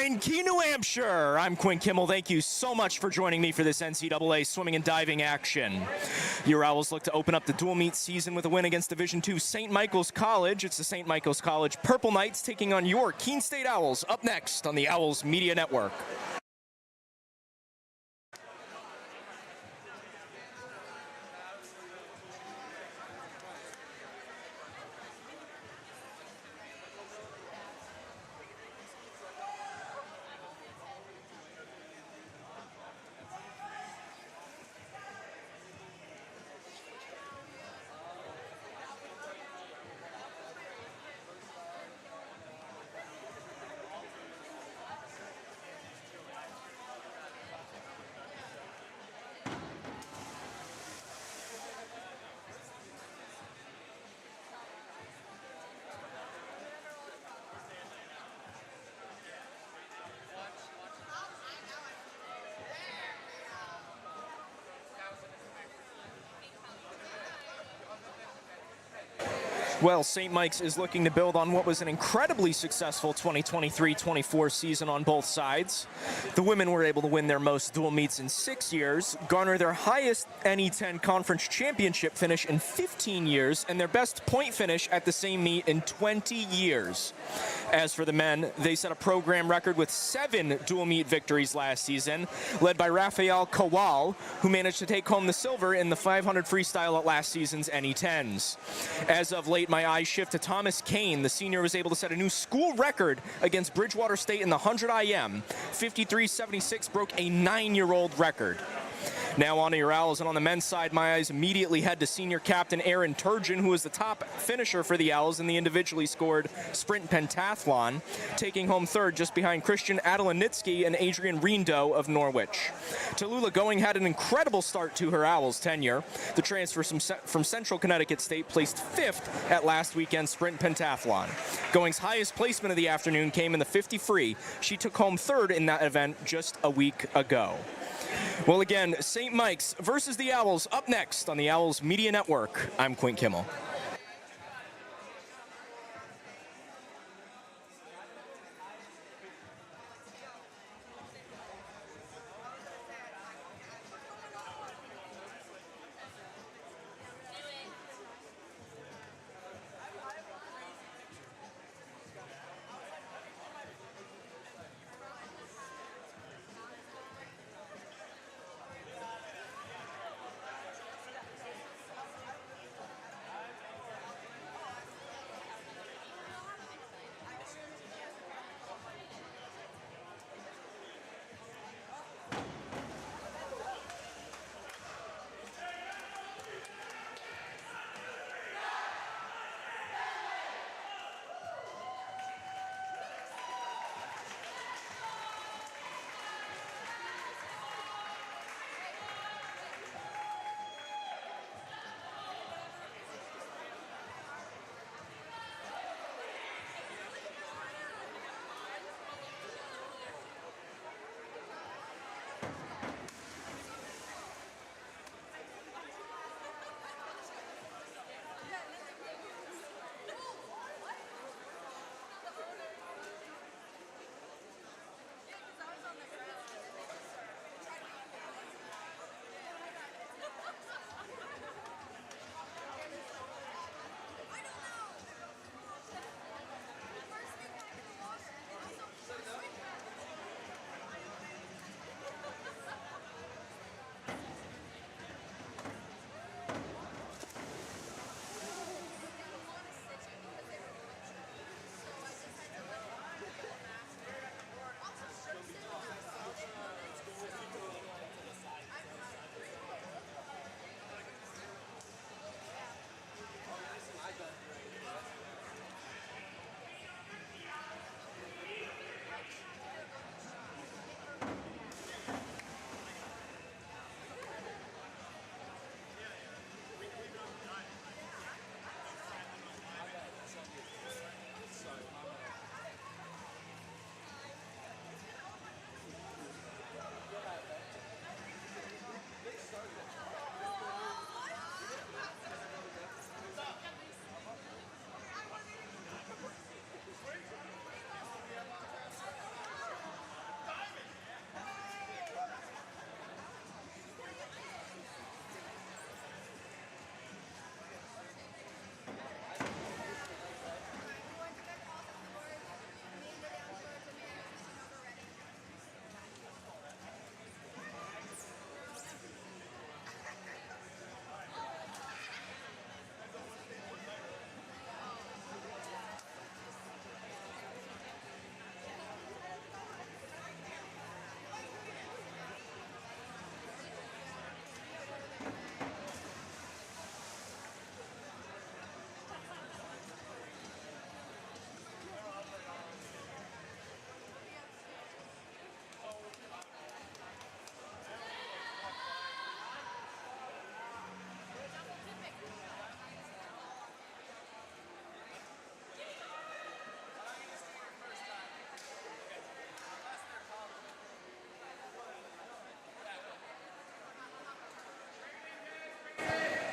in Keene, New Hampshire. I'm Quinn Kimmel. Thank you so much for joining me for this NCAA swimming and diving action. Your Owls look to open up the dual meet season with a win against Division II St. Michael's College. It's the St. Michael's College Purple Knights taking on your Keene State Owls up next on the Owls Media Network. Well, St. Mike's is looking to build on what was an incredibly successful 2023-24 season on both sides. The women were able to win their most dual meets in 6 years, garner their highest NE10 conference championship finish in 15 years, and their best point finish at the same meet in 20 years. As for the men, they set a program record with 7 dual meet victories last season, led by Rafael Kowal, who managed to take home the silver in the 500 freestyle at last season's NE10s. As of late, my eyes shift to Thomas Keene. The senior was able to set a new school record against Bridgewater State in the 100 IM. 53.76 broke a 9-year-old record. Now on to your Owls, and on the men's side, my eyes immediately head to senior captain Aaron Turgeon, who was the top finisher for the Owls in the individually scored sprint pentathlon, taking home third just behind Christian Adelanitsky and Adrian Riendo of Norwich. Tallulah Going had an incredible start to her Owls tenure. The transfer from Central Connecticut State placed 5th at last weekend's sprint pentathlon. Going's highest placement of the afternoon came in the 50 free. She took home third in that event just a week ago. Well, again, St. Mike's versus the Owls up next on the Owls Media Network. I'm Quinn Kimmel.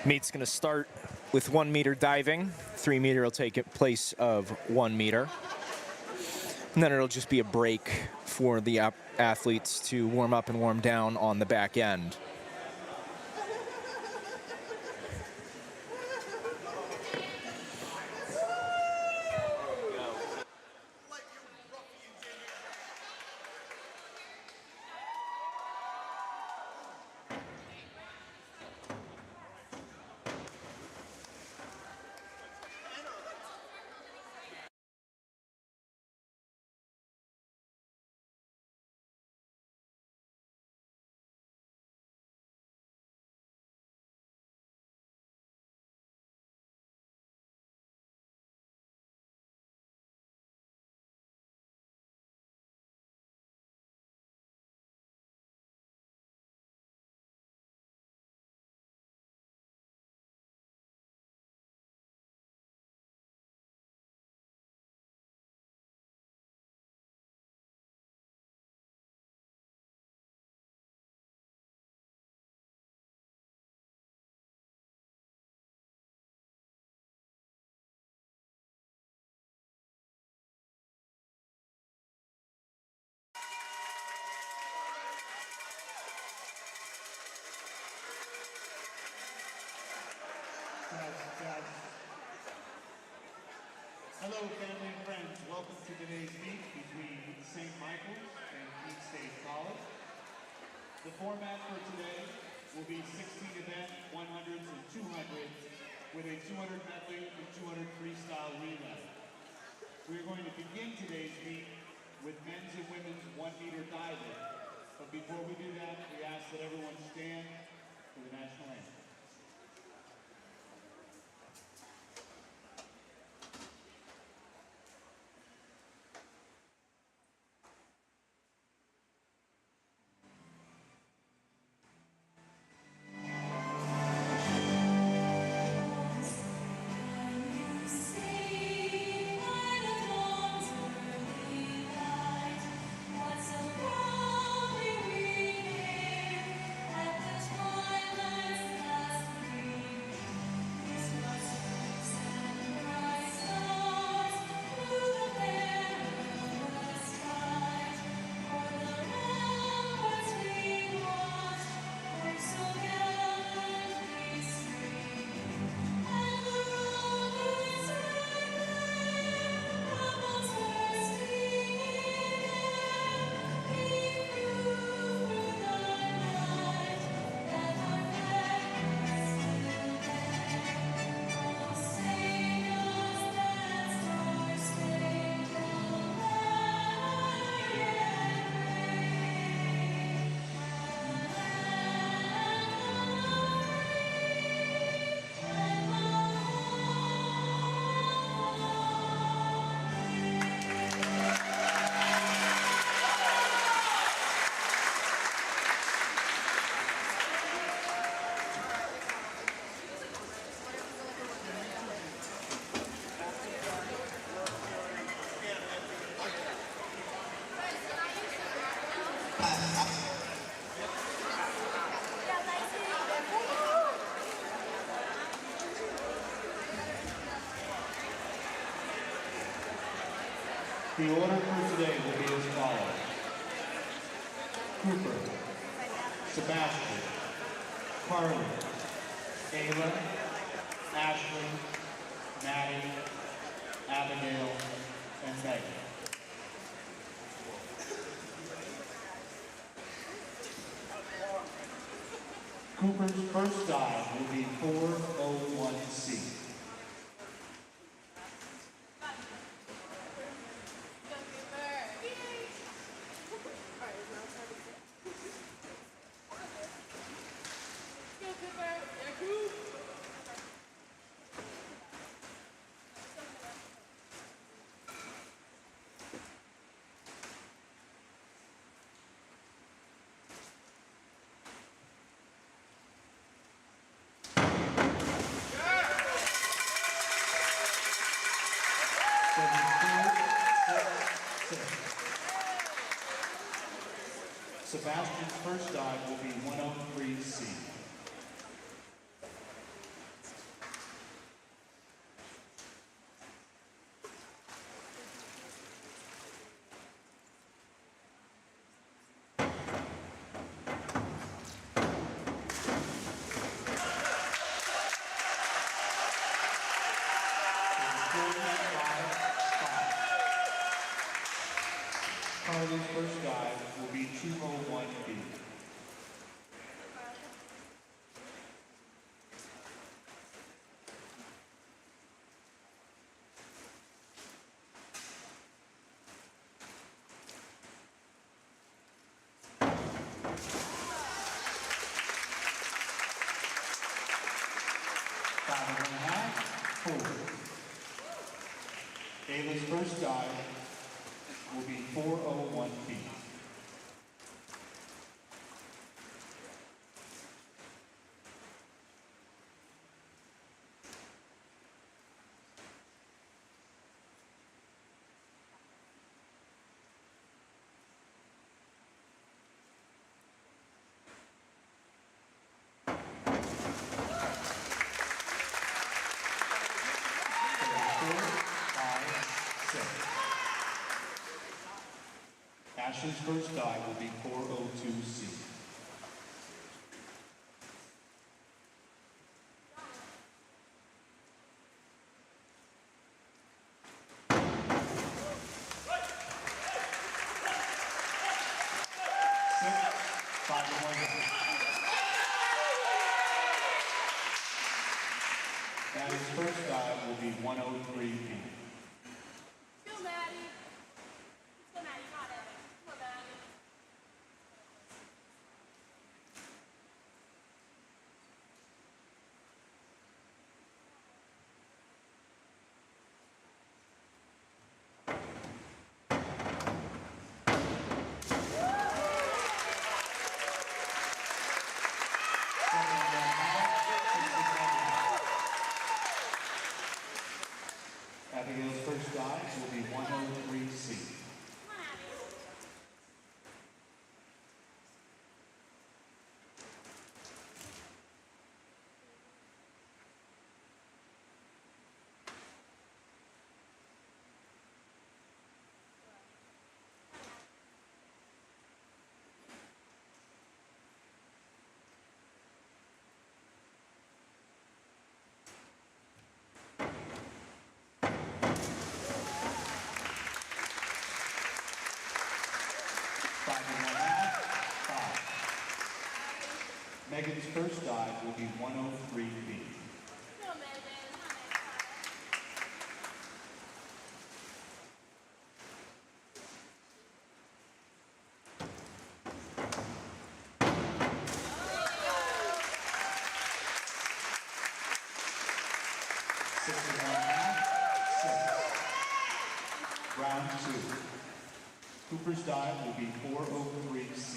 Meet's going to start with 1 meter diving. 3 meter will take place of 1 meter. And then it'll just be a break for the athletes to warm up and warm down on the back end. Hello, family and friends. Welcome to today's meet between St. Michael's and Keene State College. The format for today will be 16 event, 100s and 200s, with a 200 medley and 200 freestyle relay. We are going to begin today's meet with men's and women's 1 meter diving. But before we do that, we ask that everyone stand for the national anthem. The order for today will be as follows: Cooper, Sebastian, Carly, Ayla, Ashley, Maddie, Abigail, and Megan. Cooper's first dive will be 401C. Sebastian's first dive will be 103C. Charlie's first dive will be 201 feet. Ayla's first dive will be 401 feet. Ashley's first dive will be 402C. Maddie's first dive will be 103 feet. Go, Maddie. Let's go, Maddie. Got it. Come on, Maddie. Abigail's first dive will be 103C. Come on, Abby. Megan's first dive will be 103 feet. Go, Megan. Come on, Megan. Round 2. Cooper's dive will be 403C.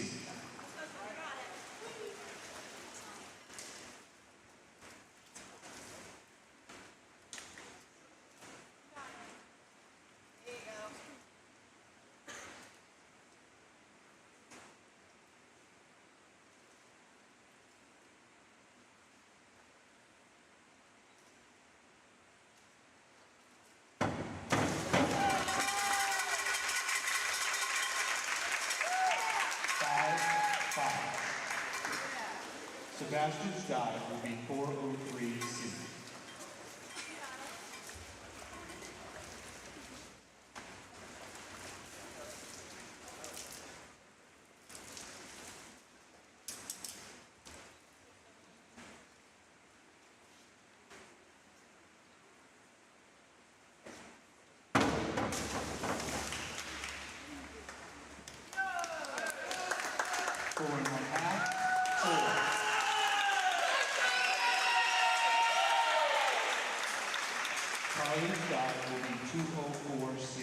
Sebastian's dive will be 403C. Four and 1/2, 4. Charlie's dive will be 204C.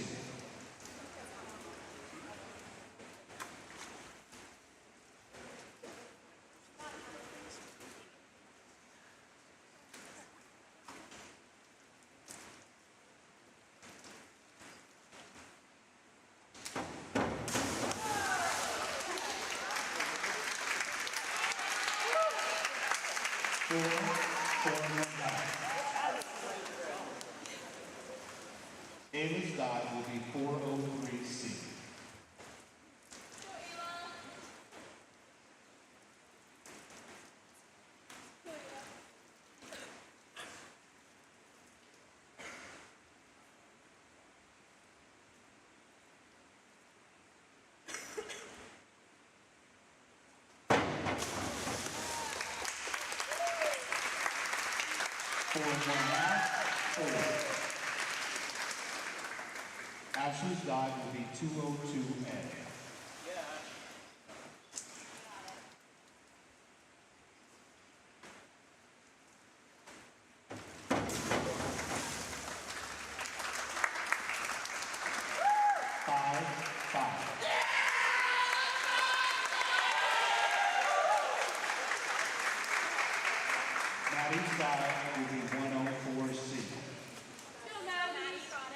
Ayla's dive will be 403C. 4. Ashley's dive will be 202A. Maddie's dive will be 104C. Go, Maddie. Got it.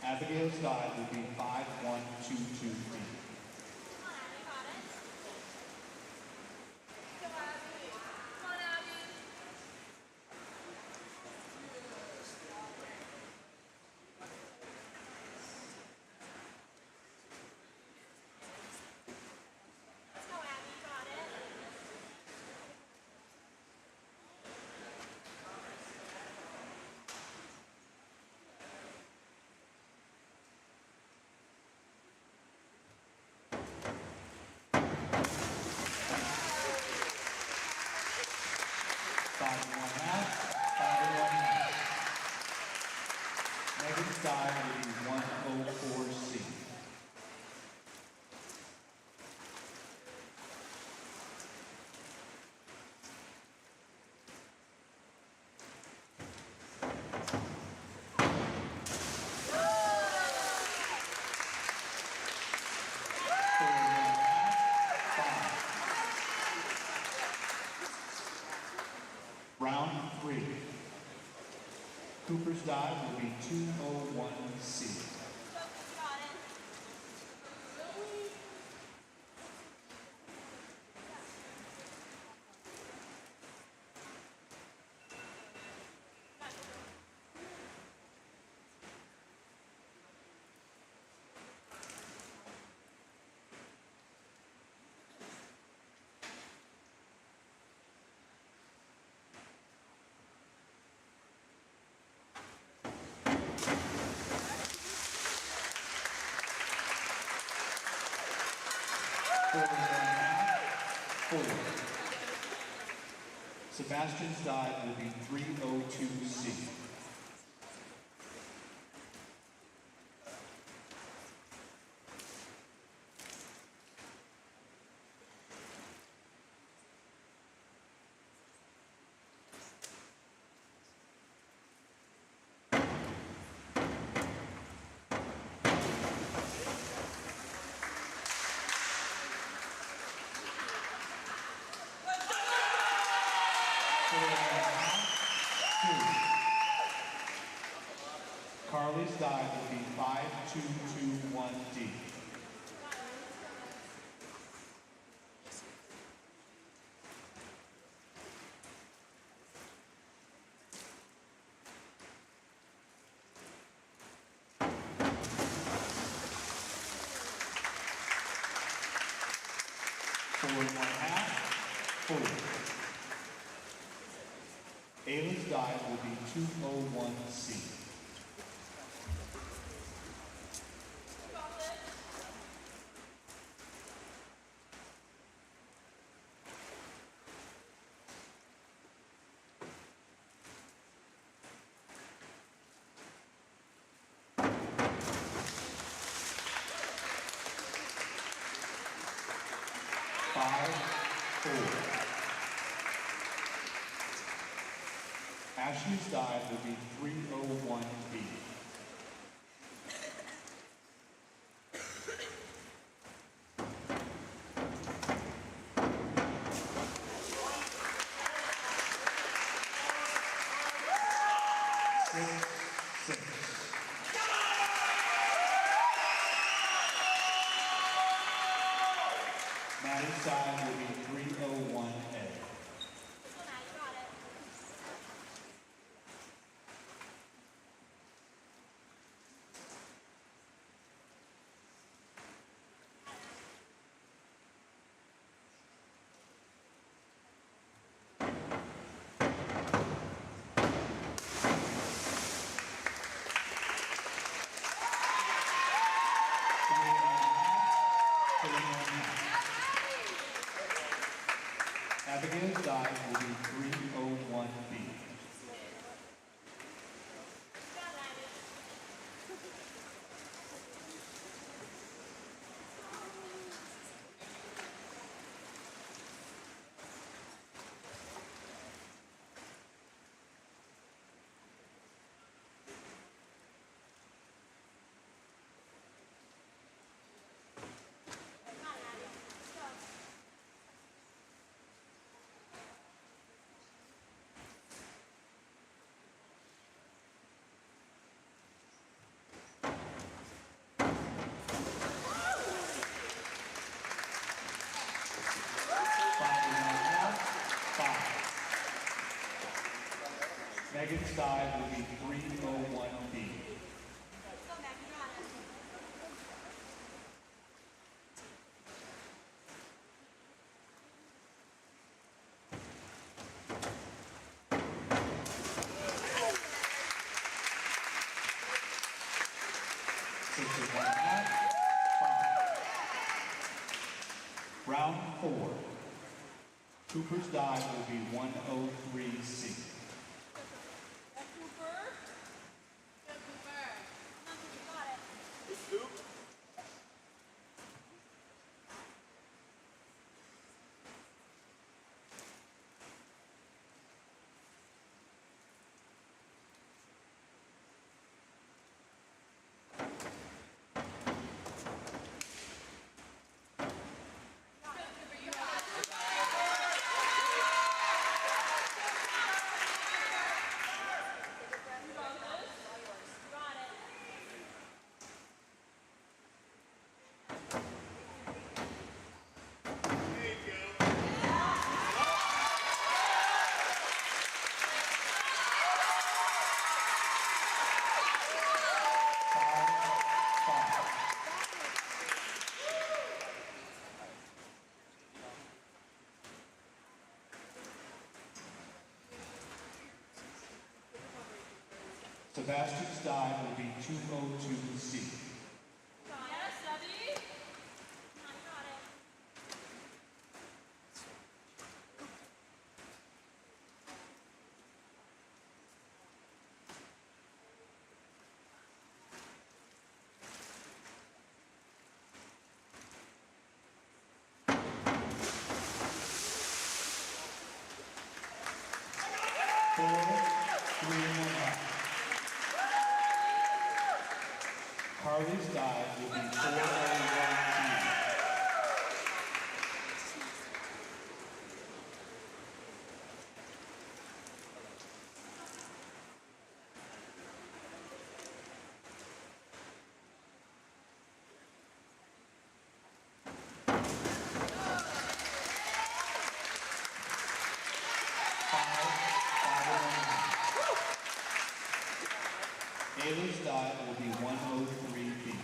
Abigail's dive will be 51223. Come on, Abby. Got it. Go, Abby. Come on, Abby. Let's go, Abby. Got it. Megan's dive will be 104C. Round 3. Cooper's dive will be 201C. Got it. Sebastian's dive will be 302C. Carly's dive will be 5221D. Ayla's dive will be 201C. Ashley's dive will be 301B. Maddie's dive will be 301A. dive will be 301 feet. Go back, you got it. Sisters one half, 5. Round 4. Cooper's dive will be 103C. Cooper. Go, Cooper. Come on, Cooper, you got it. Sebastian's dive will be 202C. Yes, Debbie. Come on, you got it. Four, 3.5. Carly's dive will be 401T. Ayla's dive will be 103 feet.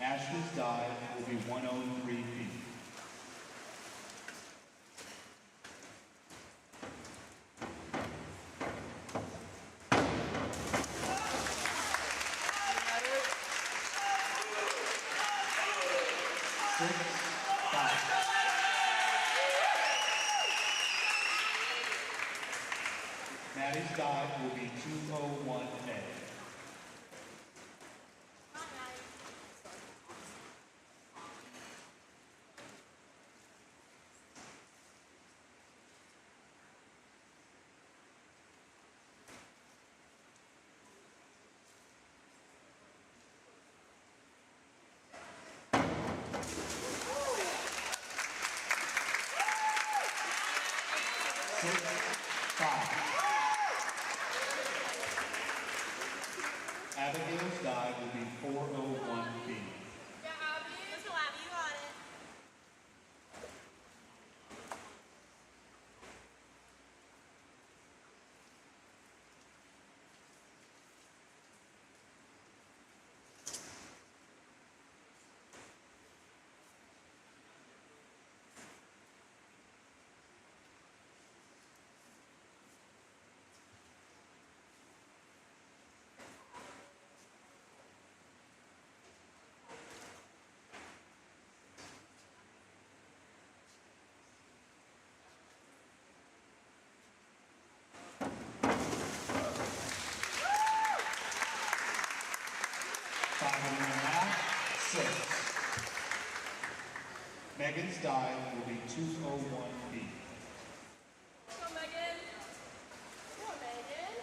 Ashley's dive will be 103 feet. Six, 5. Maddie's dive will be 201A. Six, 5. Abigail's dive will be 401 feet. Yeah, Abby. Let's go, Abby. You got it. Megan's dive will be 201 feet. Go, Megan. Come on, Megan.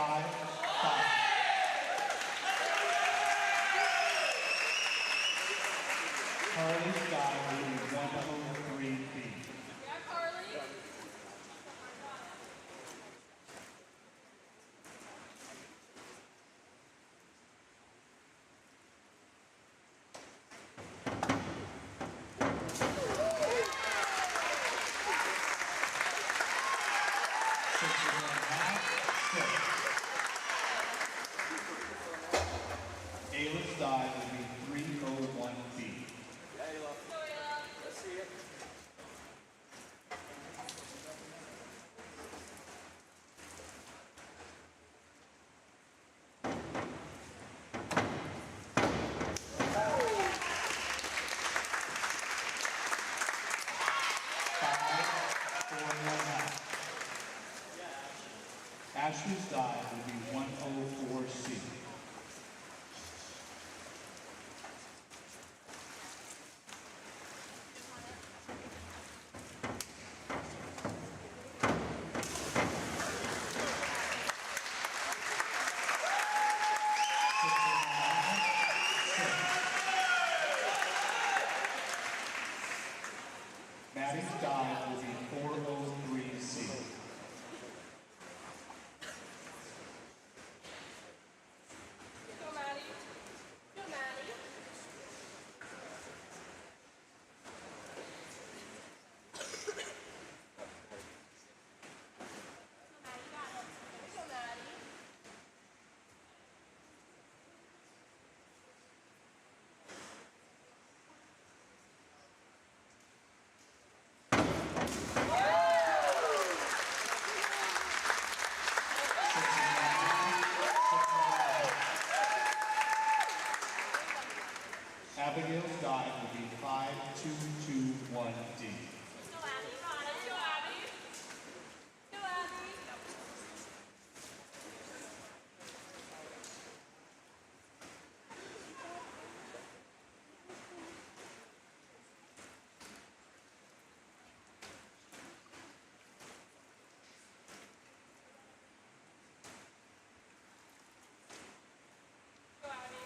5-5. Carly's die will be 103 feet. Yeah, Carly. Ayla's die will be 301 feet. Let's see it. Ashley's die will be 104C. Maddie's die will be 403C. Go, Maddie. Go, Maddie. Go, Maddie. Abigail's die will be 5221D. Go, Abby. Go, Abby. Go, Abby. Go, Abby.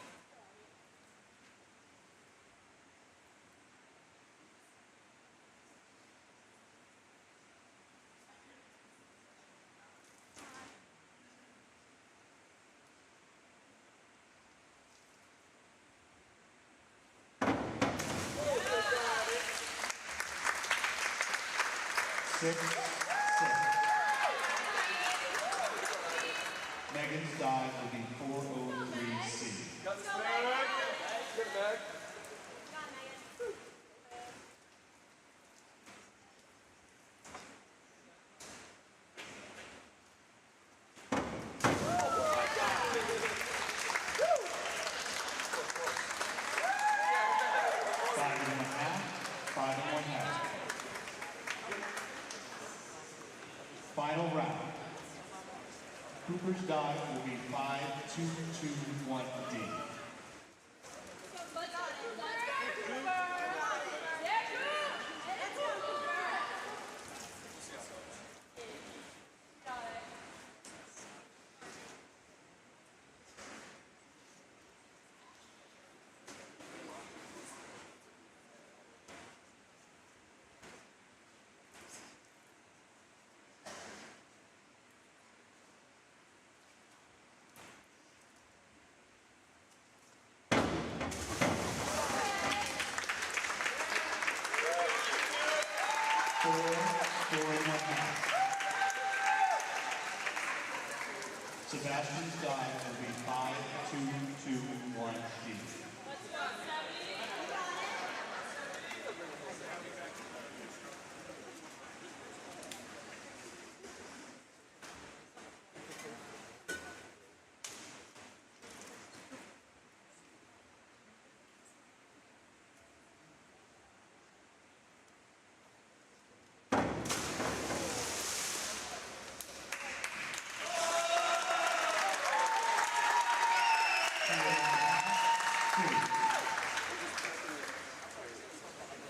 Six. Megan's die will be 403C. Got the bag. Get it back. Got it, Megan. Five and 1/2. 5 and 1/2. Final round. Cooper's die will be 5221D. Four and 1/2. Sebastian's die will be 5221D.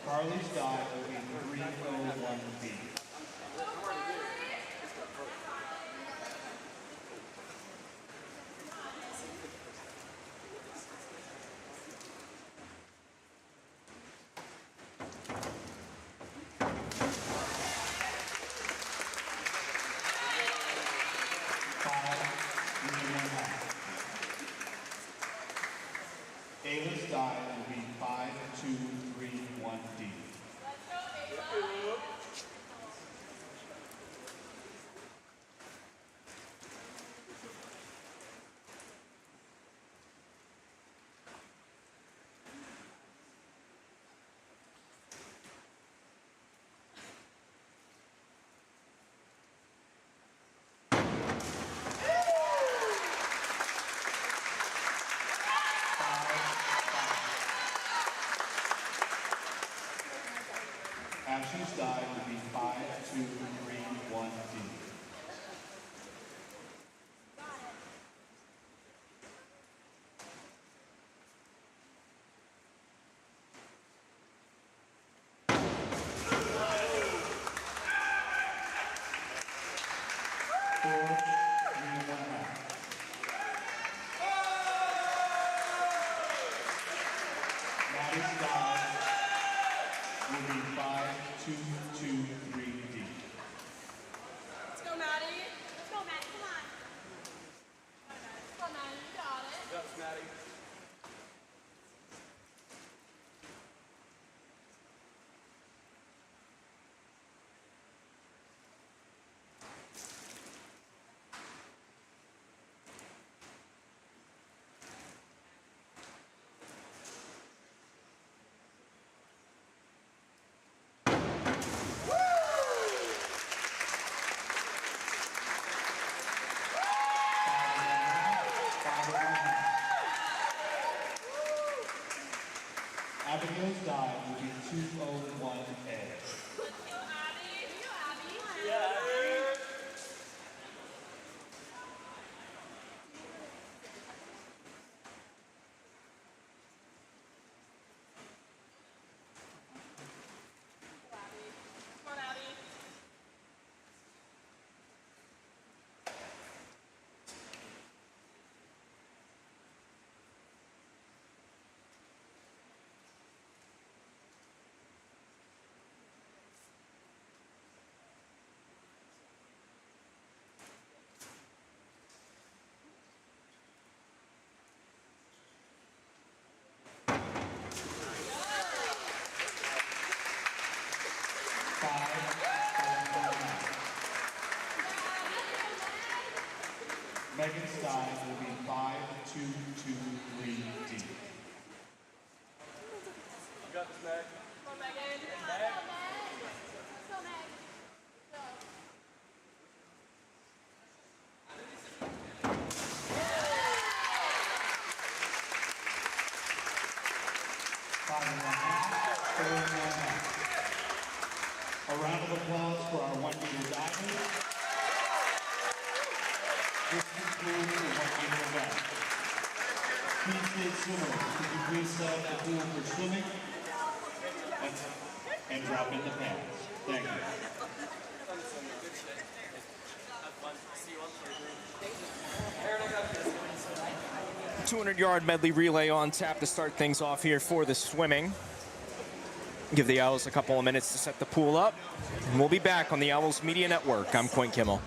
Carly's die will be 301B. Ashley's dive will be 5231D. Maddie's dive will be 5223D. Let's go, Maddie. Let's go, Maddie. Come on. Let's go, Maddie. You got it. That's Maddie. Abigail's dive will be 201A. Let's go, Abby. You, Abby. Come on, Abby. Megan's dive will be 5223D. You got this, Meg. Come on, Megan. Let's go, Meg. Let's go, Meg. Go. A round of applause for our 1 meter divers. This concludes the 1 meter event. Keene State swimmers, could you please set up the pool for swimming and drop in the pads? Thank you. 200-yard medley relay on tap to start things off here for the swimming. Give the Owls a couple of minutes to set the pool up. And we'll be back on the Owls Media Network. I'm Quinn Kimmel.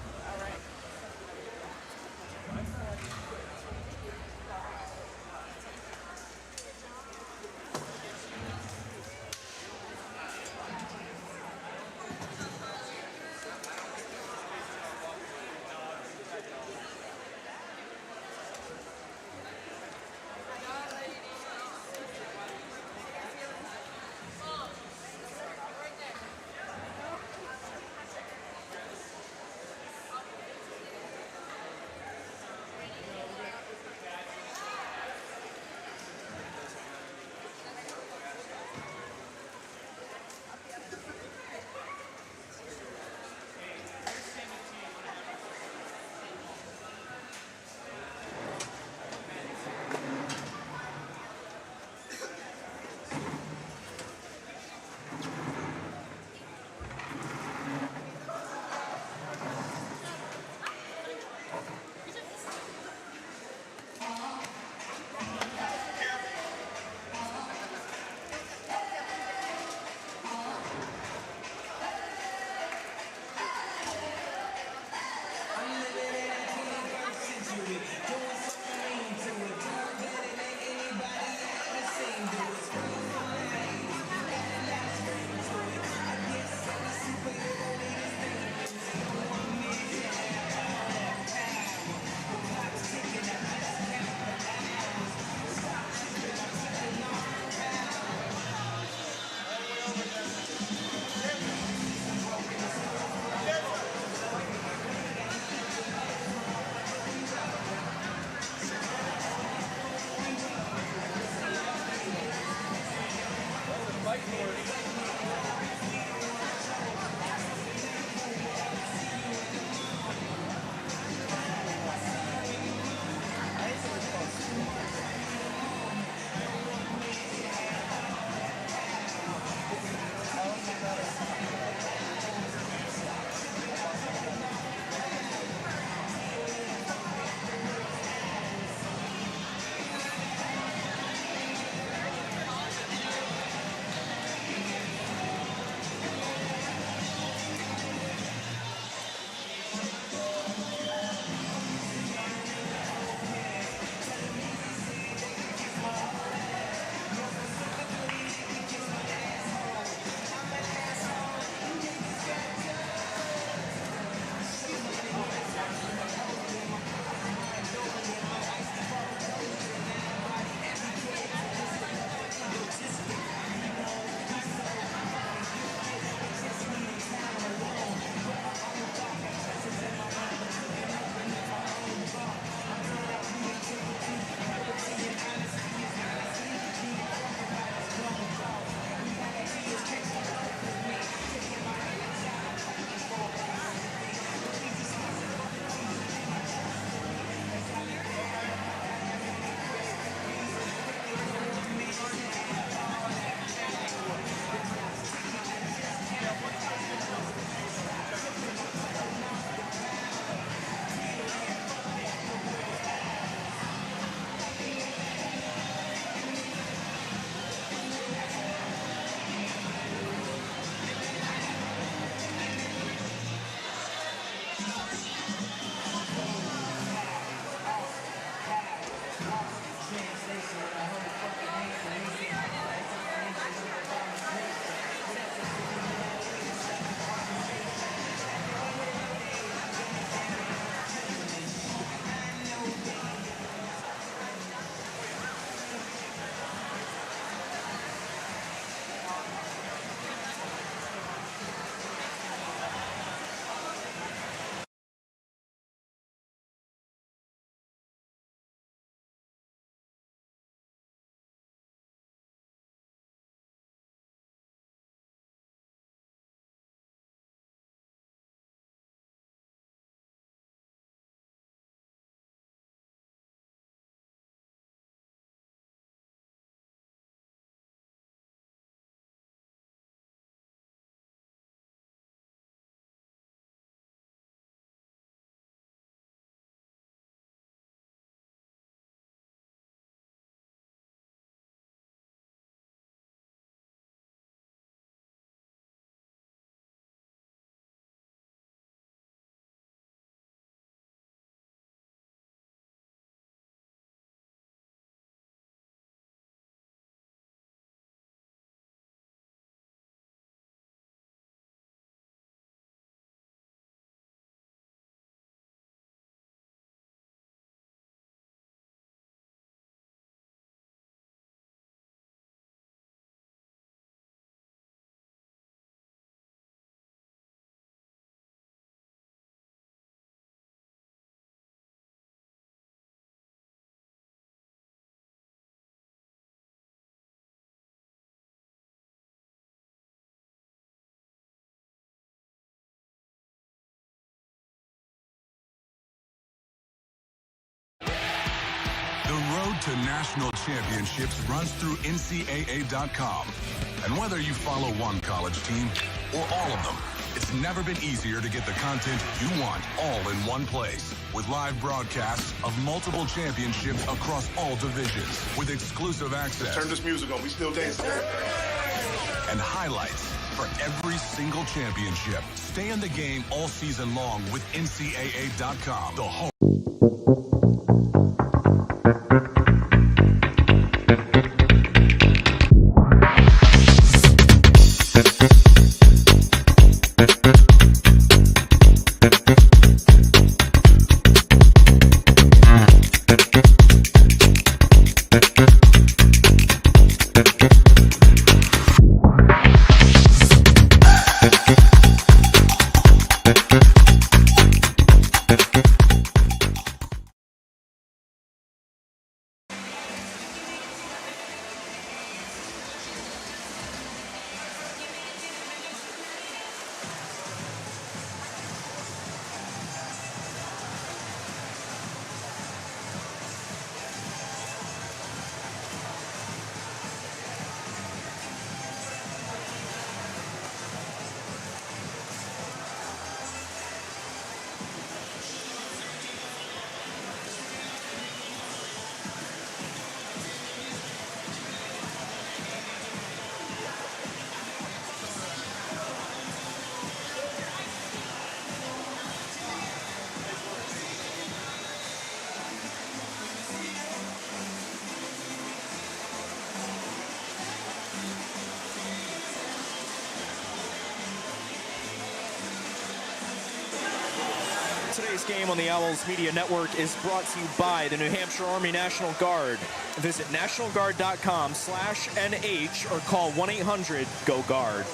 to national championships runs through NCAA.com. And whether you follow one college team or all of them, it's never been easier to get the content you want all in one place. With live broadcasts of multiple championships across all divisions, with exclusive access. Turn this music on, we still dancing. And highlights for every single championship. Stay in the game all season long with NCAA.com, the home. Today's game on the Owls Media Network is brought to you by the New Hampshire Army National Guard. Visit nationalguard.com/NH or call 1-800-GO-GUARD.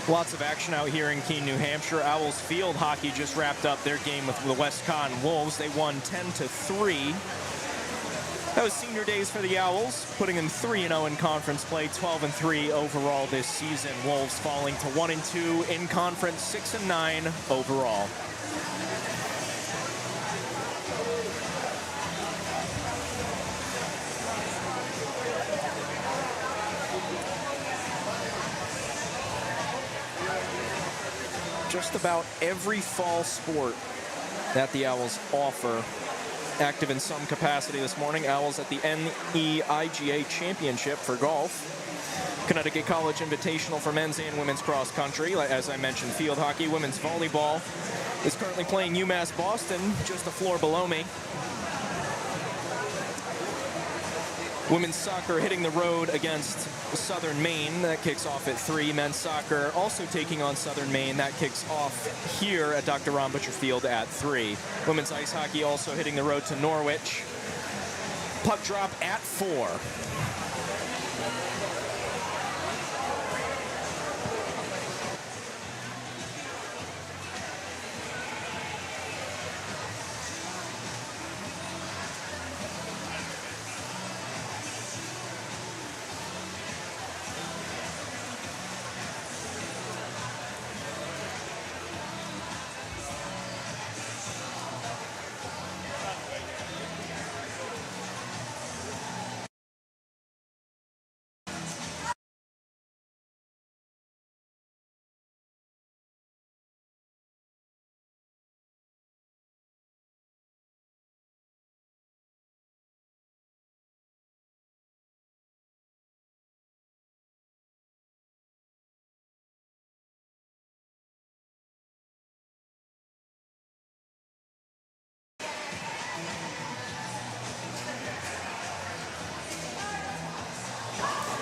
Lots of action out here in Keene, New Hampshire. Owls field hockey just wrapped up their game with the West Con Wolves. They won 10-3. That was senior days for the Owls, putting them 3-0 in conference play, 12-3 overall this season. Wolves falling to 1-2 in conference, 6-9 overall. Just about every fall sport that the Owls offer, active in some capacity this morning. Owls at the NEIGA Championship for golf. Connecticut College Invitational for men's and women's cross country. As I mentioned, field hockey. Women's volleyball is currently playing UMass Boston, just a floor below me. Women's soccer hitting the road against Southern Maine. That kicks off at 3. Men's soccer also taking on Southern Maine. That kicks off here at Dr. Ron Butcher Field at 3. Women's ice hockey also hitting the road to Norwich. Puck drop at 4.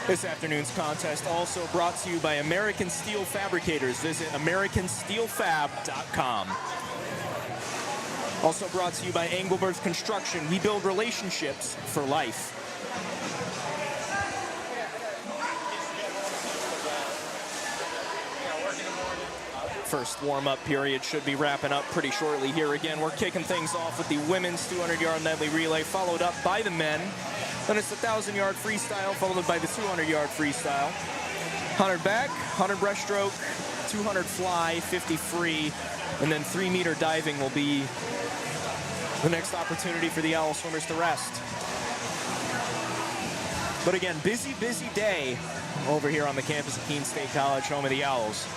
This afternoon's contest also brought to you by American Steel Fabricators. Visit AmericanSteelFab.com. Also brought to you by Engelbert's Construction. We build relationships for life. First warm-up period should be wrapping up pretty shortly here. Again, we're kicking things off with the women's 200-yard medley relay, followed up by the men. Then it's the 1,000-yard freestyle, followed by the 200-yard freestyle. 100 back, 100 breaststroke, 200 fly, 50 free, and then 3-meter diving will be the next opportunity for the Owl swimmers to rest. But again, busy, busy day over here on the campus of Keene State College, home of the Owls.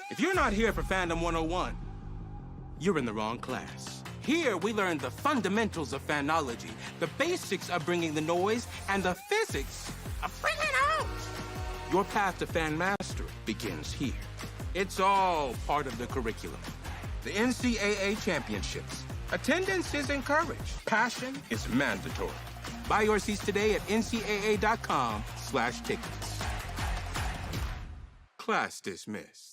If you're not here for Fandom 101, you're in the wrong class. Here, we learn the fundamentals of fanology, the basics of bringing the noise, and the physics of bringing it out. Your path to fan mastery begins here. It's all part of the curriculum. The NCAA Championships. Attendance is encouraged. Passion is mandatory. Buy your seats today at ncaa.com/tickets. Class dismissed.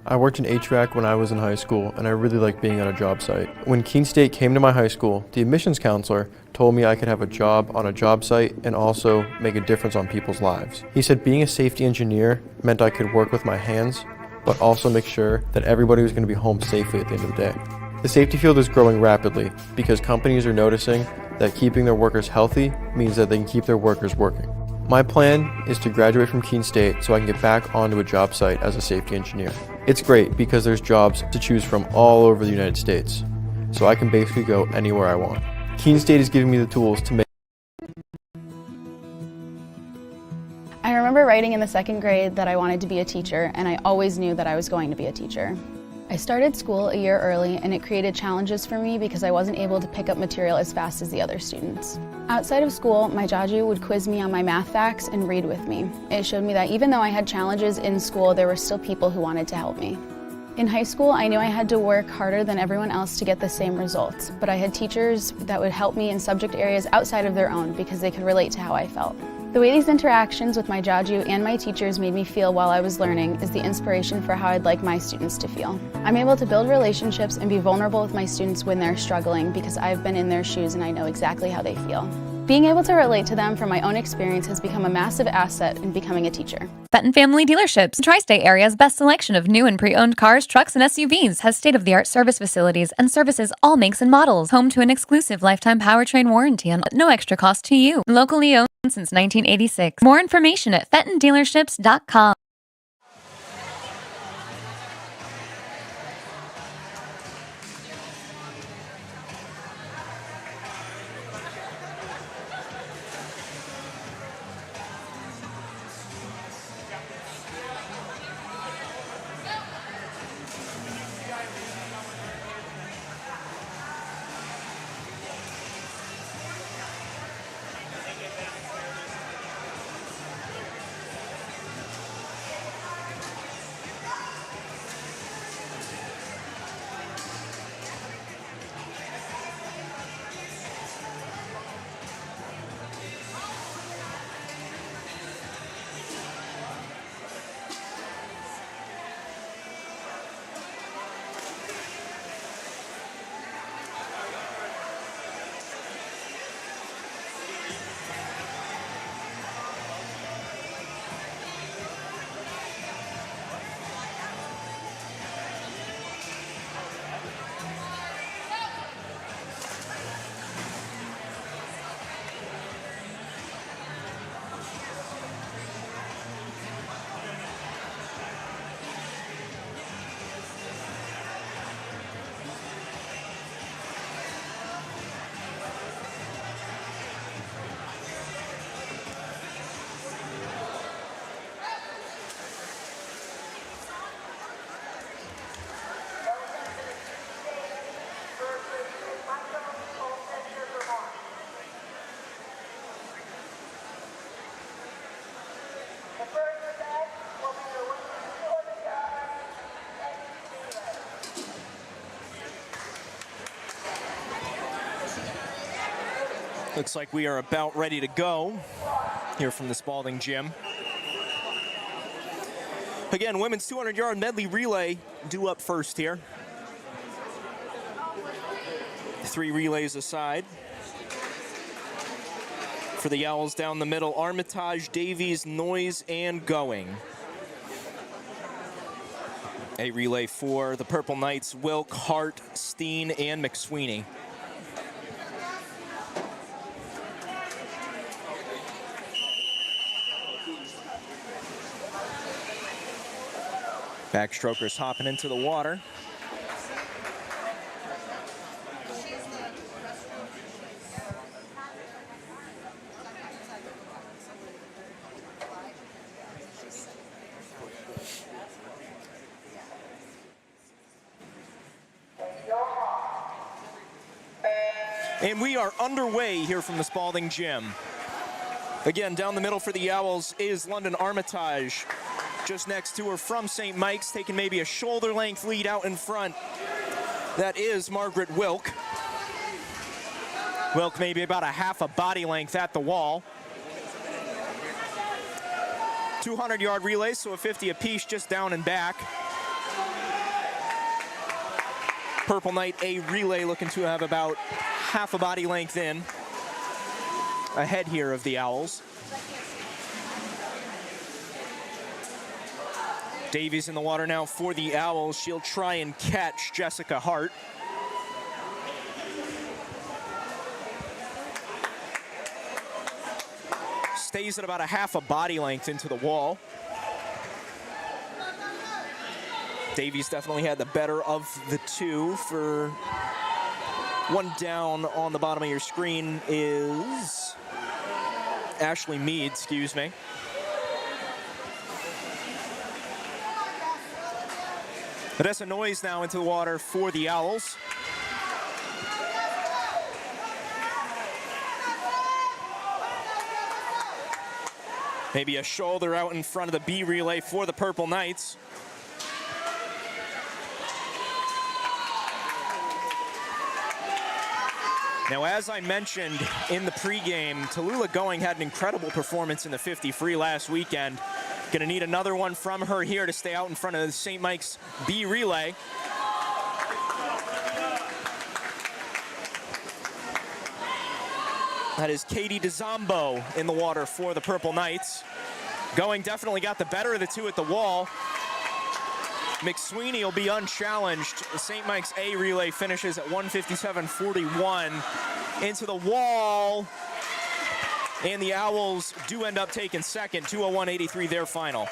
I worked in HVAC when I was in high school, and I really liked being on a job site. When Keene State came to my high school, the admissions counselor told me I could have a job on a job site and also make a difference on people's lives. He said being a safety engineer meant I could work with my hands, but also make sure that everybody was going to be home safely at the end of the day. The safety field is growing rapidly because companies are noticing that keeping their workers healthy means that they can keep their workers working. My plan is to graduate from Keene State so I can get back onto a job site as a safety engineer. It's great because there's jobs to choose from all over the United States, so I can basically go anywhere I want. Keene State is giving me the tools to make. I remember writing in the 2nd grade that I wanted to be a teacher, and I always knew that I was going to be a teacher. I started school a year early, and it created challenges for me because I wasn't able to pick up material as fast as the other students. Outside of school, my jaju would quiz me on my math facts and read with me. It showed me that even though I had challenges in school, there were still people who wanted to help me. In high school, I knew I had to work harder than everyone else to get the same results, but I had teachers that would help me in subject areas outside of their own because they could relate to how I felt. The way these interactions with my jaju and my teachers made me feel while I was learning is the inspiration for how I'd like my students to feel. I'm able to build relationships and be vulnerable with my students when they're struggling because I've been in their shoes and I know exactly how they feel. Being able to relate to them from my own experience has become a massive asset in becoming a teacher. Fenton Family Dealerships, Tri-State area's best selection of new and pre-owned cars, trucks, and SUVs, has state-of-the-art service facilities and services all makes and models. Home to an exclusive lifetime powertrain warranty on no extra cost to you. Locally owned since 1986. More information at FentonDealerships.com. Looks like we are about ready to go here from the Spalding Gym. Again, women's 200-yard medley relay due up first here. 3 relays aside. For the Owls down the middle, Armitage, Davies, Noyes, and Going. A relay for the Purple Knights, Wilk, Hart, Steen, and McSweeney. Backstrokers hopping into the water. And we are underway here from the Spalding Gym. Again, down the middle for the Owls is London Armitage. Just next to her from St. Mike's, taking maybe a shoulder-length lead out in front. That is Margaret Wilk. Wilk maybe about a half a body length at the wall. 200-yard relays, so a 50 apiece just down and back. Purple Knight, a relay looking to have about half a body length in. Ahead here of the Owls. Davies in the water now for the Owls. She'll try and catch Jessica Hart. Stays at about a half a body length into the wall. Davies definitely had the better of the two. For one down on the bottom of your screen is Ashley Mead, excuse me. Odessa Noyes now into the water for the Owls. Maybe a shoulder out in front of the B relay for the Purple Knights. Now, as I mentioned in the pregame, Tallulah Going had an incredible performance in the 50 free last weekend. Gonna need another one from her here to stay out in front of the St. Mike's B relay. That is Katie DeZombo in the water for the Purple Knights. Going definitely got the better of the two at the wall. McSweeney will be unchallenged. The St. Mike's A relay finishes at 157.41 into the wall. And the Owls do end up taking second, 201.83 their final.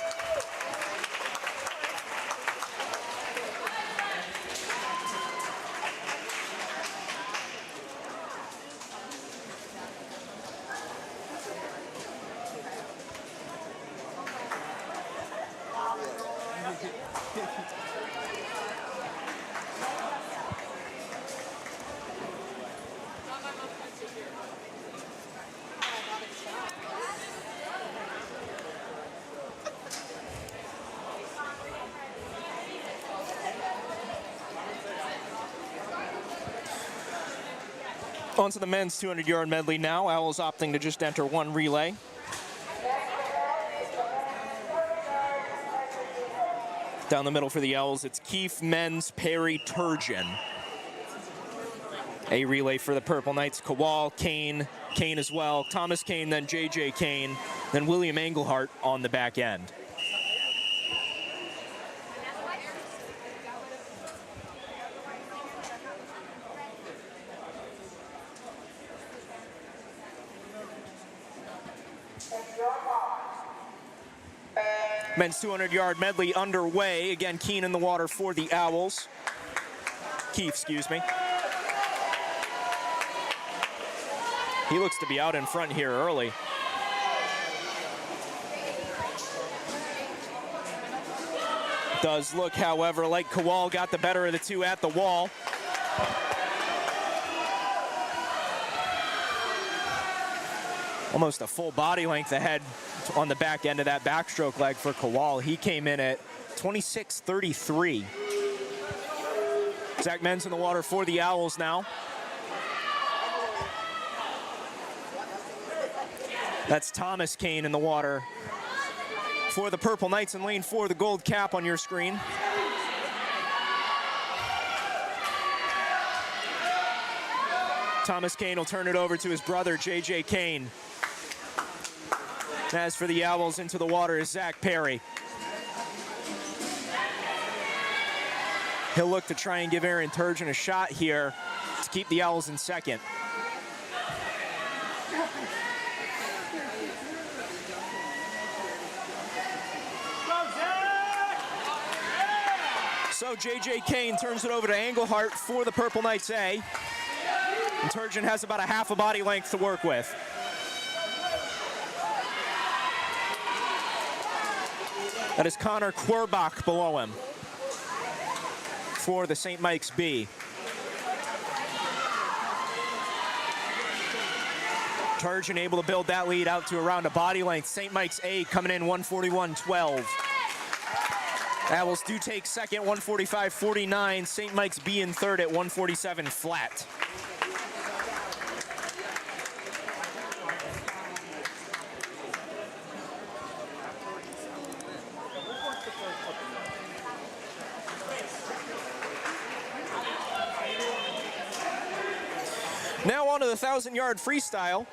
On to the men's 200-yard medley now. Owls opting to just enter one relay. Down the middle for the Owls, it's Keefe, Menz, Perry, Turgeon. A relay for the Purple Knights, Kowal, Keene as well. Thomas Keene, then J.J. Keene, then William Englehart on the back end. Men's 200-yard medley underway. Again, Keene in the water for the Owls. Keefe, excuse me. He looks to be out in front here early. Does look, however, like Kowal got the better of the two at the wall. Almost a full body length ahead on the back end of that backstroke leg for Kowal. He came in at 26.33. Zach Menz in the water for the Owls now. That's Thomas Keene in the water for the Purple Knights in lane 4, the gold cap on your screen. Thomas Keene will turn it over to his brother, J.J. Keene. As for the Owls, into the water is Zach Perry. He'll look to try and give Aaron Turgeon a shot here to keep the Owls in second. So J.J. Keene turns it over to Engelhart for the Purple Knights A. And Turgeon has about a half a body length to work with. That is Connor Querbach below him for the St. Mike's B. Turgeon able to build that lead out to around a body length. St. Mike's A coming in 141.12. Owls do take second, 145.49. St. Mike's B in third at 147 flat. Now on to the 1,000-yard freestyle.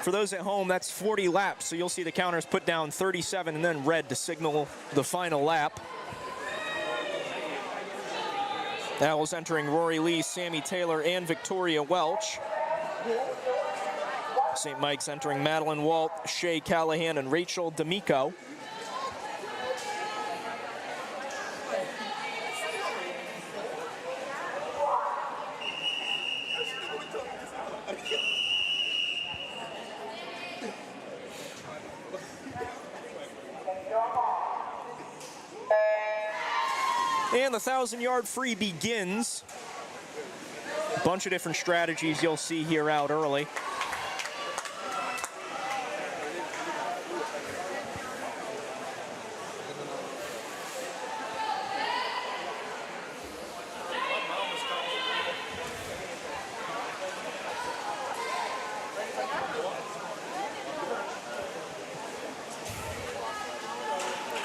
For those at home, that's 40 laps, so you'll see the counters put down 37 and then red to signal the final lap. Owls entering Rory Lee, Sammy Taylor, and Victoria Welch. St. Mike's entering Madeline Walt, Shay Callahan, and Rachel D'Amico. And the 1,000-yard free begins. A bunch of different strategies you'll see here out early.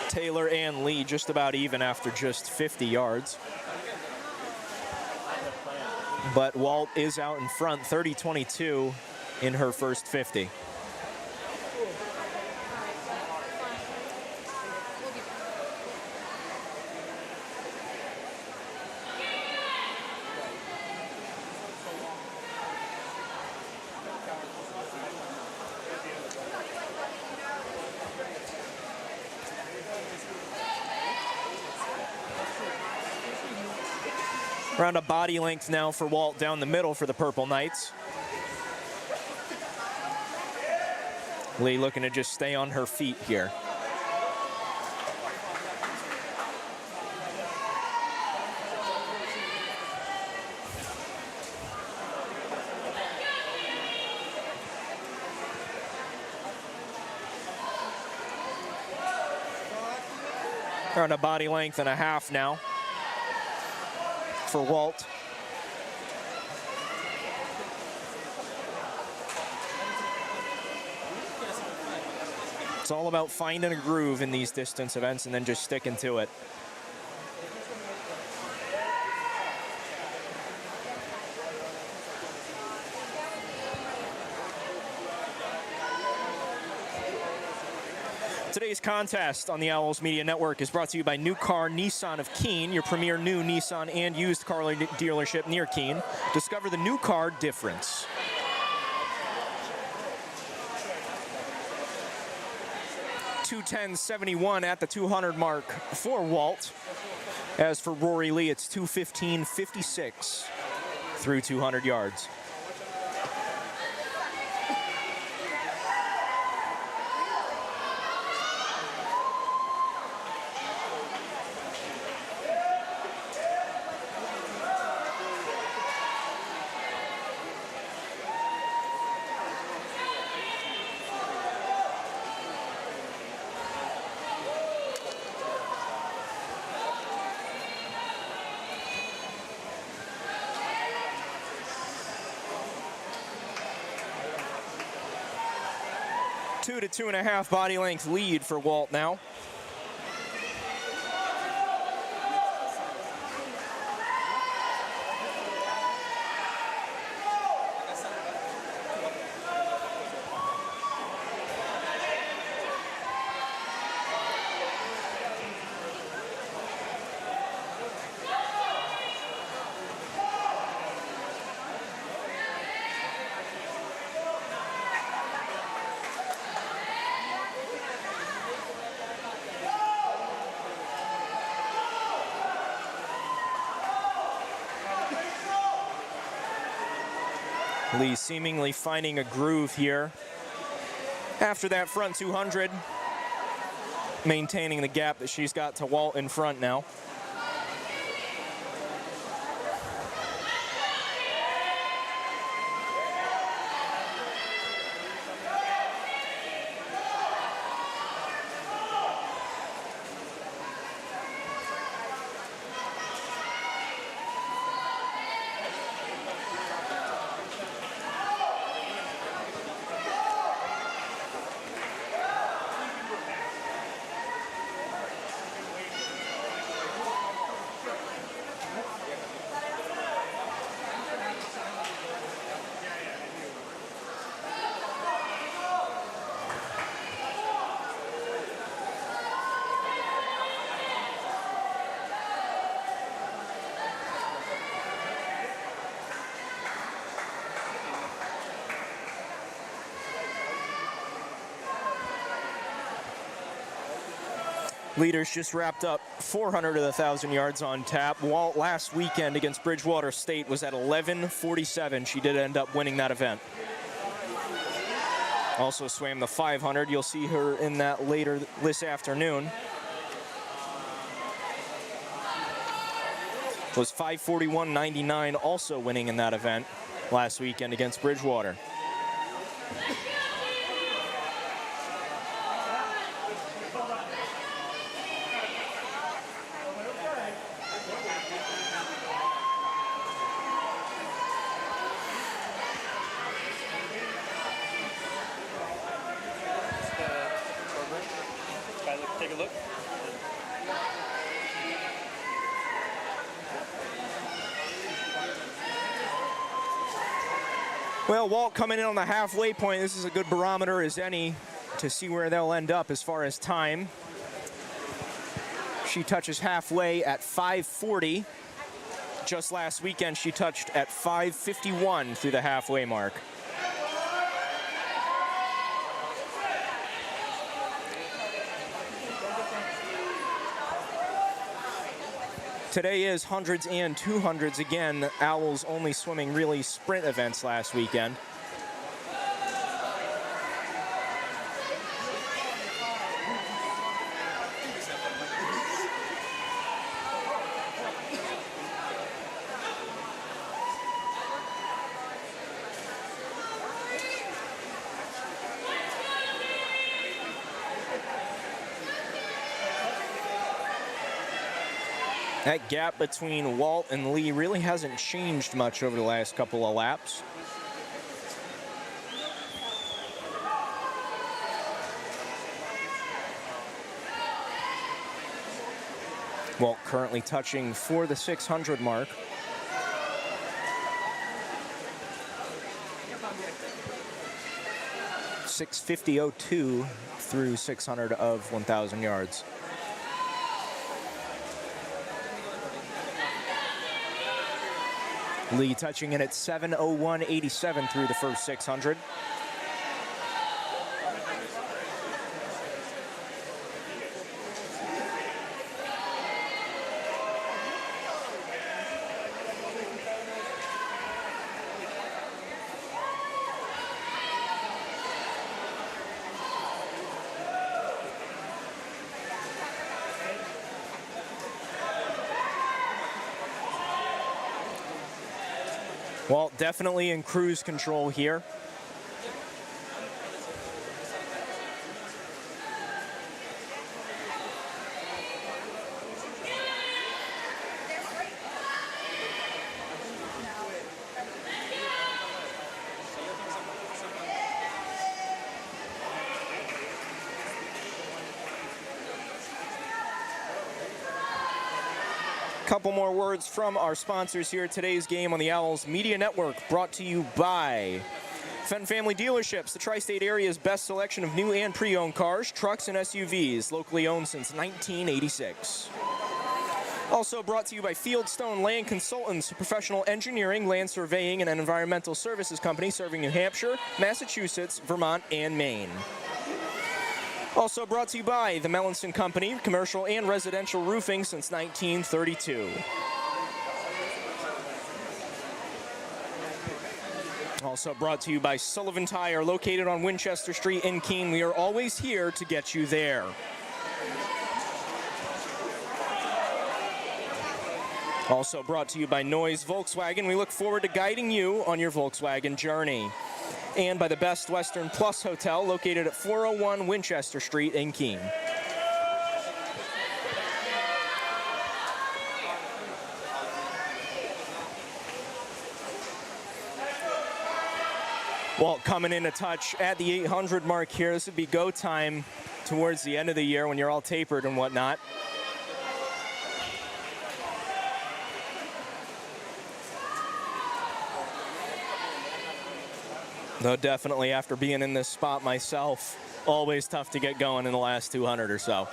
Taylor and Lee just about even after just 50 yards. But Walt is out in front, 30-22 in her first 50. Around a body length now for Walt down the middle for the Purple Knights. Lee looking to just stay on her feet here. Around a body length and a half now for Walt. It's all about finding a groove in these distance events and then just sticking to it. Today's contest on the Owls Media Network is brought to you by New Car Nissan of Keene, your premier new Nissan and used car dealership near Keene. Discover the new car difference. .210.71 at the 200 mark for Walt. As for Rory Lee, it's 2:15.56 through 200 yards. 2 to 2.5 body length lead for Walt now. Lee seemingly finding a groove here. After that front 200, maintaining the gap that she's got to Walt in front now. Leaders just wrapped up 400 of the 1,000 yards on tap. Walt last weekend against Bridgewater State was at 11:47. She did end up winning that event. Also swam the 500. You'll see her in that later this afternoon. Was 5:41.99, also winning in that event last weekend against Bridgewater. Take a look. Well, Walt coming in on the halfway point. This is a good barometer as any to see where they'll end up as far as time. She touches halfway at 5:40. Just last weekend, she touched at 5:51 through the halfway mark. Today is hundreds and 200s again. Owls only swimming really sprint events last weekend. That gap between Walt and Lee really hasn't changed much over the last couple of laps. Walt currently touching for the 600 mark. .650.02 through 600 of 1,000 yards. Lee touching in at 7:01.87 through the first 600. Walt definitely in cruise control here. Couple more words from our sponsors here. Today's game on the Owls Media Network brought to you by Fenton Family Dealerships, the tri-state area's best selection of new and pre-owned cars, trucks, and SUVs, locally owned since 1986. Also brought to you by Fieldstone Land Consultants, a professional engineering, land surveying, and environmental services company serving New Hampshire, Massachusetts, Vermont, and Maine. Also brought to you by the Melanson Company, commercial and residential roofing since 1932. Also brought to you by Sullivan Tire, located on Winchester Street in Keene. We are always here to get you there. Also brought to you by Noise Volkswagen. We look forward to guiding you on your Volkswagen journey. And by the Best Western Plus Hotel, located at 401 Winchester Street in Keene. Well, coming in a touch at the 800 mark here. This would be go time towards the end of the year when you're all tapered and whatnot. Though definitely after being in this spot myself, always tough to get going in the last 200 or so.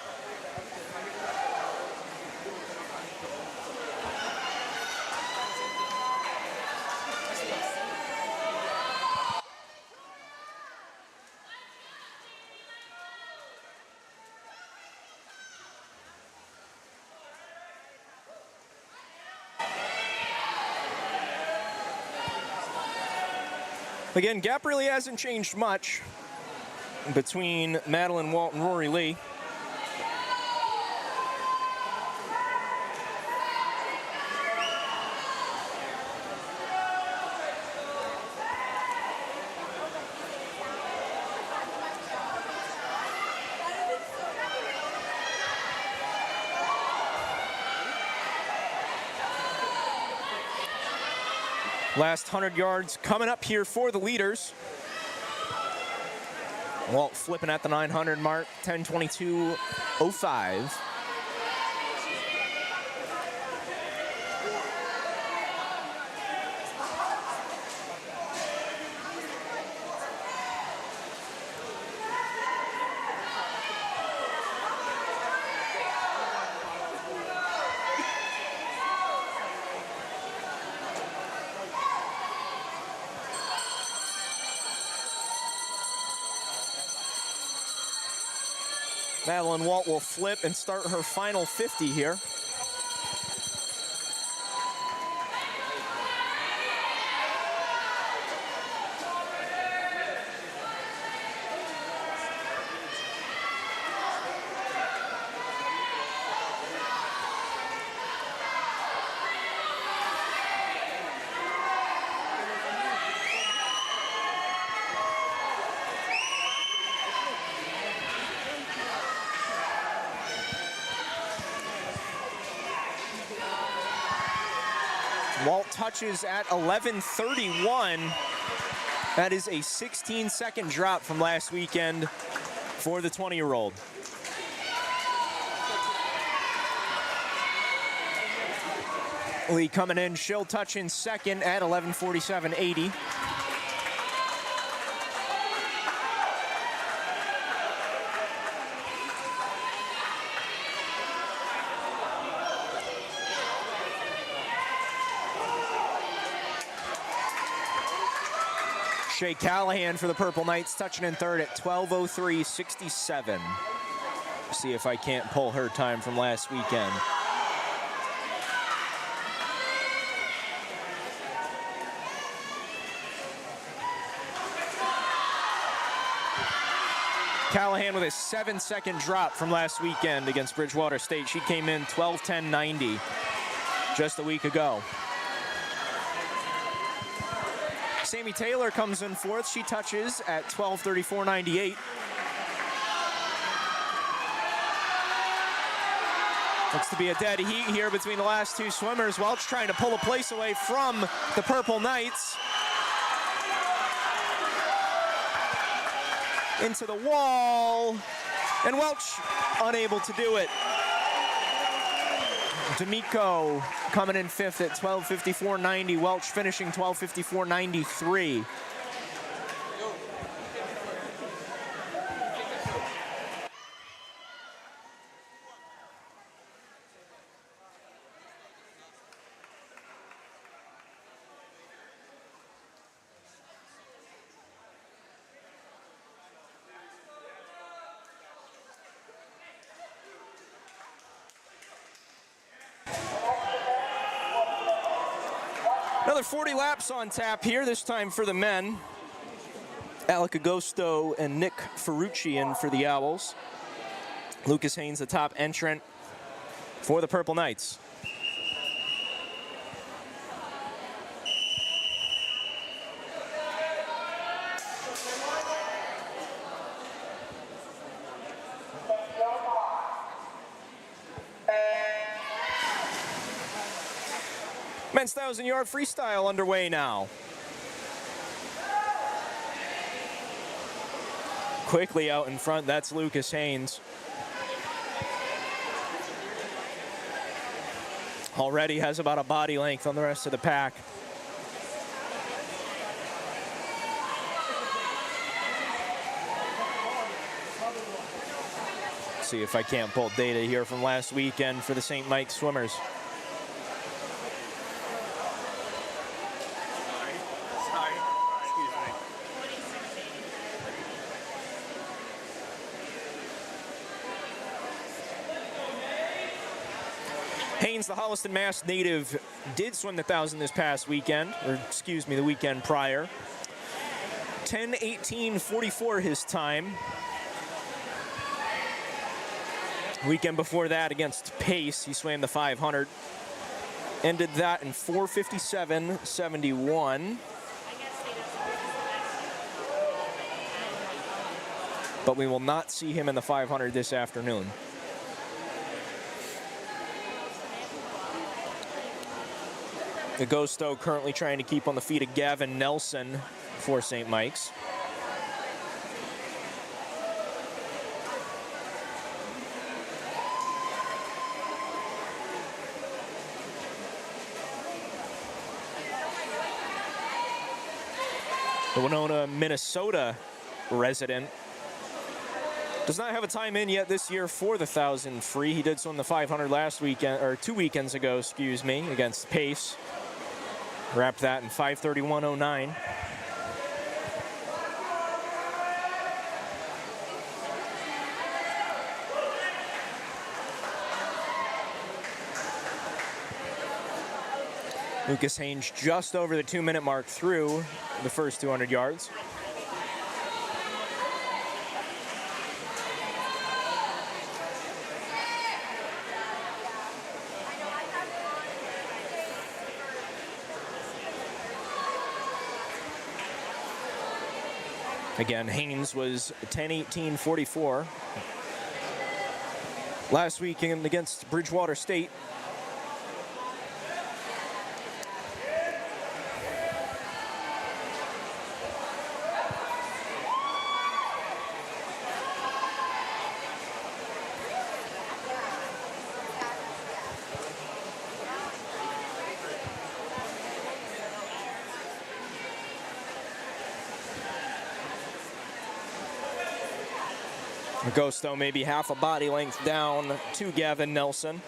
Again, gap really hasn't changed much between Madeline Walt and Rory Lee. Last 100 yards coming up here for the leaders. Walt flipping at the 900 mark, 10:22:05. Madeline Walt will flip and start her final 50 here. Walt touches at 11:31. That is a 16-second drop from last weekend for the 20-year-old. Lee coming in, she'll touch in second at 11:47.80. Shay Callahan for the Purple Knights touching in third at 12:03.67. See if I can't pull her time from last weekend. Callahan with a 7-second drop from last weekend against Bridgewater State. She came in 12:10.90 just a week ago. Sammy Taylor comes in fourth. She touches at 12:34.98. Looks to be a dead heat here between the last two swimmers. Welch trying to pull a place away from the Purple Knights. Into the wall, and Welch unable to do it. D'Amico coming in fifth at 12:54.90. Welch finishing 12:54.93. Another 40 laps on tap here, this time for the men. Alec Agosto and Nick Ferrucci in for the Owls. Lucas Haynes, the top entrant for the Purple Knights. Men's 1,000-yard freestyle underway now. Quickly out in front, that's Lucas Haynes. Already has about a body length on the rest of the pack. See if I can't pull data here from last weekend for the St. Mike swimmers. Haynes, the Holliston, Mass native, did swim the 1,000 this past weekend, or excuse me, the weekend prior. 10:18.44 his time. Weekend before that against Pace, he swam the 500. Ended that in 4:57.71. But we will not see him in the 500 this afternoon. Agosto currently trying to keep on the feet of Gavin Nelson for St. Mike's. The Winona, Minnesota resident does not have a time in yet this year for the 1,000 free. He did swim the 500 last weekend, or 2 weekends ago, excuse me, against Pace. Wrapped that in 5:31.09. Lucas Haynes just over the 2-minute mark through the first 200 yards. Again, Haynes was 10:18.44 last weekend against Bridgewater State. Agosto maybe half a body length down to Gavin Nelson.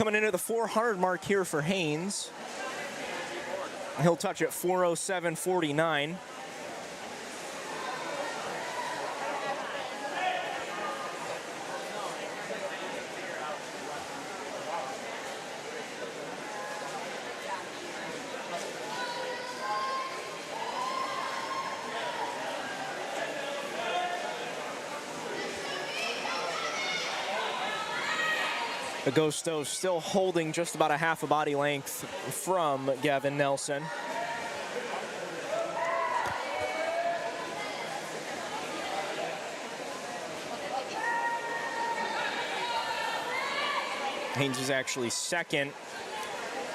coming in at the 400 mark here for Haynes. He'll touch at 4:07.49. Agosto still holding just about a half a body length from Gavin Nelson. Haynes was actually second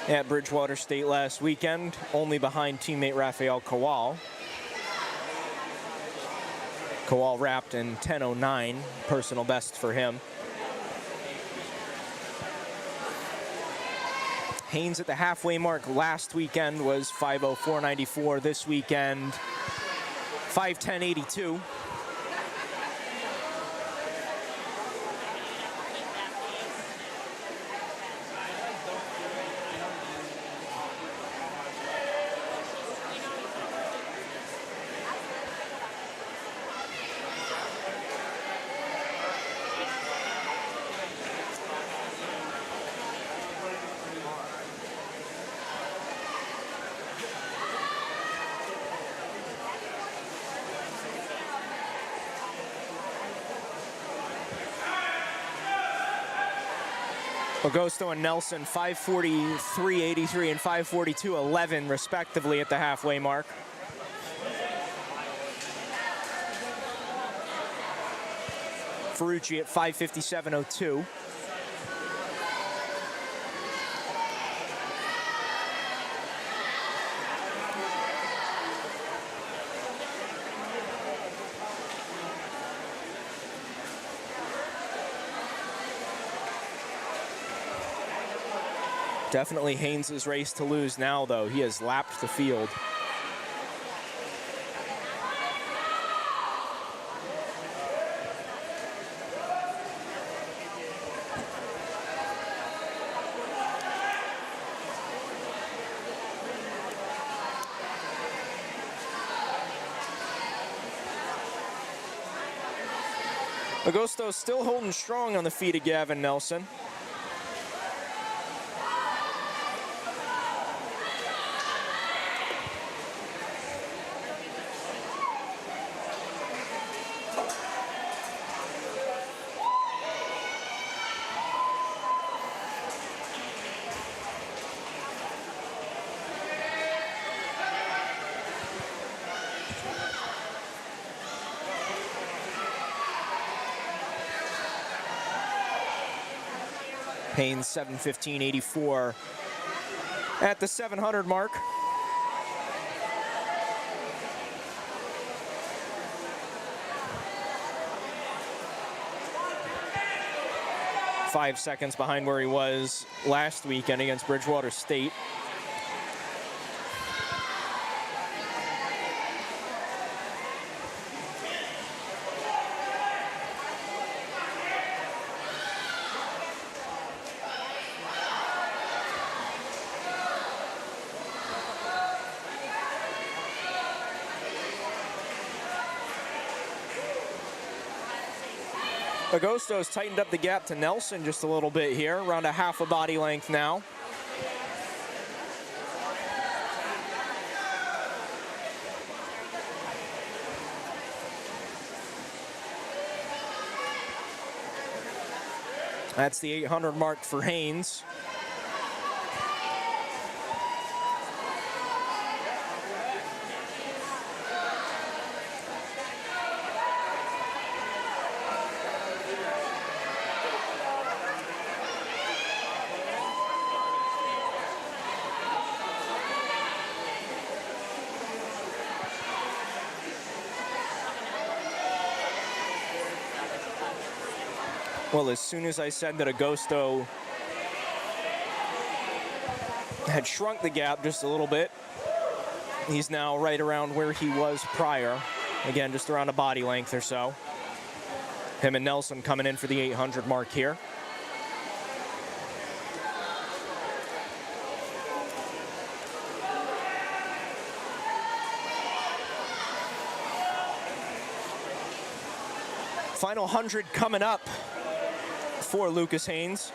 at Bridgewater State last weekend, only behind teammate Rafael Kowal. Kowal wrapped in 10:09, personal best for him. Haynes at the halfway mark last weekend was 5:04.94. This weekend, 5:10.82. Augusto and Nelson 5:43.83 and 5:42.11 respectively at the halfway mark. Ferrucci at 5:57.02. Definitely Haynes' race to lose now, though. He has lapped the field. Agosto still holding strong on the feet of Gavin Nelson. Haynes 7:15.84 at the 700 mark. Five seconds behind where he was last weekend against Bridgewater State. Agosto's tightened up the gap to Nelson just a little bit here, around a half a body length now. That's the 800 mark for Haynes. Well, as soon as I said that Agosto had shrunk the gap just a little bit, he's now right around where he was prior. Again, just around a body length or so. Him and Nelson coming in for the 800 mark here. Final 100 coming up for Lucas Haynes.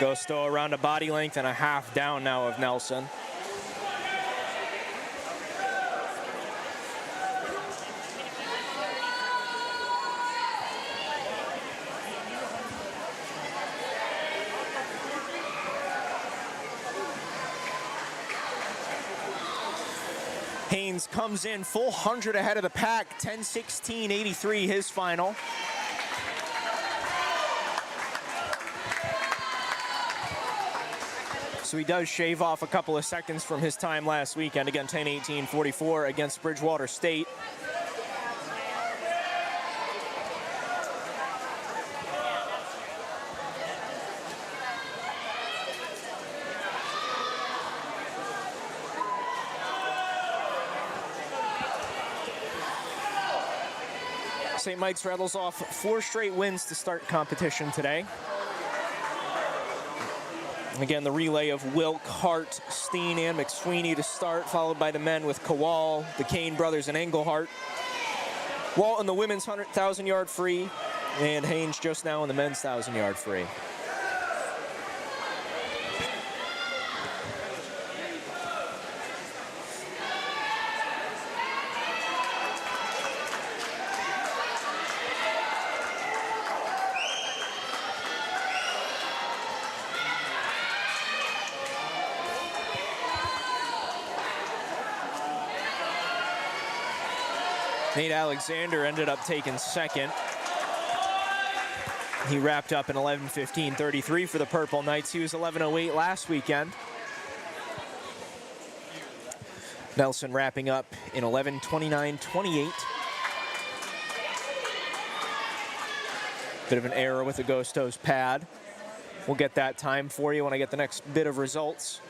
Gosto around a body length and a half down now of Nelson. Haynes comes in full 100 ahead of the pack, 10:16.83 his final. So he does shave off a couple of seconds from his time last weekend. Again, 10:18.44 against Bridgewater State. St. Mike's rattles off 4 straight wins to start competition today. Again, the relay of Wilk, Hart, Steen, and McSweeney to start, followed by the men with Kowal, the Keene brothers, and Englehart. Walt in the women's 100,000-yard free, and Haynes just now in the men's 1,000-yard free. Nate Alexander ended up taking second. He wrapped up in 11:15.33 for the Purple Knights. He was 11:08 last weekend. Nelson wrapping up in 11:29.28. Bit of an error with the Gosto's pad. We'll get that time for you when I get the next bit of results.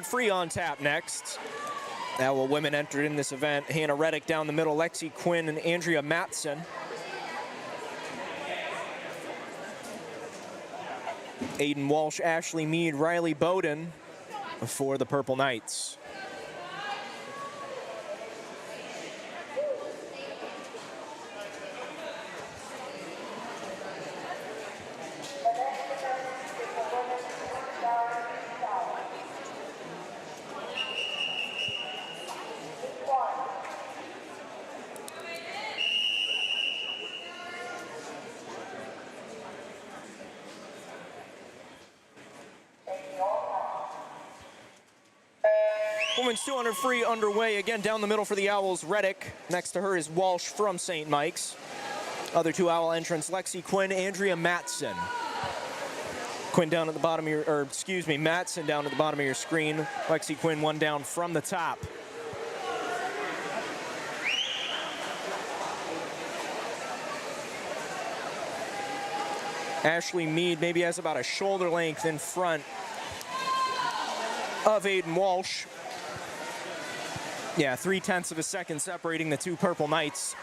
Free on tap next. Now, will women entered in this event: Hannah Reddick down the middle, Lexi Quinn and Andrea Matson. Aiden Walsh, Ashley Mead, Riley Bowden for the Purple Knights. Women's 200 free underway. Again, down the middle for the Owls, Reddick. Next to her is Walsh from St. Mike's. Other two Owl entrants, Lexi Quinn, Andrea Matson. Quinn down at the bottom of your, or excuse me, Matson down at the bottom of your screen. Lexi Quinn one down from the top. Ashley Mead maybe has about a shoulder length in front of Aiden Walsh. Yeah, 0.3 of a second separating the two Purple Knights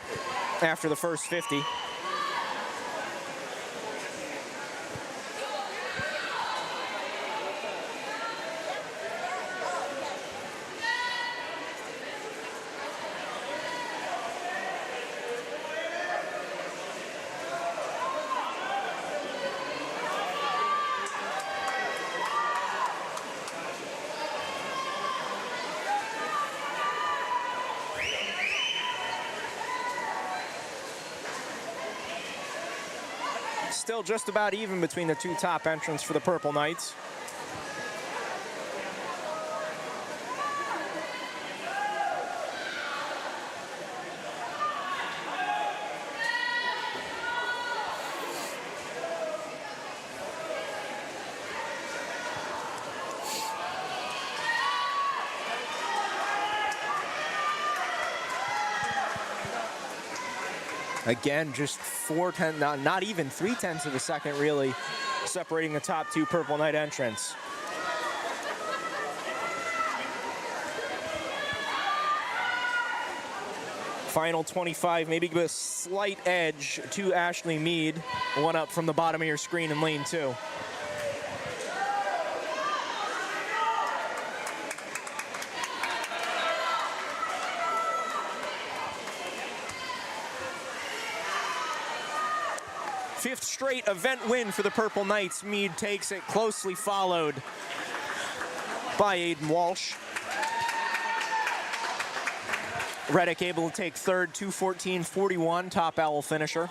after the first 50. Still just about even between the two top entrants for the Purple Knights. Again, just 4/10, not even 3/10 of a second, really, separating the top two Purple Knight entrants. Final 25, maybe give a slight edge to Ashley Mead. One up from the bottom of your screen in lane 2. Fifth straight event win for the Purple Knights. Mead takes it, closely followed by Aiden Walsh. Reddick able to take third, 2:14.41, top owl finisher.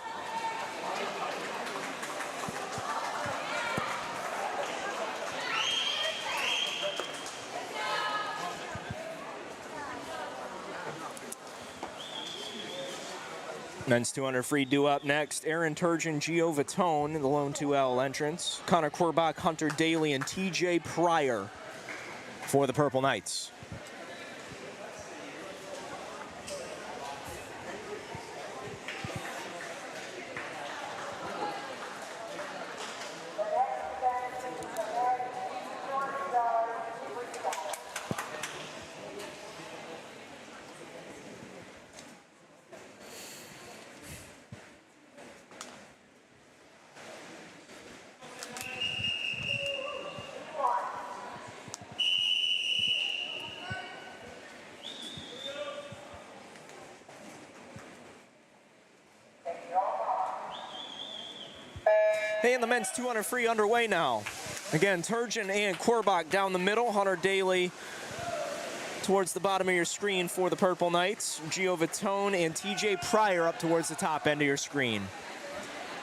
Men's 200 free due up next. Aaron Turgeon, Gio Vitone in the lone 2L entrance. Connor Korbach, Hunter Daly, and TJ Pryor for the Purple Knights. And the men's 200 free underway now. Again, Turgeon and Korbach down the middle. Hunter Daly towards the bottom of your screen for the Purple Knights. Gio Vitone and TJ Pryor up towards the top end of your screen.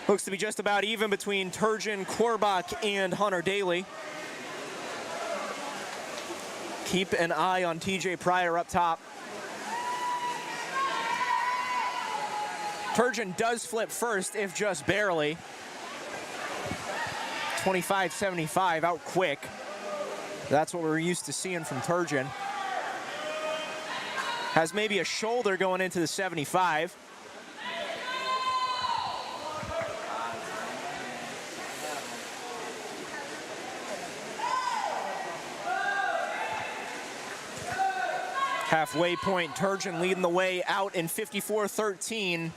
Looks to be just about even between Turgeon, Korbach, and Hunter Daly. Keep an eye on TJ Pryor up top. Turgeon does flip first, if just barely. 25.75, out quick. That's what we're used to seeing from Turgeon. Has maybe a shoulder going into the 75. Halfway point, Turgeon leading the way out in 54.13.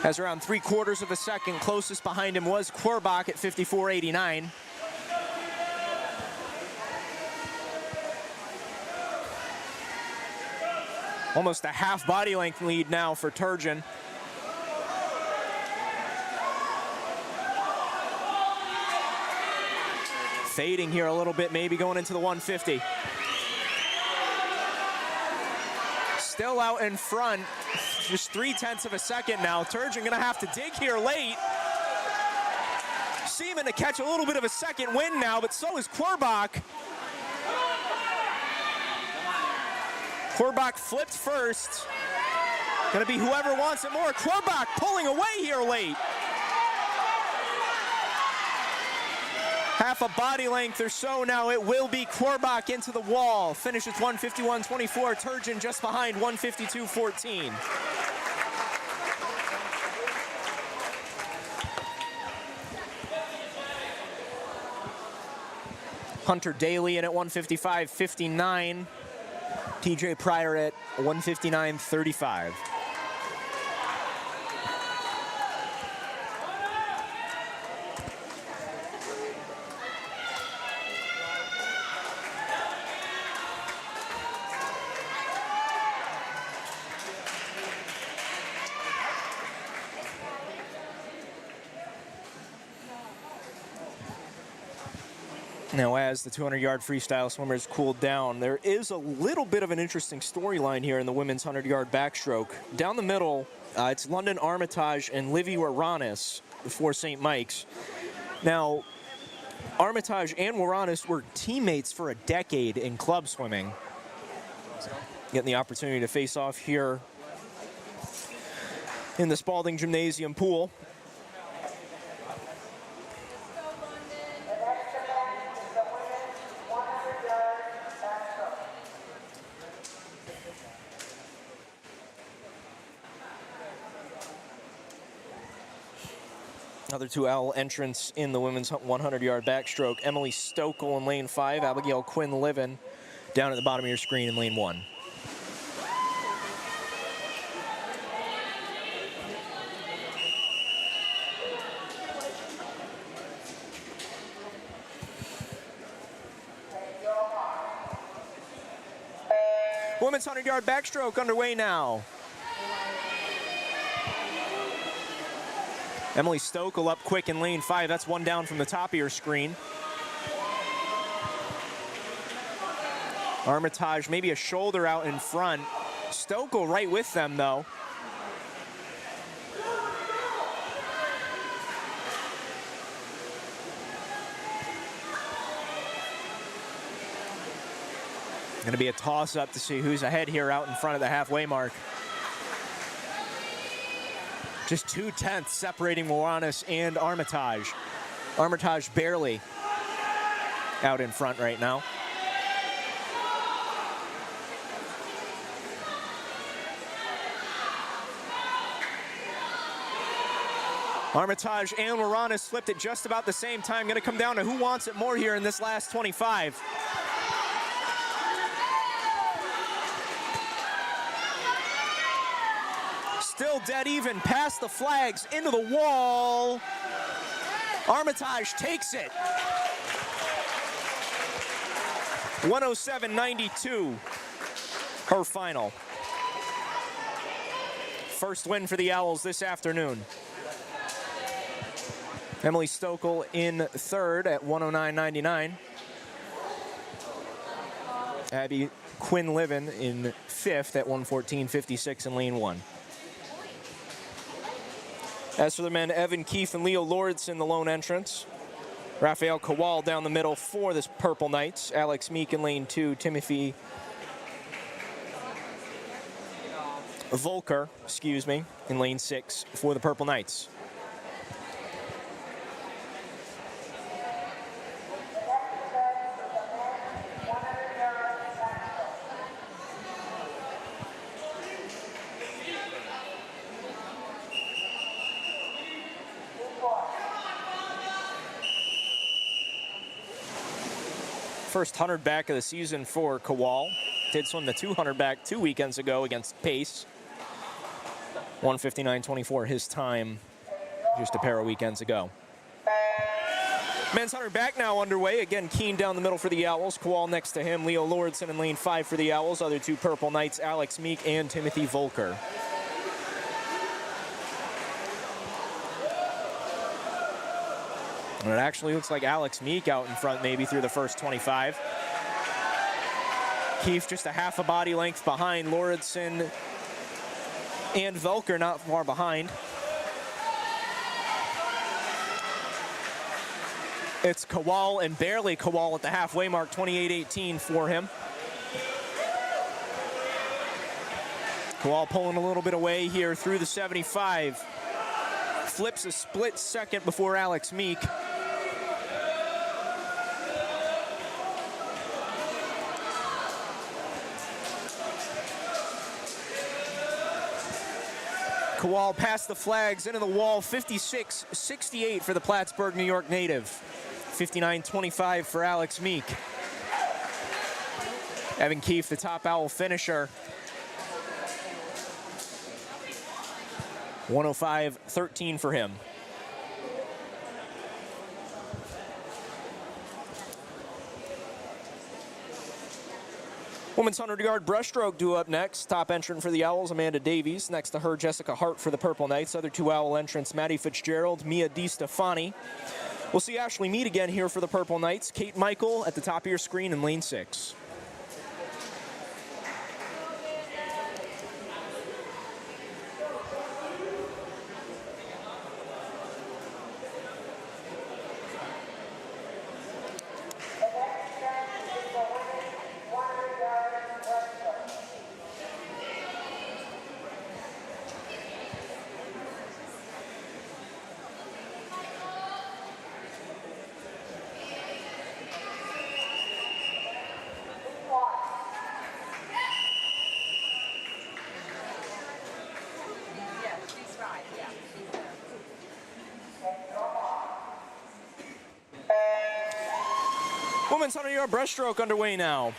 Has around 3/4 of a second. Closest behind him was Korbach at 54.89. Almost a half body length lead now for Turgeon. Fading here a little bit, maybe going into the 150. Still out in front, just 3/10 of a second now. Turgeon gonna have to dig here late. Seeming to catch a little bit of a second wind now, but so is Korbach. Korbach flipped first. Gonna be whoever wants it more. Korbach pulling away here late. Half a body length or so now. It will be Korbach into the wall. Finishes 151.24. Turgeon just behind 152.14. Hunter Daly in at 155.59. TJ Pryor at 159.35. Now, as the 200-yard freestyle swimmers cooled down, there is a little bit of an interesting storyline here in the women's 100-yard backstroke. Down the middle, it's London Armitage and Livy Aranis for St. Mike's. Now, Armitage and Waranis were teammates for a decade in club swimming. Getting the opportunity to face off here in the Spalding Gymnasium pool. Another two owl entrants in the women's 100-yard backstroke. Emily Stokel in lane 5, Abigail Quinn-Livin down at the bottom of your screen in lane 1. Women's 100-yard backstroke underway now. Emily Stokel up quick in lane 5. That's one down from the top of your screen. Armitage, maybe a shoulder out in front. Stokel right with them, though. Going to be a toss-up to see who's ahead here out in front of the halfway mark. Just 0.2 separating Waranis and Armitage. Armitage barely out in front right now. Armitage and Waranis flipped at just about the same time. Going to come down to who wants it more here in this last 25. Still dead even past the flags, into the wall. Armitage takes it. 107.92, her final. First win for the Owls this afternoon. Emily Stokel in third at 109.99. Abby Quinn-Livin in fifth at 114.56 in lane 1. As for the men, Evan Keefe and Leo Lordson, the lone entrants. Raphael Kowal down the middle for the Purple Knights. Alex Meek in lane 2. Timothy Volker, in lane 6 for the Purple Knights. First 100 back of the season for Kowal. Did swim the 200 back 2 weekends ago against Pace. 159.24 his time just a pair of weekends ago. Men's 100 back now underway. Again, Keene down the middle for the Owls. Kowal next to him. Leo Lordson in lane 5 for the Owls. Other two Purple Knights, Alex Meek and Timothy Volker. And it actually looks like Alex Meek out in front maybe through the first 25. Keefe just a half a body length behind. Lordson and Volker not far behind. It's Kowal and barely Kowal at the halfway mark, 28.18 for him. Kowal pulling a little bit away here through the 75. Flips a split second before Alex Meek. Kowal past the flags, into the wall, 56.68 for the Plattsburgh, New York native. 59.25 for Alex Meek. Evan Keefe, the top Owl finisher. 105.13 for him. Women's 100-yard breaststroke due up next. Top entrant for the Owls, Amanda Davies. Next to her, Jessica Hart for the Purple Knights. Other two Owl entrants, Maddie Fitzgerald, Mia DiStefani. We'll see Ashley Mead again here for the Purple Knights. Kate Michael at the top of your screen in lane 6. Women's 100-yard breaststroke underway now.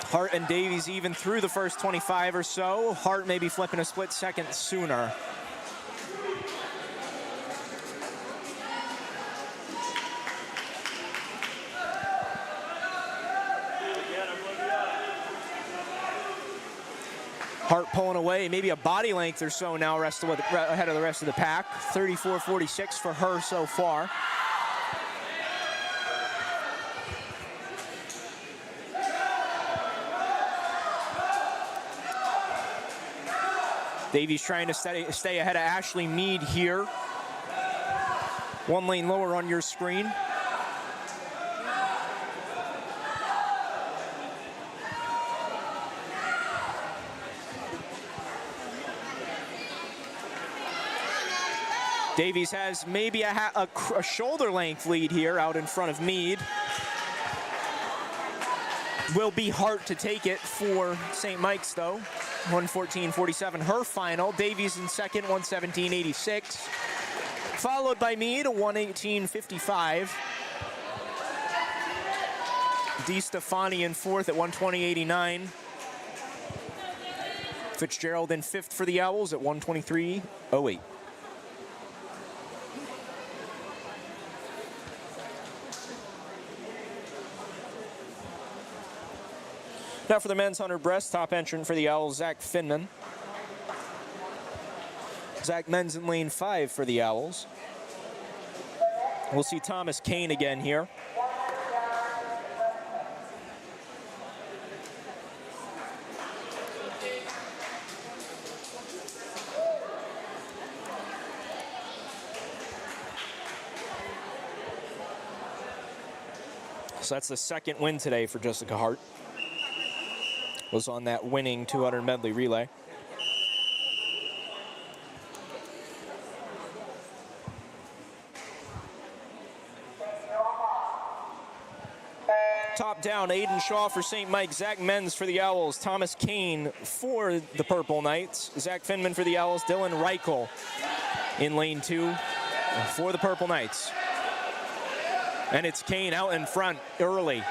Hart and Davies even through the first 25 or so. Hart maybe flipping a split second sooner. Hart pulling away, maybe a body length or so now ahead of the rest of the pack. 34.46 for her so far. Davies trying to stay ahead of Ashley Mead here. 1 lane lower on your screen. Davies has maybe a shoulder length lead here out in front of Mead. Will be Hart to take it for St. Mike's though. 114.47 her final. Davies in second, 117.86. Followed by Mead, 118.55. DeStefani in fourth at 120.89. Fitzgerald in fifth for the Owls at 123.08. Now for the men's 100 breast, top entrant for the Owls, Zach Finman. Zach Men's in lane 5 for the Owls. We'll see Thomas Keene again here. So that's the second win today for Jessica Hart. Was on that winning 200 medley relay. Top down, Aiden Shaw for St. Mike, Zach Menz for the Owls, Thomas Keene for the Purple Knights, Zach Finman for the Owls, Dylan Reichel in lane 2 for the Purple Knights. And it's Keene out in front early.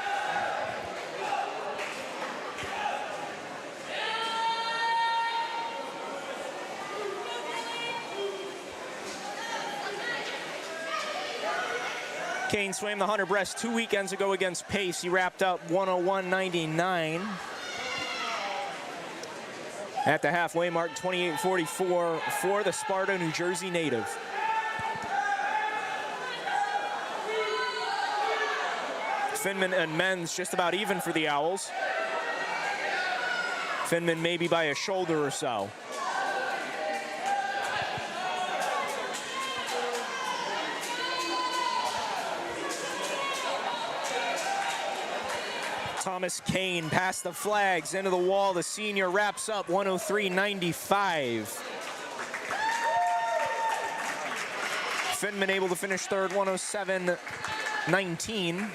Keene swam the 100 breast 2 weekends ago against Pace. He wrapped up 101.99. At the halfway mark, 28.44 for the Sparta, New Jersey native. Finman and Menz just about even for the Owls. Finman maybe by a shoulder or so. Thomas Keene past the flags, into the wall. The senior wraps up 103.95. Finman able to finish third, 107.19.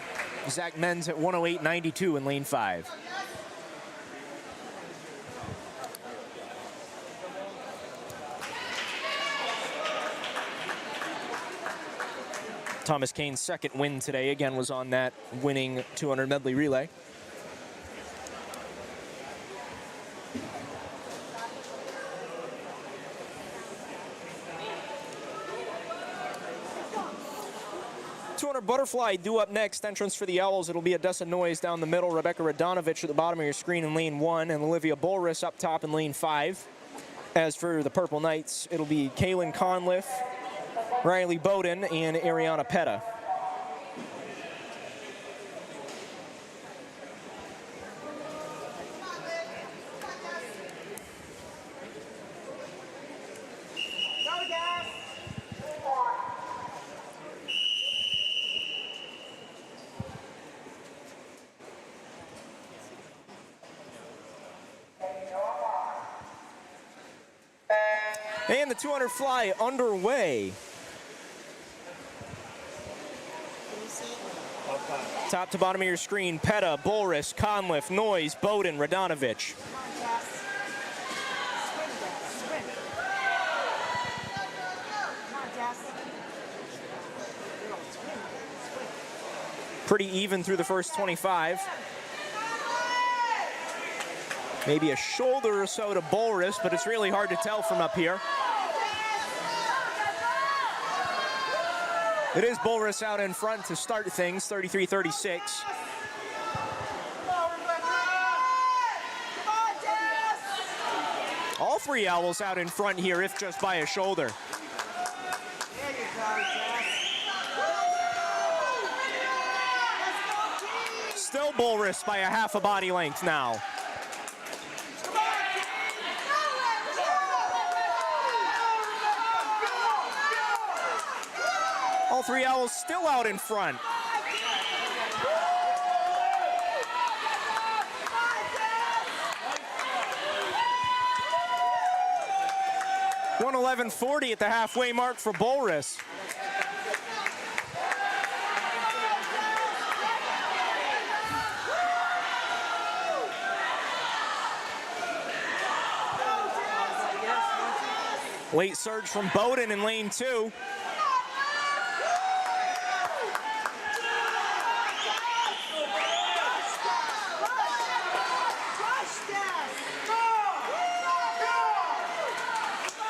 Zach Menz at 108.92 in lane 5. Thomas Keene's second win today, again, was on that winning 200 medley relay. Butterfly due up next. Entrance for the Owls. It'll be Odessa Noyes down the middle. Rebecca Radonovich at the bottom of your screen in lane 1, and Olivia Bolris up top in lane 5. As for the Purple Knights, it'll be Kaylin Conliffe, Riley Bowden, and Ariana Petta. And the 200 fly underway. Top to bottom of your screen, Petta, Bolris, Conliffe, Noyes, Bowden, Radonovich. Pretty even through the first 25. Maybe a shoulder or so to Bolris, but it's really hard to tell from up here. It is Bolris out in front to start things, 33-36. All three Owls out in front here, if just by a shoulder. Still Bolris by a half a body length now. All three Owls still out in front. $111.40 at the halfway mark for Bolris. Late surge from Bowden in lane 2.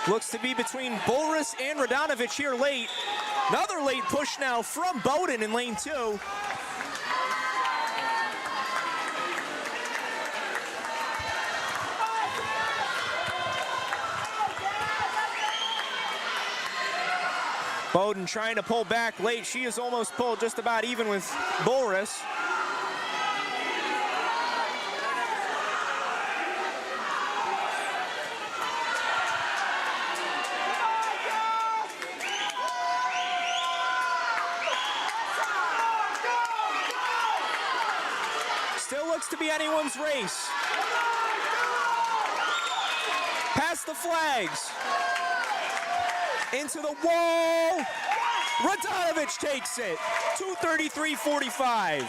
Looks to be between Bolris and Radanovic here late. Another late push now from Bowden in lane 2. Bowden trying to pull back late. She is almost pulled just about even with Bolris. Still looks to be anyone's race. Past the flags. Into the wall. Radanovic takes it. 2:33.45.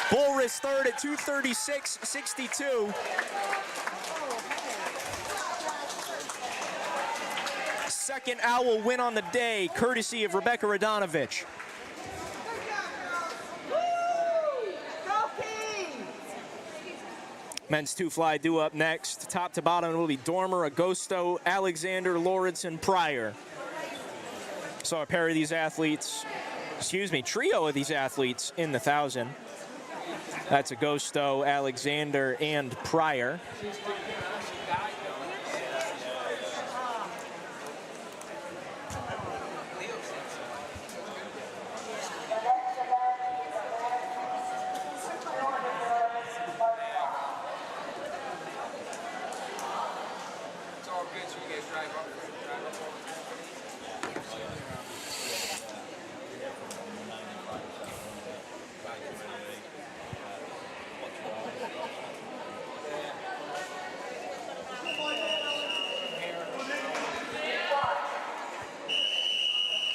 Bolris third at 2:36.62. Second Owl win on the day, courtesy of Rebecca Radanovic. Men's two fly do up next. Top to bottom will be Dormer, Agosto, Alexander, Lauritsen, Pryor. So a pair of these athletes, trio of these athletes in the 1,000. That's Agosto, Alexander, and Pryor.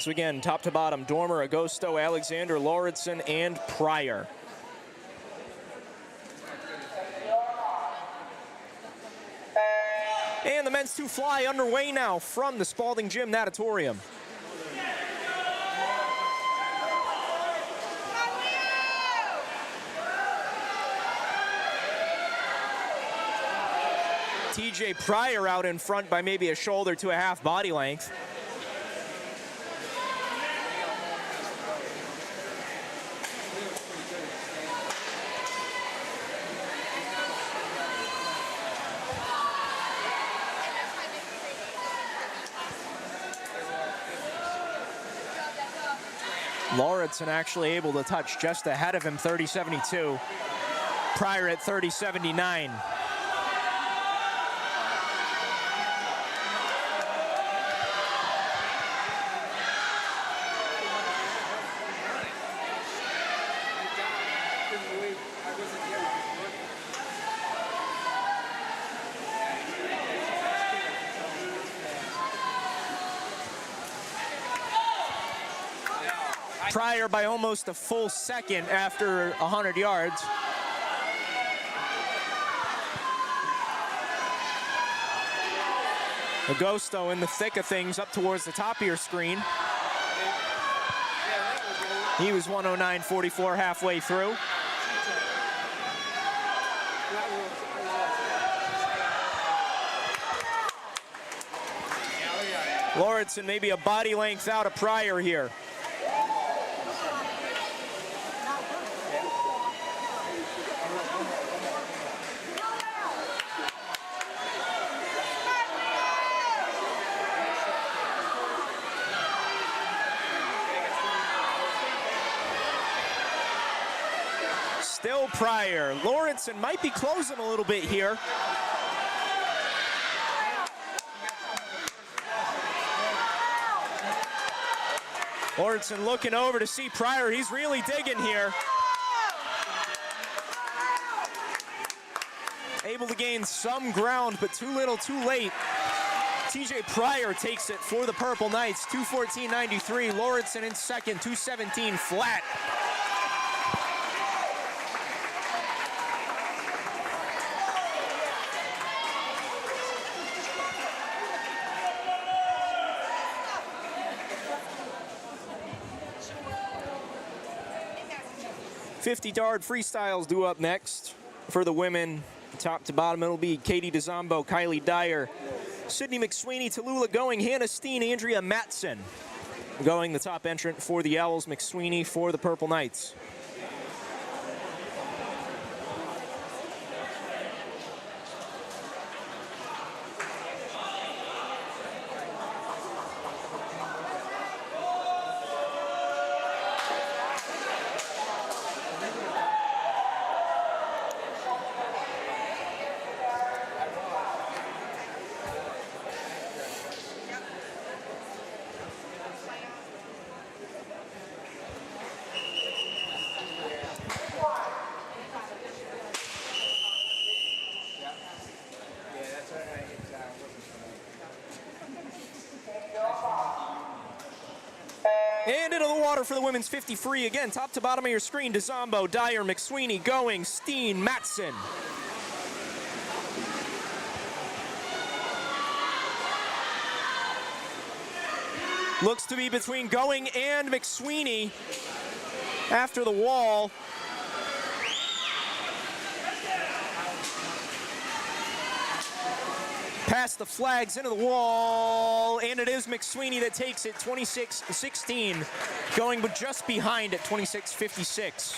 So again, top to bottom, Dormer, Agosto, Alexander, Lauritsen, and Pryor. And the men's two fly underway now from the Spalding Gym Natatorium. TJ Pryor out in front by maybe a shoulder to a half body length. Lauritsen actually able to touch just ahead of him, 30.72. Pryor at 30.79. Pryor by almost a full second after 100 yards. Agosto in the thick of things up towards the top of your screen. He was 109.44 halfway through. Lauritsen maybe a body length out of Pryor here. Still Pryor. Lauritsen might be closing a little bit here. Lauritsen looking over to see Pryor. He's really digging here. Able to gain some ground, but too little, too late. TJ Pryor takes it for the Purple Knights. 2:14.93. Lauritsen in second, 2:17 flat. $50 freestyles due up next for the women. Top to bottom, it'll be Katie DeZombo, Kylie Dyer, Sydney McSweeney, Tallulah Going, Hannah Steen, Andrea Matson. Going the top entrant for the Owls, McSweeney for the Purple Knights. And into the water for the women's 50 free. Again, top to bottom of your screen. DeZombo, Dyer, McSweeney, Going, Steen, Matson. Looks to be between Going and McSweeney after the wall. Past the flags, into the wall, and it is McSweeney that takes it, 26-16, going but just behind at 26-56.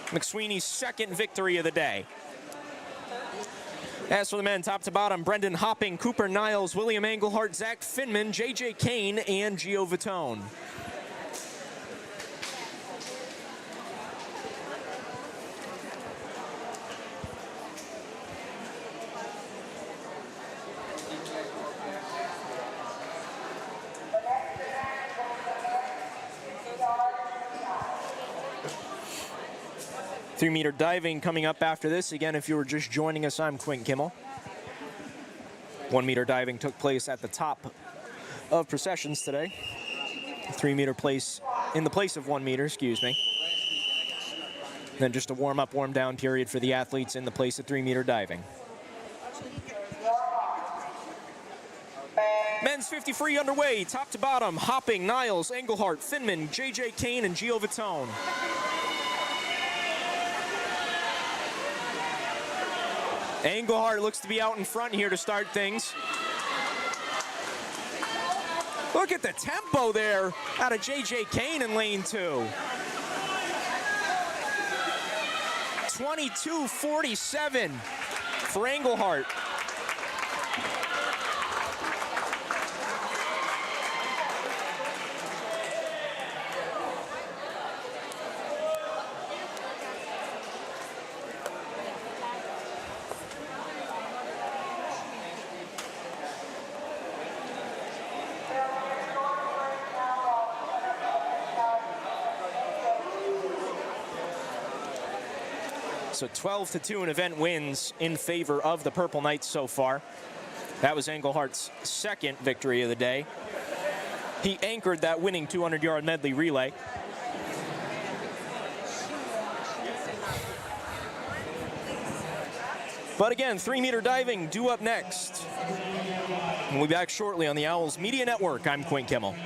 McSweeney's second victory of the day. As for the men, top to bottom, Brendan Hopping, Cooper Niles, William Englehart, Zach Finman, JJ Keene, and Gio Vitone. Three-meter diving coming up after this. Again, if you were just joining us, I'm Quinn Kimmel. 1-meter diving took place at the top of processions today. 3-meter place in the place of 1 meter, excuse me. Then just a warm-up, warm-down period for the athletes in the place of 3-meter diving. Men's 50 free underway, top to bottom. Hopping, Niles, Englehart, Finman, JJ Keene, and Gio Vitone. Englehart looks to be out in front here to start things. Look at the tempo there out of JJ Keene in lane 2. 22:47 for Englehart. So 12-2 in event wins in favor of the Purple Knights so far. That was Englehart's second victory of the day. He anchored that winning 200-yard medley relay. But again, 3-meter diving due up next. We'll be back shortly on the Owls Media Network. I'm Quinn Kimmel.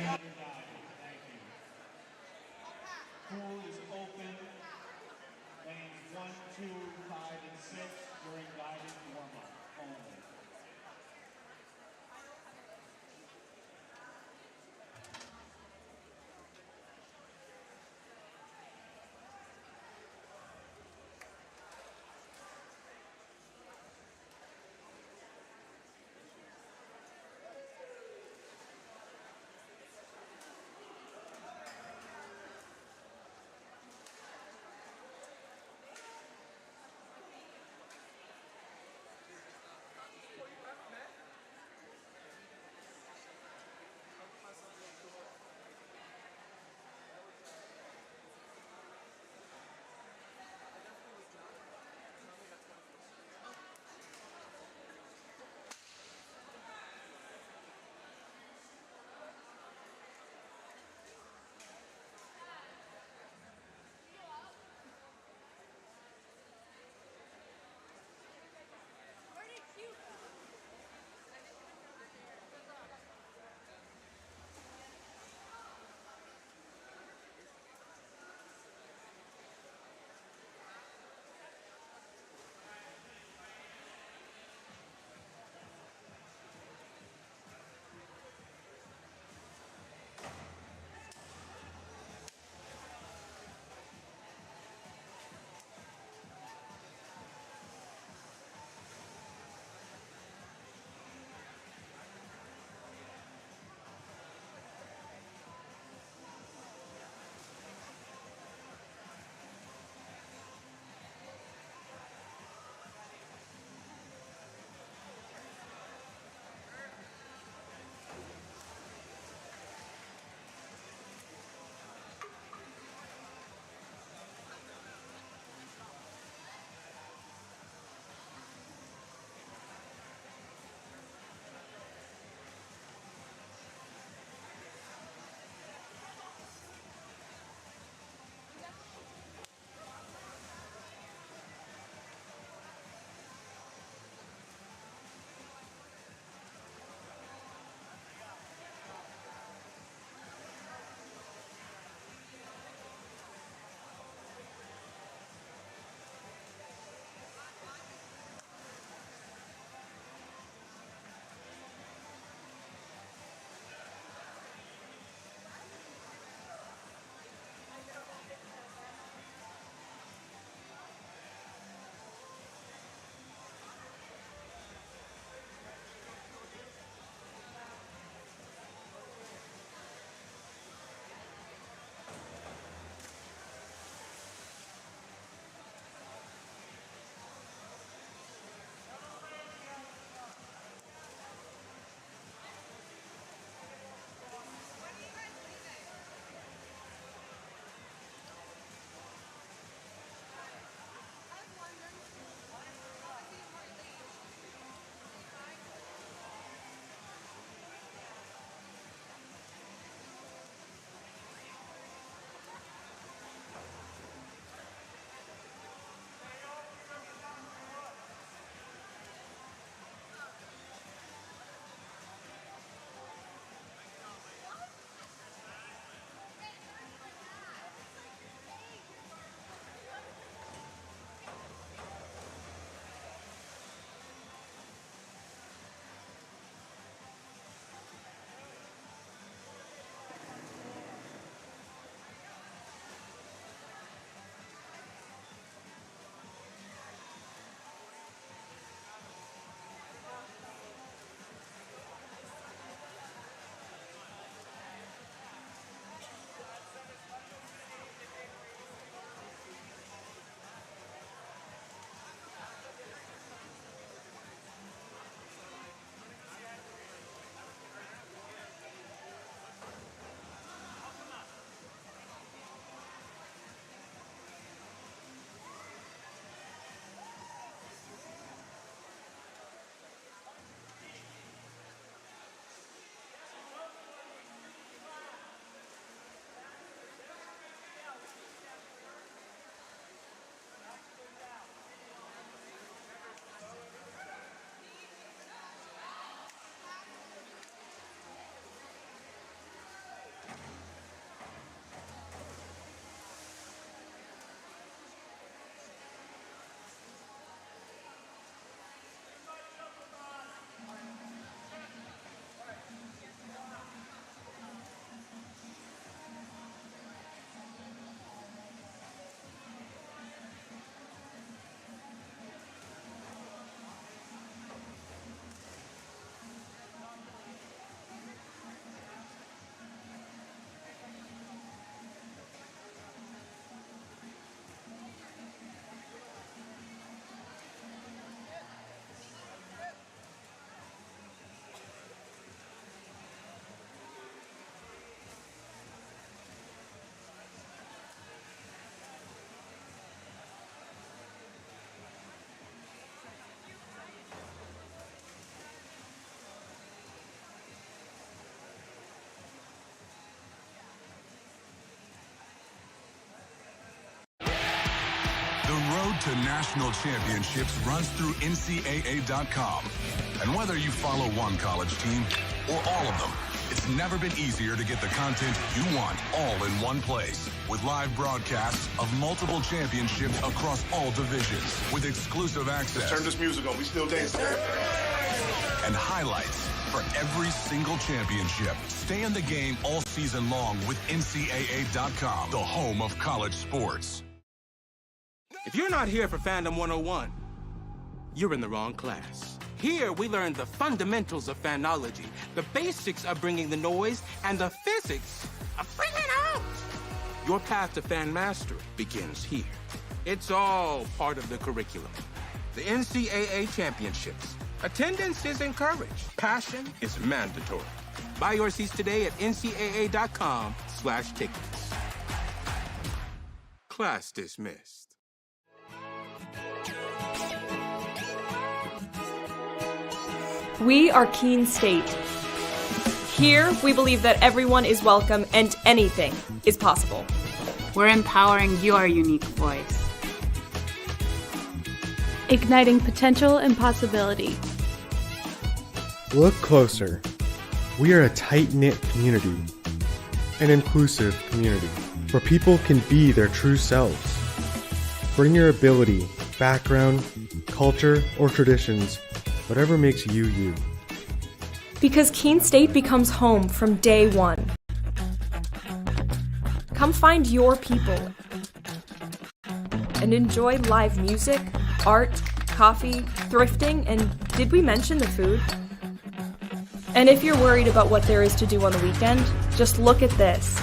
to national championships runs through NCAA.com. And whether you follow one college team or all of them, it's never been easier to get the content you want all in one place. With live broadcasts of multiple championships across all divisions. With exclusive access. Turn this music on, we still dancing. And highlights for every single championship. Stay in the game all season long with NCAA.com, the home of college sports. If you're not here for Fandom 101, you're in the wrong class. Here, we learn the fundamentals of fanology, the basics of bringing the noise, and the physics of bringing it out. Your path to fan mastery begins here. It's all part of the curriculum. The NCAA Championships. Attendance is encouraged. Passion is mandatory. Buy your seats today at ncaa.com/tickets. Class dismissed. We are Keene State. Here, we believe that everyone is welcome and anything is possible. We're empowering your unique voice. Igniting potential and possibility. Look closer. We are a tight-knit community, an inclusive community, where people can be their true selves. Bring your ability, background, culture, or traditions, whatever makes you you. Because Keene State becomes home from day one. Come find your people and enjoy live music, art, coffee, thrifting, and did we mention the food? And if you're worried about what there is to do on the weekend, just look at this.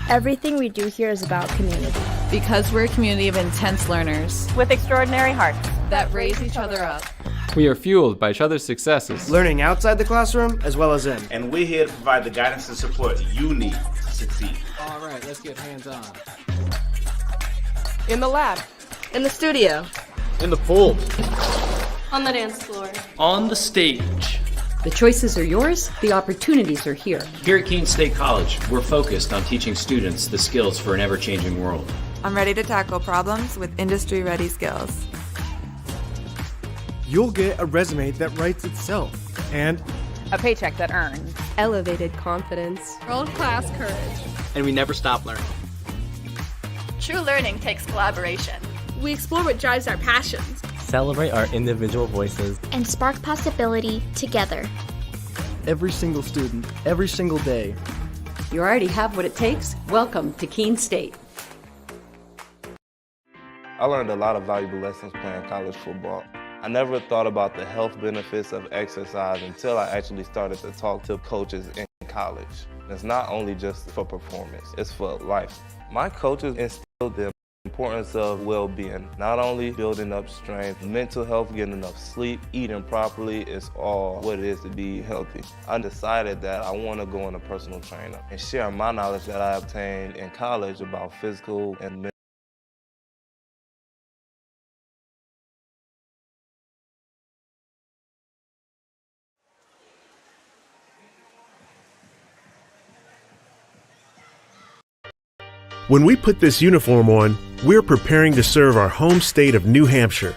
Everything we do here is about community. Because we're a community of intense learners. With extraordinary hearts. That raise each other up. We are fueled by each other's successes. Learning outside the classroom as well as in. And we're here to provide the guidance and support you need to succeed. All right, let's get hands-on. In the lab. In the studio. In the pool. On the dance floor. On the stage. The choices are yours, the opportunities are here. Here at Keene State College, we're focused on teaching students the skills for an ever-changing world. I'm ready to tackle problems with industry-ready skills. You'll get a resume that writes itself, and a paycheck that earns. Elevated confidence. World-class courage. And we never stop learning. True learning takes collaboration. We explore what drives our passions. Celebrate our individual voices. And spark possibility together. Every single student, every single day. You already have what it takes. Welcome to Keene State. I learned a lot of valuable lessons playing college football. I never thought about the health benefits of exercise until I actually started to talk to coaches in college. It's not only just for performance, it's for life. My coaches instilled the importance of well-being, not only building up strength, mental health, getting enough sleep, eating properly is all what it is to be healthy. I decided that I want to go on a personal trainer and share my knowledge that I obtained in college about physical and mental. When we put this uniform on, we're preparing to serve our home state of New Hampshire.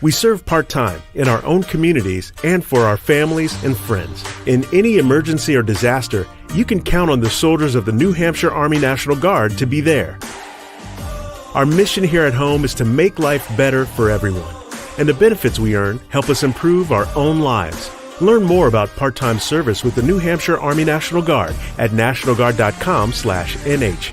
We serve part-time in our own communities and for our families and friends. In any emergency or disaster, you can count on the soldiers of the New Hampshire Army National Guard to be there. Our mission here at home is to make life better for everyone, and the benefits we earn help us improve our own lives. Learn more about part-time service with the New Hampshire Army National Guard at nationalguard.com/NH.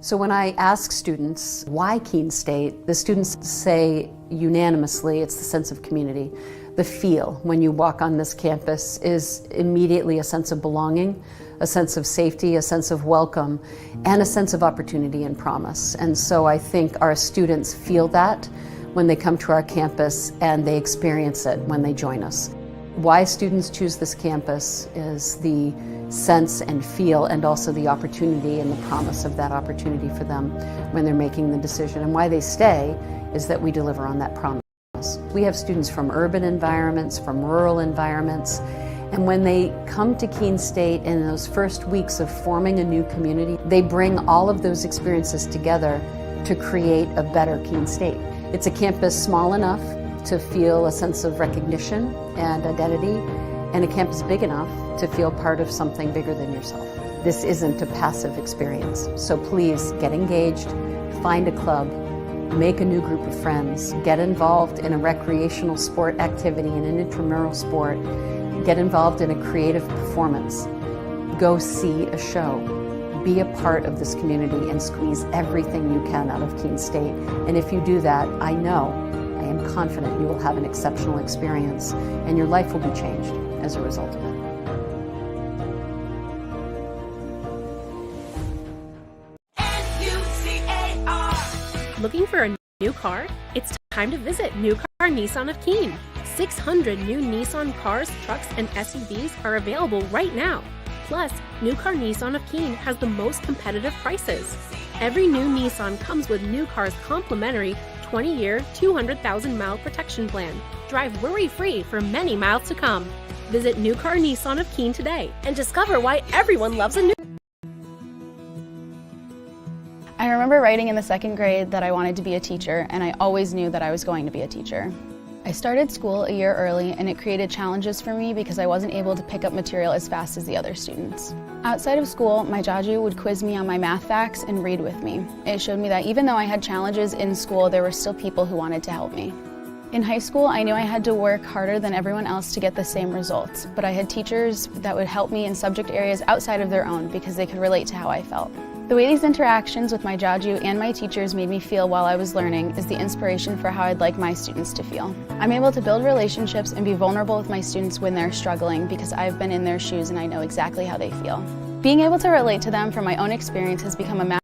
So when I ask students why Keene State, the students say unanimously it's the sense of community. The feel when you walk on this campus is immediately a sense of belonging, a sense of safety, a sense of welcome, and a sense of opportunity and promise. And so I think our students feel that when they come to our campus, and they experience it when they join us. Why students choose this campus is the sense and feel, and also the opportunity and the promise of that opportunity for them when they're making the decision. And why they stay is that we deliver on that promise. We have students from urban environments, from rural environments, and when they come to Keene State in those first weeks of forming a new community, they bring all of those experiences together to create a better Keene State. It's a campus small enough to feel a sense of recognition and identity, and a campus big enough to feel part of something bigger than yourself. This isn't a passive experience, so please get engaged, find a club, make a new group of friends, get involved in a recreational sport activity, in an intramural sport, get involved in a creative performance, go see a show, be a part of this community and squeeze everything you can out of Keene State. And if you do that, I am confident you will have an exceptional experience and your life will be changed as a result of it. Looking for a new car? It's time to visit New Car Nissan of Keene. 600 new Nissan cars, trucks, and SUVs are available right now. Plus, New Car Nissan of Keene has the most competitive prices. Every new Nissan comes with New Car's complimentary 20-year, 200,000-mile protection plan. Drive worry-free for many miles to come. Visit New Car Nissan of Keene today and discover why everyone loves a new. I remember writing in the 2nd grade that I wanted to be a teacher, and I always knew that I was going to be a teacher. I started school a year early, and it created challenges for me because I wasn't able to pick up material as fast as the other students. Outside of school, my jaju would quiz me on my math facts and read with me. It showed me that even though I had challenges in school, there were still people who wanted to help me. In high school, I knew I had to work harder than everyone else to get the same results, but I had teachers that would help me in subject areas outside of their own because they could relate to how I felt. The way these interactions with my jaju and my teachers made me feel while I was learning is the inspiration for how I'd like my students to feel. I'm able to build relationships and be vulnerable with my students when they're struggling because I've been in their shoes and I know exactly how they feel. Being able to relate to them from my own experience has become a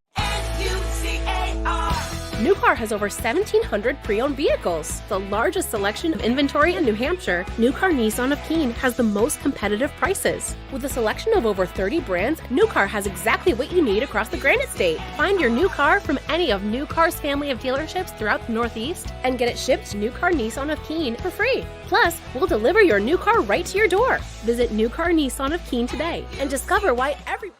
New Car has over 1,700 pre-owned vehicles, the largest selection of inventory in New Hampshire. New Car Nissan of Keene has the most competitive prices. With a selection of over 30 brands, New Car has exactly what you need across the Granite State. Find your new car from any of New Car's family of dealerships throughout the Northeast and get it shipped to New Car Nissan of Keene for free. Plus, we'll deliver your new car right to your door. Visit New Car Nissan of Keene today and discover why every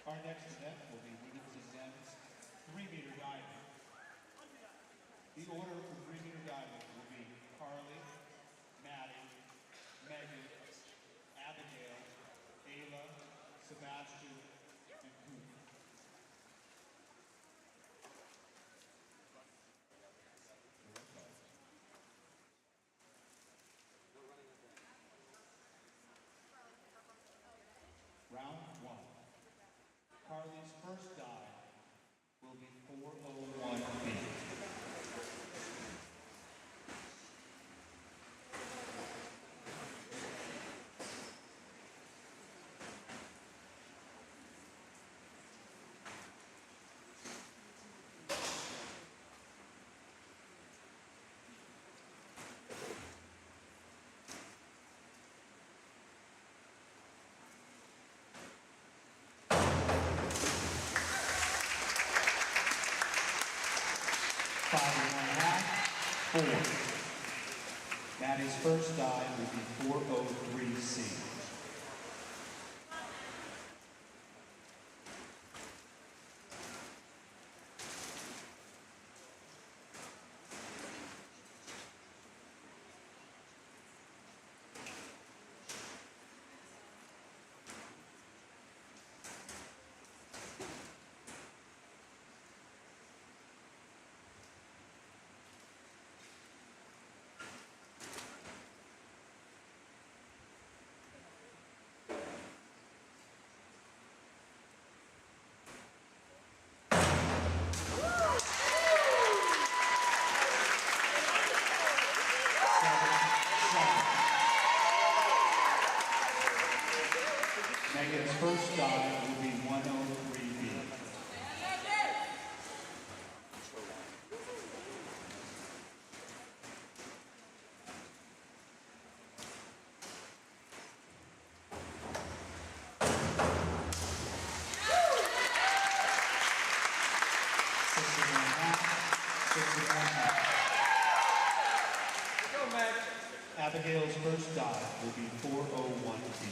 Our next event will be women's and men's 3-meter diving. The order for 3-meter diving will be Carly, Maddie, Megan, Abigail, Ayla, Sebastian, and Keene. Round 1. Carly's first dive will be 4:01 feet. Maddie's first dive will be 4:03C. Megan's first dive will be 1:03B. Abigail's first dive will be 4:01B.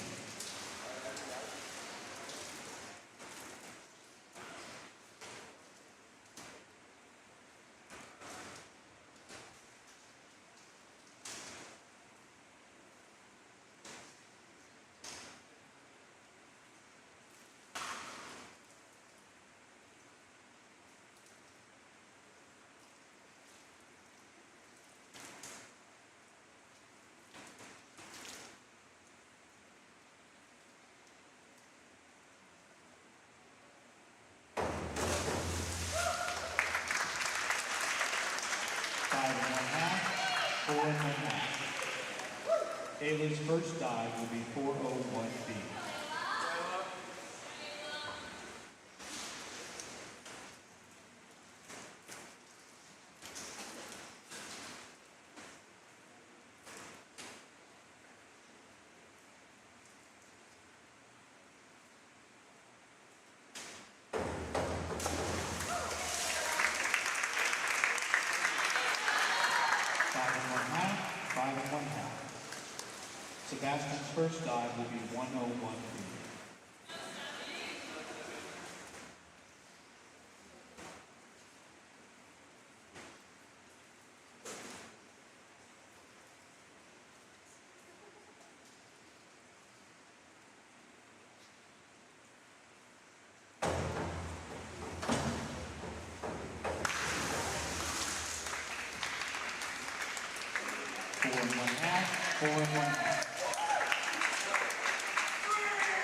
Ayla's first dive will be 4:01B. Sebastian's first dive will be 1:01B.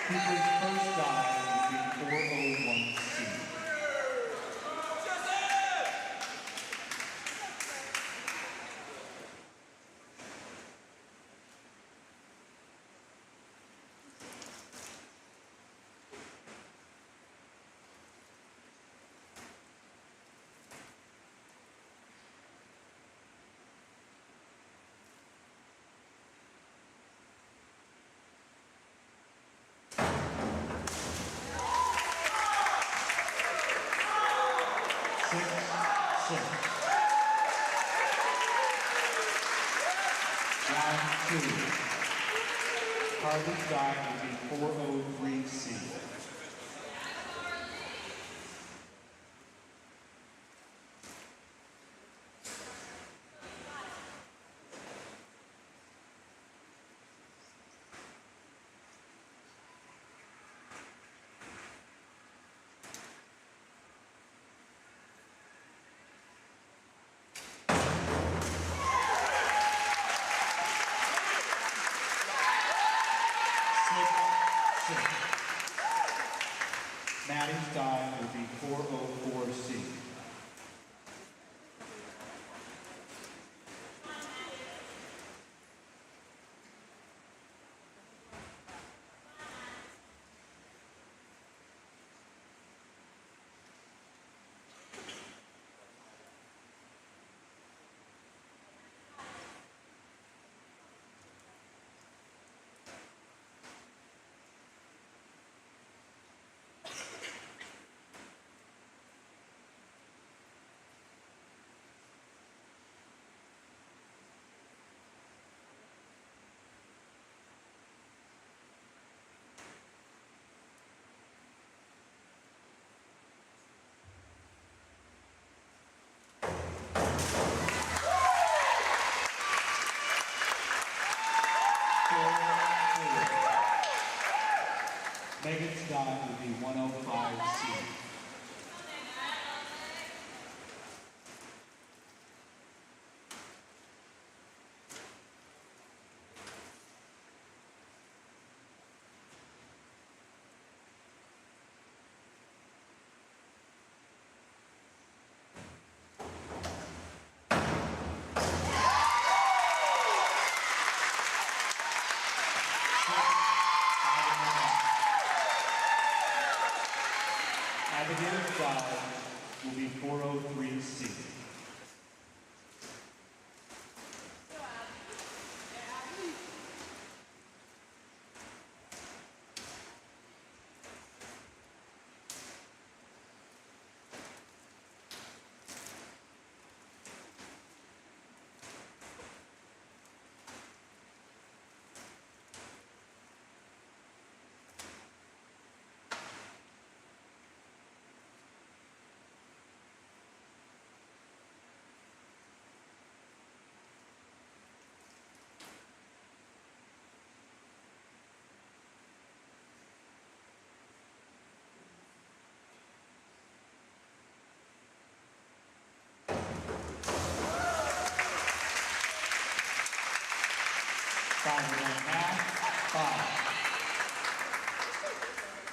Cooper's first dive will be 4:01C. Round 2. Carly's dive will be 4:03C. 6. Maddie's dive will be 404C. Megan's dive will be 105C. Abigail's dive will be 403C.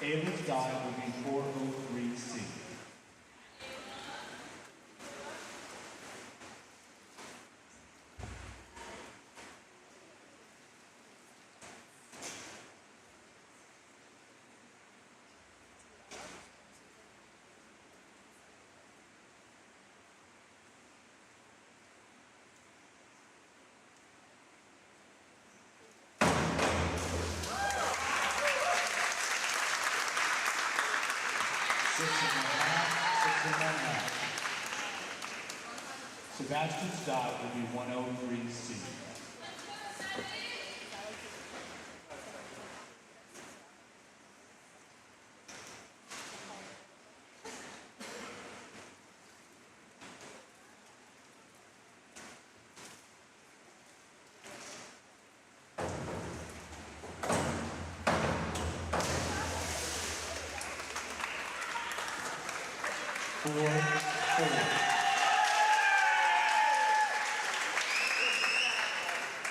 Ayla's dive will be 403C. Sebastian's dive will be 103C.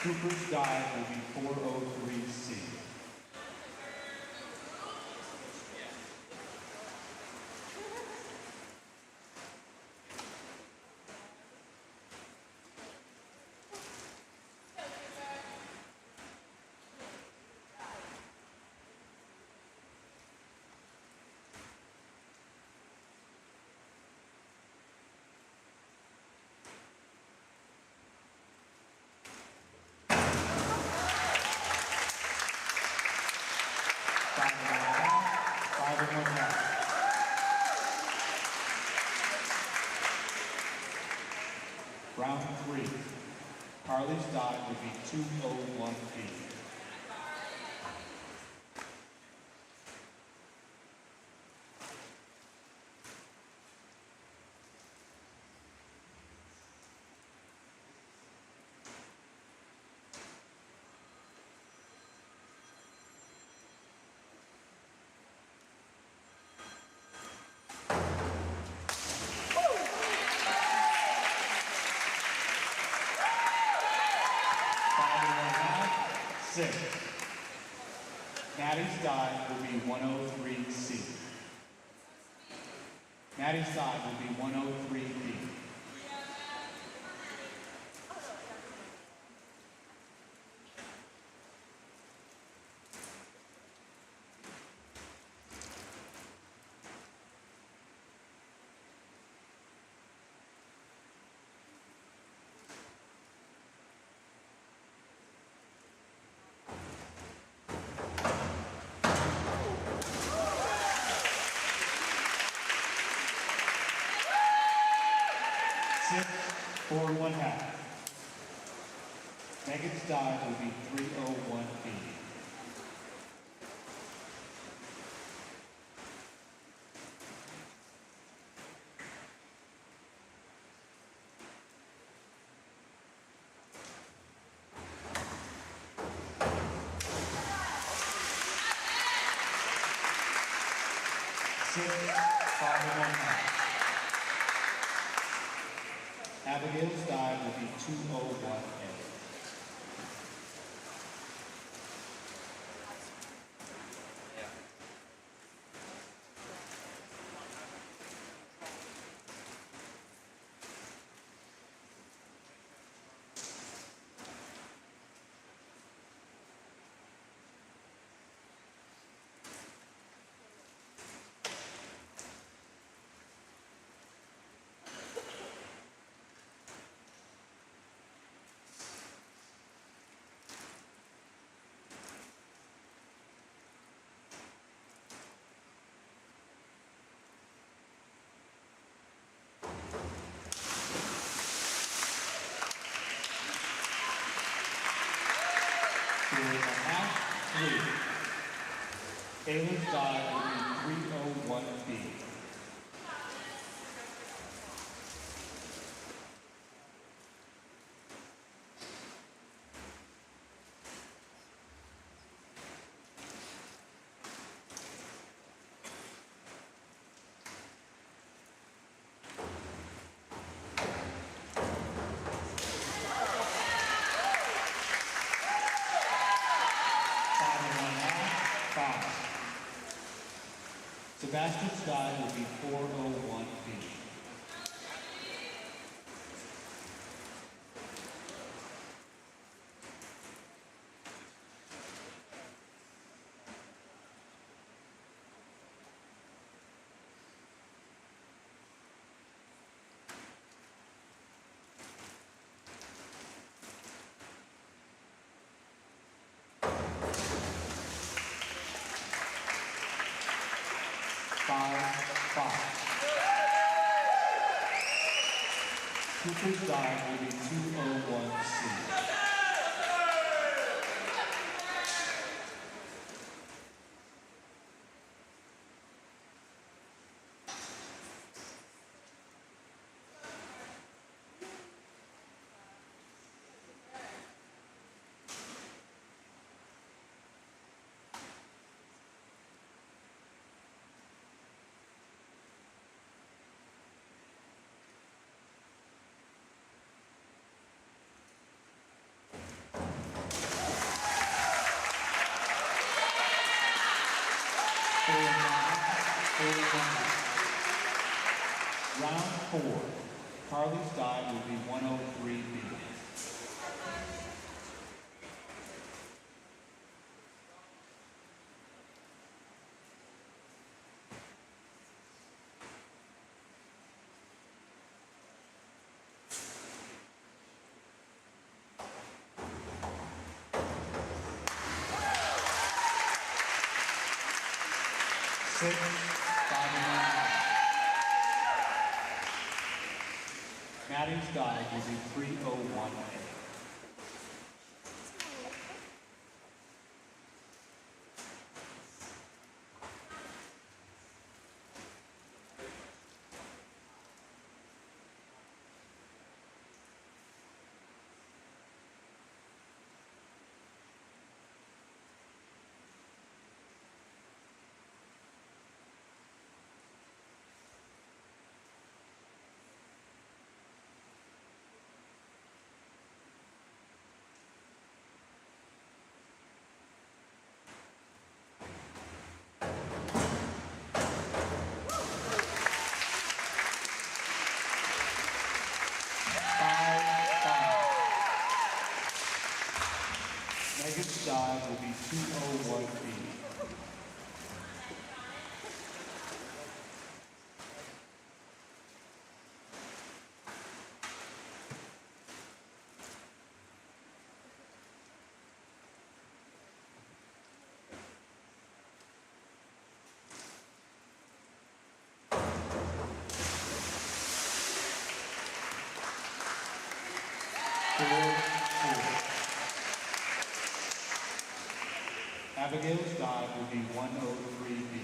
Cooper's dive will be 403C. Round 3. Carly's dive will be 201 feet. Maddie's dive will be 103C. Maddie's dive will be 103B. Six, 4 1/2. Megan's dive will be 301B. Six, 5 1/2. Abigail's dive will be 201A. Ayla's dive will be 301B. Sebastian's dive will be 401B. Cooper's dive will be 201C. Round 4. Carly's dive will be 103B. Six, 5 1/2. Maddie's dive will be 301A. Megan's dive will be 201B. Abigail's dive will be 103B.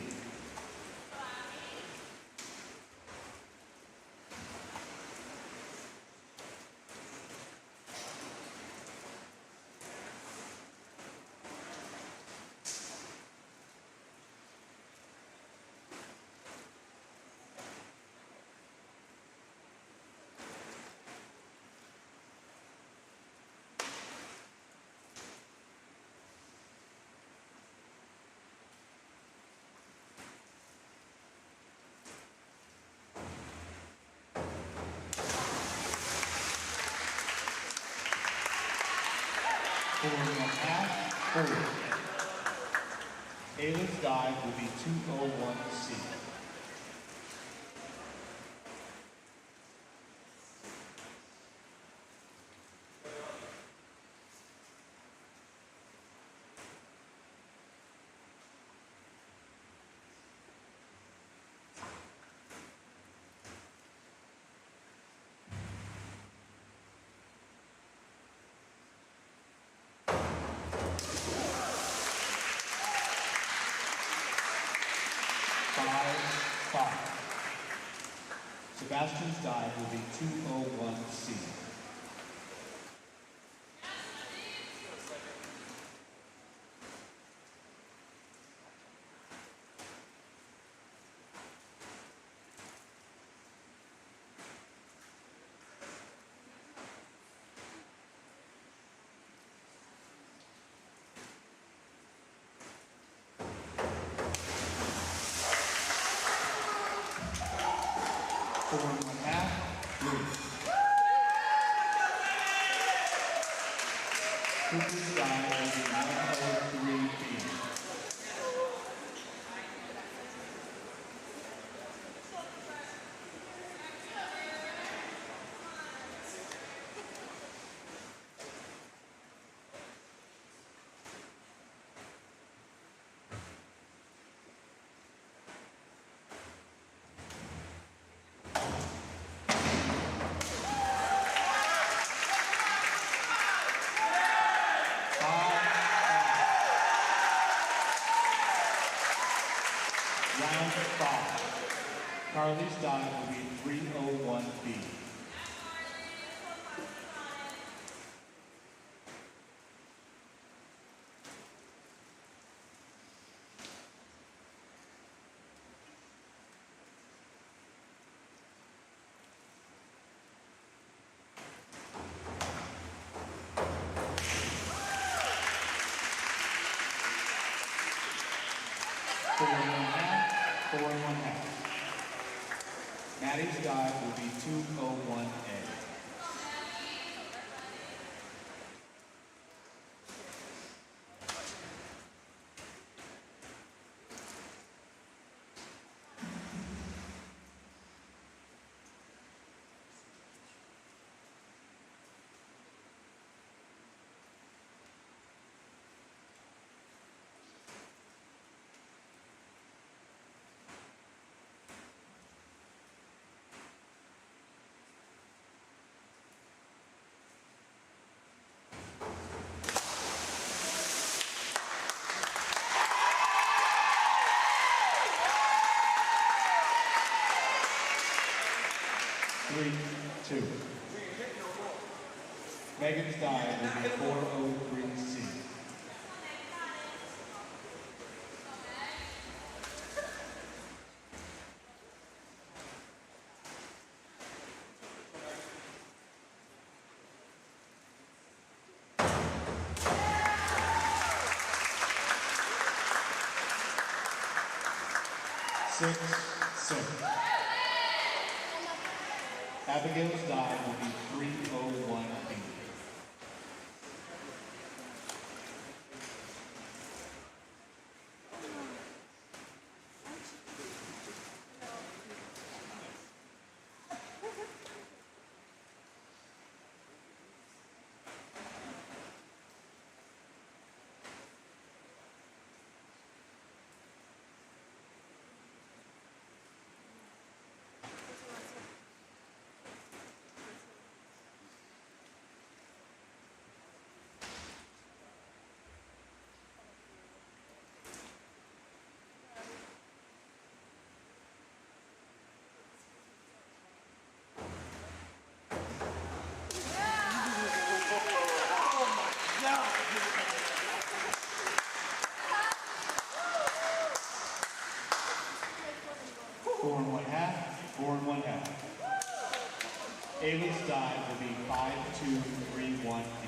Ayla's dive will be 201C. Sebastian's dive will be 201C. Cooper's dive will be 103B. Round 5. Carly's dive will be 301B. Four and one half. Maddie's dive will be 201A. Megan's dive will be 403C. Abigail's dive will be 301B. 4 1/2. Ayla's dive will be 5-2-3-1 D.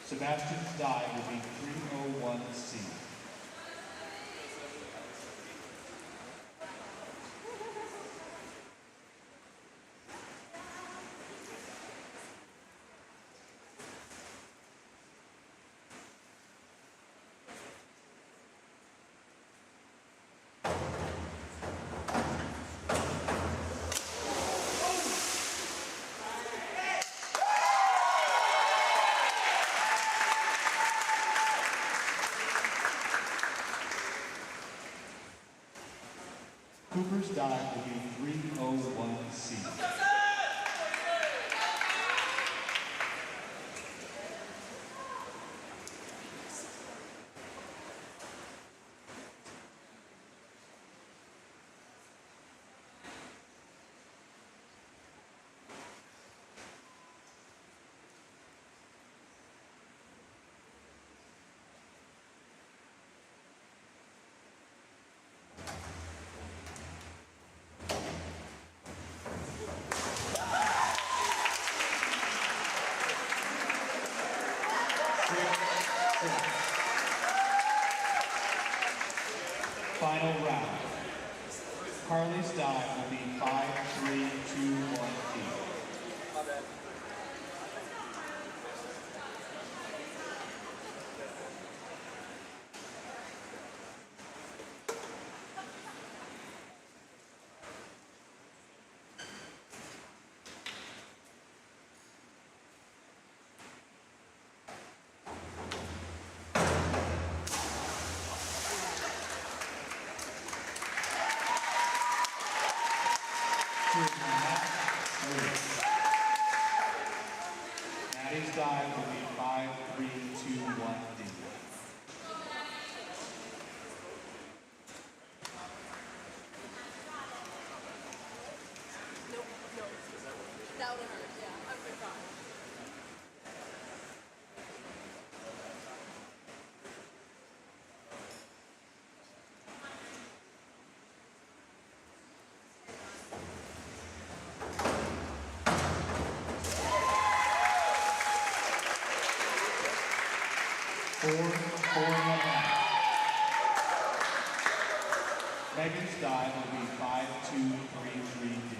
Sebastian's dive will be 301C. Cooper's dive will be 301C. Final round. Carly's dive will be 5-3-2-1 D. Maddie's dive will be 5-3-2-1 D. That would hurt, yeah. I'm good. Megan's dive will be 5-2-3-3 D.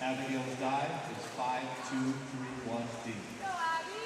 Abigail's dive is 5-2-3-1 D. Go, Abby!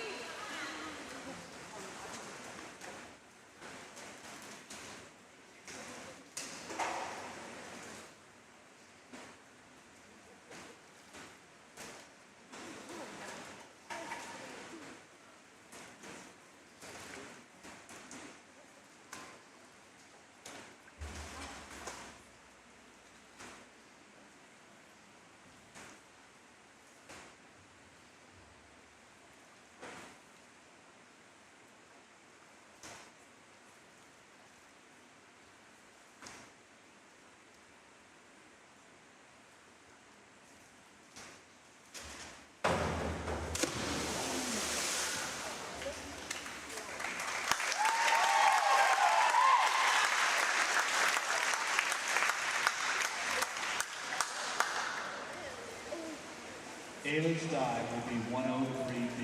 Ayla's dive will be 103 B.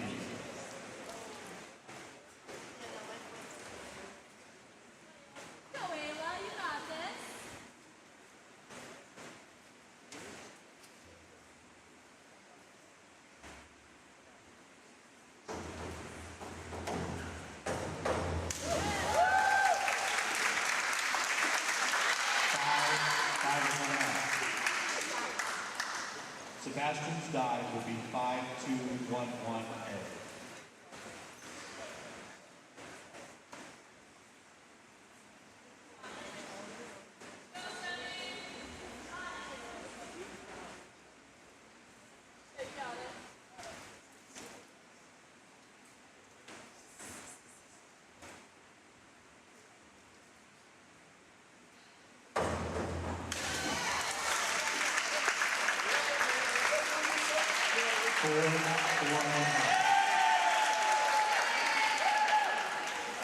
Go, Ayla, you got this. Sebastian's dive will be 5211A.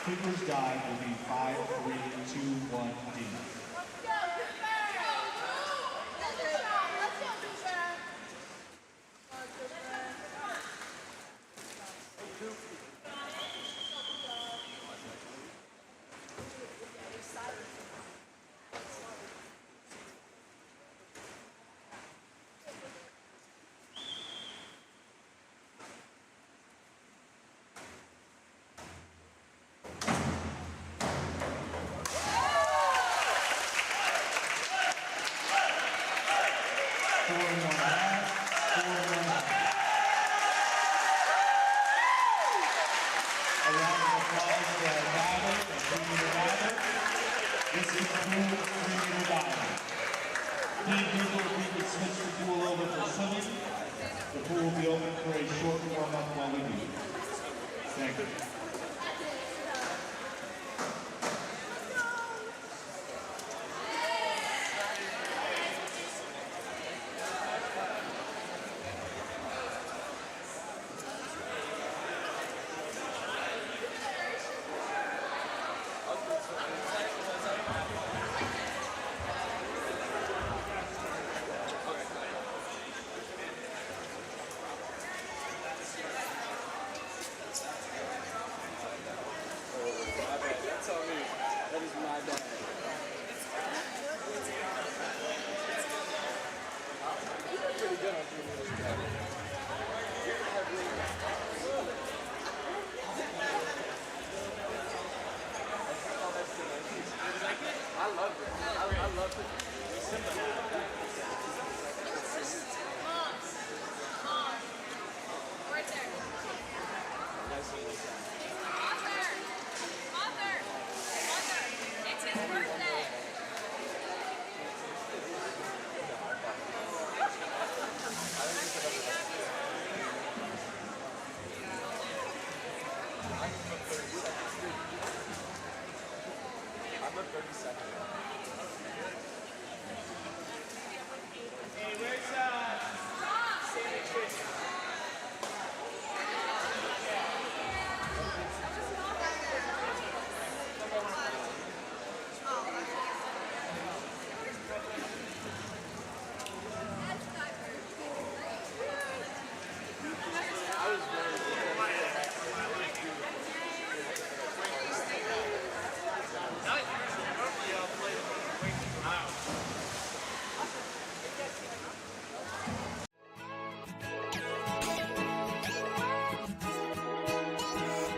Cooper's dive will be 5321D. The pool will be open for a short warm-up while we do. Thank you.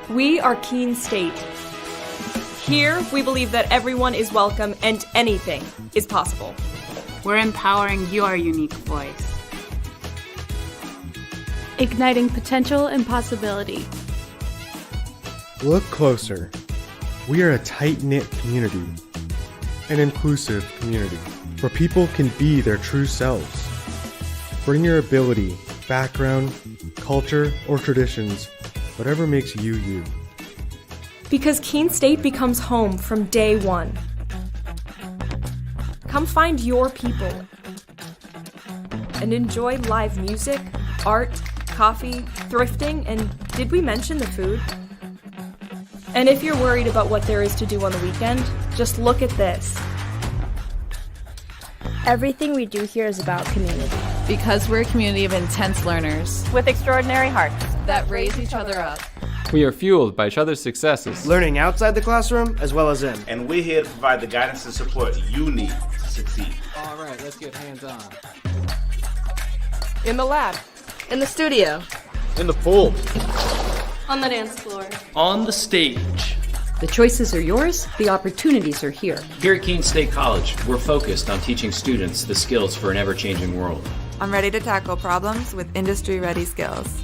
We are Keene State. Here, we believe that everyone is welcome and anything is possible. We're empowering your unique voice. Igniting potential and possibility. Look closer. We are a tight-knit community, an inclusive community, where people can be their true selves. Bring your ability, background, culture, or traditions, whatever makes you you. Because Keene State becomes home from day one. Come find your people and enjoy live music, art, coffee, thrifting, and did we mention the food? And if you're worried about what there is to do on the weekend, just look at this. Everything we do here is about community. Because we're a community of intense learners with extraordinary hearts that raise each other up. We are fueled by each other's successes, learning outside the classroom as well as in. And we're here to provide the guidance and support you need to succeed. All right, let's get hands-on. In the lab. In the studio. In the pool. On the dance floor. On the stage. The choices are yours, the opportunities are here. Here at Keene State College, we're focused on teaching students the skills for an ever-changing world. I'm ready to tackle problems with industry-ready skills.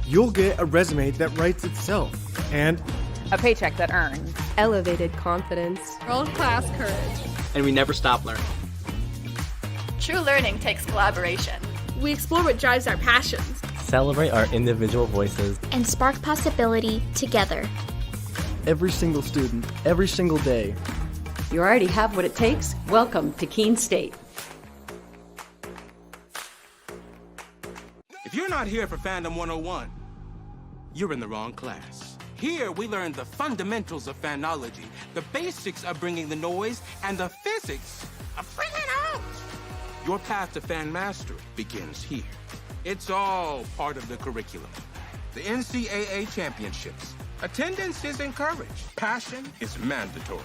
You'll get a resume that writes itself and a paycheck that earns, elevated confidence, world-class courage. And we never stop learning. True learning takes collaboration. We explore what drives our passions, celebrate our individual voices, and spark possibility together. Every single student, every single day. You already have what it takes. Welcome to Keene State. If you're not here for Fandom 101, you're in the wrong class. Here, we learn the fundamentals of fanology, the basics of bringing the noise, and the physics of freaking out. Your path to fan mastery begins here. It's all part of the curriculum. The NCAA championships. Attendance is encouraged. Passion is mandatory.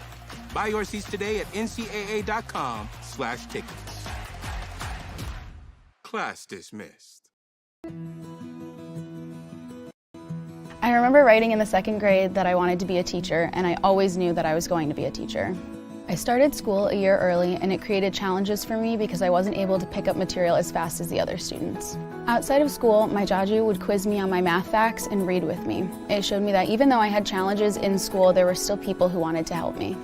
Buy your seats today at ncaa.com/tickets. Class dismissed. I remember writing in the second grade that I wanted to be a teacher, and I always knew that I was going to be a teacher. I started school a year early, and it created challenges for me because I wasn't able to pick up material as fast as the other students. Outside of school, my jaju would quiz me on my math facts and read with me. It showed me that even though I had challenges in school, there were still people who wanted to help me.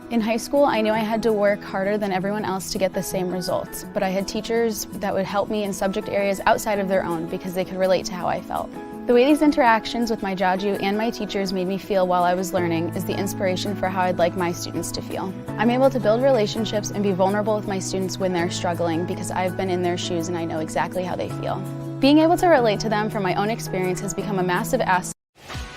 In high school, I knew I had to work harder than everyone else to get the same results, but I had teachers that would help me in subject areas outside of their own because they could relate to how I felt. The way these interactions with my jaju and my teachers made me feel while I was learning is the inspiration for how I'd like my students to feel. I'm able to build relationships and be vulnerable with my students when they're struggling because I've been in their shoes and I know exactly how they feel. Being able to relate to them from my own experience has become a massive asset.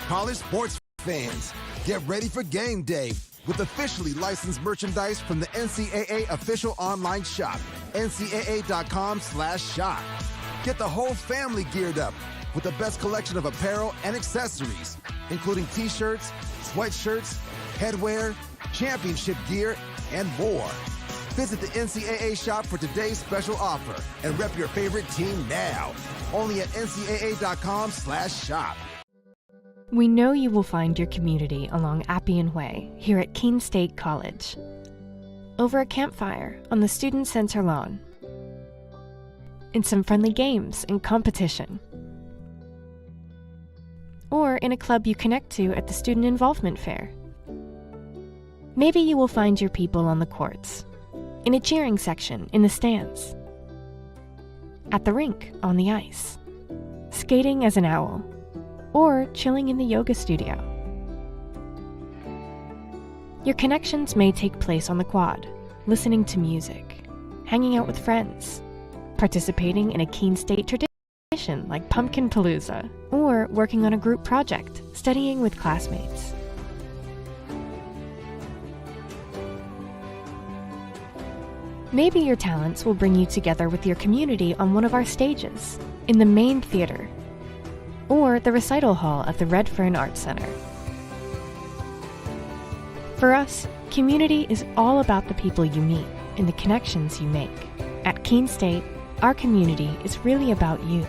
College sports fans, get ready for game day with officially licensed merchandise from the NCAA official online shop, ncaa.com/shop. Get the whole family geared up with the best collection of apparel and accessories, including t-shirts, sweatshirts, headwear, championship gear, and more. Visit the NCAA shop for today's special offer and rep your favorite team now. Only at ncaa.com/shop. We know you will find your community along Appian Way here at Keene State College. Over a campfire on the Student Center lawn. In some friendly games and competition. Or in a club you connect to at the Student Involvement Fair. Maybe you will find your people on the courts, in a cheering section in the stands, at the rink on the ice, skating as an owl, or chilling in the yoga studio. Your connections may take place on the quad, listening to music, hanging out with friends, participating in a Keene State tradition like Pumpkin Palooza, or working on a group project, studying with classmates. Maybe your talents will bring you together with your community on one of our stages, in the main theater, or the recital hall at the Redfern Arts Center. For us, community is all about the people you meet and the connections you make. At Keene State, our community is really about you.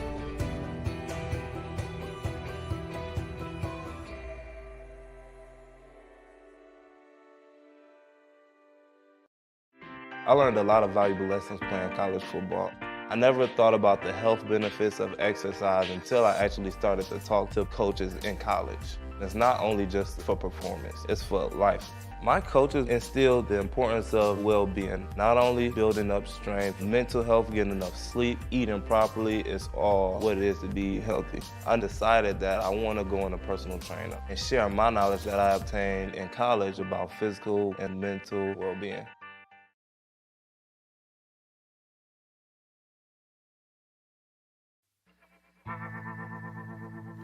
I learned a lot of valuable lessons playing college football. I never thought about the health benefits of exercise until I actually started to talk to coaches in college. It's not only just for performance, it's for life. My coaches instilled the importance of well-being, not only building up strength, mental health, getting enough sleep, eating properly is all what it is to be healthy. I decided that I want to go into personal trainer and share my knowledge that I obtained in college about physical and mental well-being.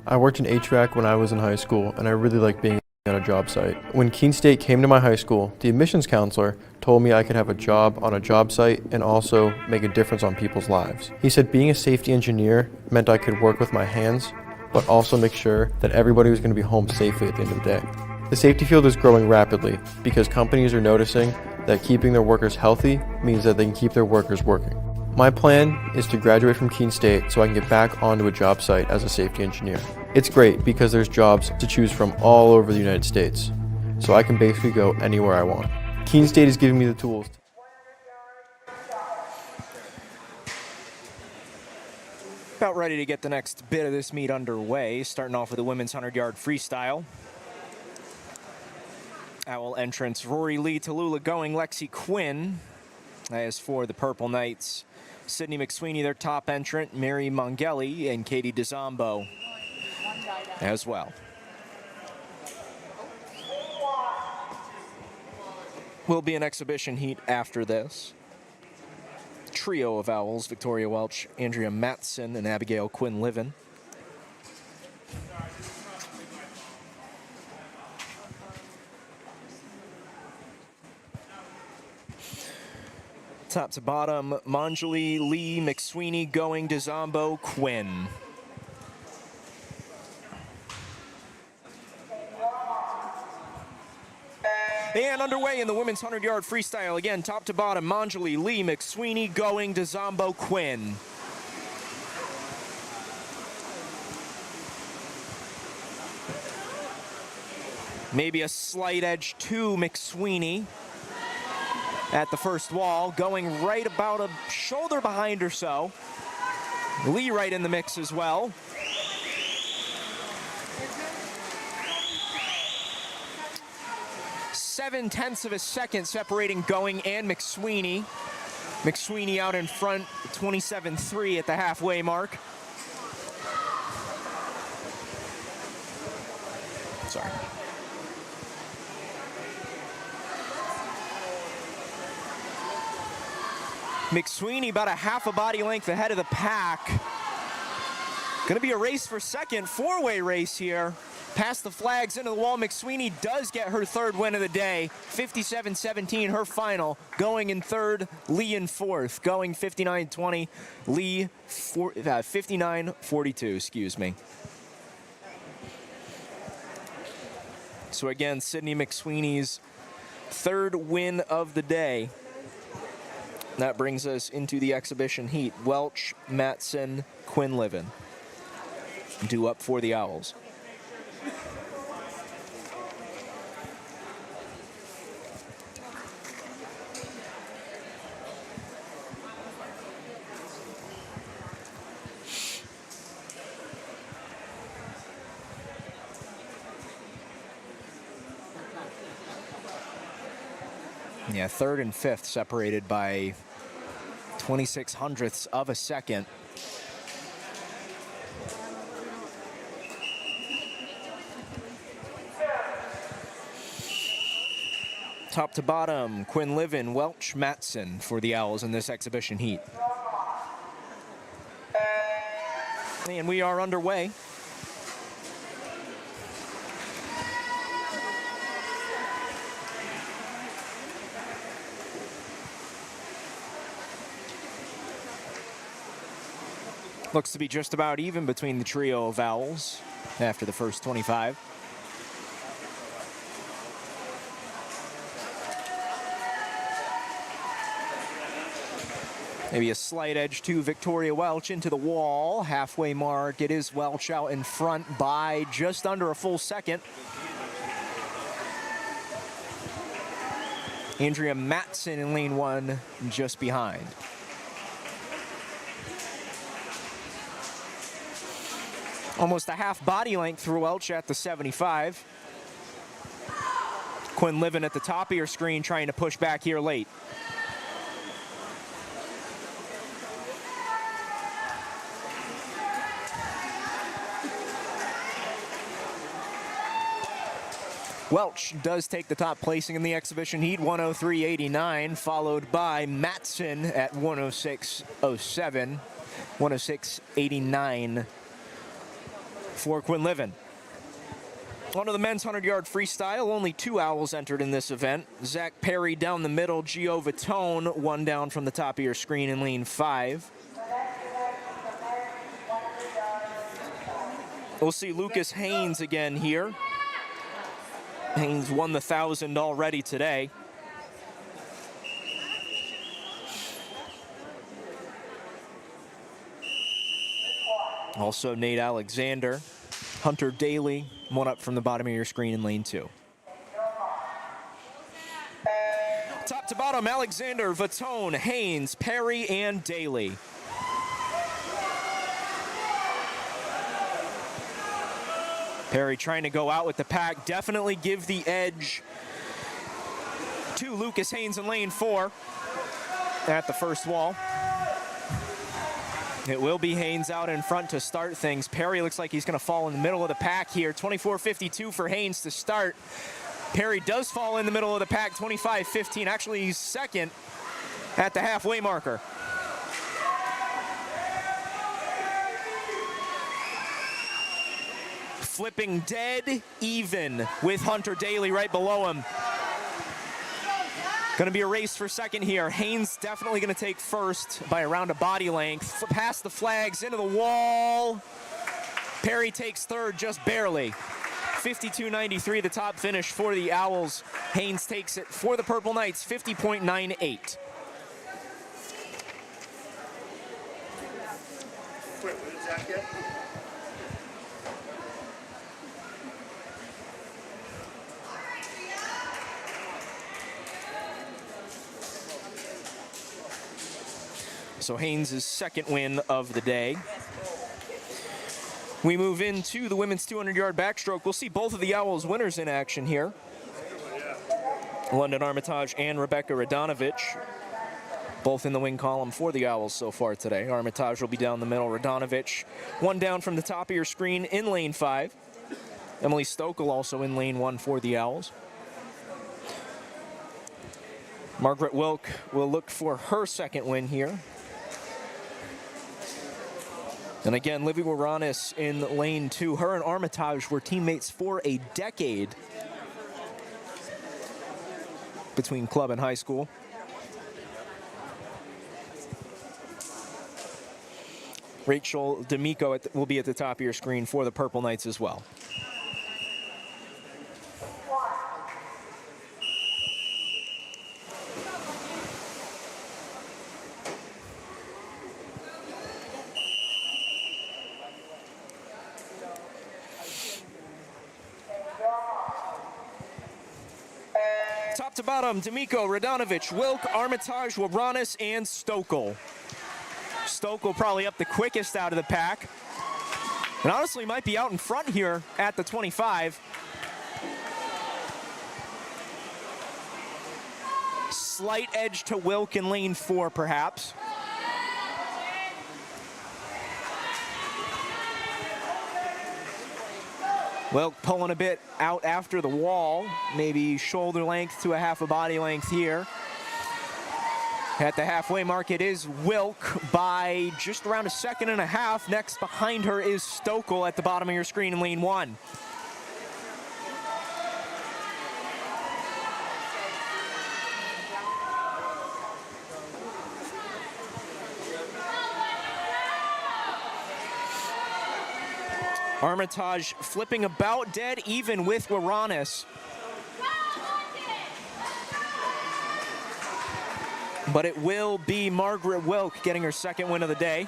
I worked in HVAC when I was in high school, and I really liked being on a job site. When Keene State came to my high school, the admissions counselor told me I could have a job on a job site and also make a difference on people's lives. He said being a safety engineer meant I could work with my hands, but also make sure that everybody was going to be home safely at the end of the day. The safety field is growing rapidly because companies are noticing that keeping their workers healthy means that they can keep their workers working. My plan is to graduate from Keene State so I can get back onto a job site as a safety engineer. It's great because there's jobs to choose from all over the United States, so I can basically go anywhere I want. Keene State is giving me the tools. About ready to get the next bit of this meet underway, starting off with the women's 100-yard freestyle. Owl entrants Rory Lee, Tallulah going, Lexi Quinn. As for the Purple Knights, Sydney McSweeney, their top entrant, Mary Mongeli, and Katie DeZombo as well. Will be an exhibition heat after this. Trio of Owls, Victoria Welch, Andrea Matson, and Abigail Quinn-Livin. Top to bottom, Manjali, Lee, McSweeney, going, DeZombo, Quinn. And underway in the women's 100-yard freestyle. Again, top to bottom, Manjali, Lee, McSweeney, going, DeZombo, Quinn. Maybe a slight edge to McSweeney at the first wall, going right about a shoulder behind or so. Lee right in the mix as well. Seven-tenths of a second separating going and McSweeney. McSweeney out in front, 27-3 at the halfway mark. Sorry. McSweeney about a half a body length ahead of the pack. Gonna be a race for second, four-way race here. Past the flags into the wall, McSweeney does get her third win of the day. 57-17, her final. Going in third, Lee in fourth. Going 59-20, Lee 59-42, excuse me. So again, Sydney McSweeney's third win of the day. That brings us into the exhibition heat. Welch, Matson, Quinn-Livin. Due up for the Owls. Yeah, third and fifth separated by 26 hundredths of a second. Top to bottom, Quinn-Livin, Welch, Matson for the Owls in this exhibition heat. And we are underway. Looks to be just about even between the trio of Owls after the first 25. Maybe a slight edge to Victoria Welch into the wall. Halfway mark, it is Welch out in front by just under a full second. Andrea Matson in lane one just behind. Almost a half body length through Welch at the 75. Quinn-Livin at the top of your screen trying to push back here late. Welch does take the top placing in the exhibition heat, 103.89, followed by Matson at 106.07, 106.89 for Quinn-Livin. On to the men's 100-yard freestyle. Only two Owls entered in this event. Zach Perry down the middle, Gio Vitone, one down from the top of your screen in lane 5. We'll see Lucas Haynes again here. Haynes won the 1,000 already today. Also Nate Alexander, Hunter Daly, one up from the bottom of your screen in lane 2. Top to bottom, Alexander, Vitone, Haynes, Perry, and Daly. Perry trying to go out with the pack, definitely give the edge to Lucas Haynes in lane 4 at the first wall. It will be Haynes out in front to start things. Perry looks like he's going to fall in the middle of the pack here. 24:52 for Haynes to start. Perry does fall in the middle of the pack, 25:15. Actually, he's second at the halfway marker. Flipping dead even with Hunter Daly right below him. Going to be a race for second here. Haynes definitely going to take first by around a body length. Past the flags, into the wall. Perry takes third just barely. 52.93 the top finish for the Owls. Haynes takes it for the Purple Knights, 50.98. Wait, what did Zach get? So Haynes' second win of the day. We move into the women's 200-yard backstroke. We'll see both of the Owls winners in action here. London Armitage and Rebecca Radonovich, both in the wing column for the Owls so far today. Armitage will be down the middle. Radonovich, one down from the top of your screen in lane 5. Emily Stokel also in lane 1 for the Owls. Margaret Wilk will look for her second win here. And again, Livy Waranis in lane 2. Her and Armitage were teammates for a decade between club and high school. Rachel D'Amico will be at the top of your screen for the Purple Knights as well. Top to bottom, D'Amico, Radonovich, Wilk, Armitage, Waranis, and Stokel. Stokel probably up the quickest out of the pack. And honestly might be out in front here at the 25. Slight edge to Wilk in lane 4 perhaps. Wilk pulling a bit out after the wall, maybe shoulder length to a half a body length here. At the halfway mark, it is Wilk by just around a second and a half. Next behind her is Stokel at the bottom of your screen in lane 1. Armitage flipping about dead even with Waranis. But it will be Margaret Wilk getting her second win of the day.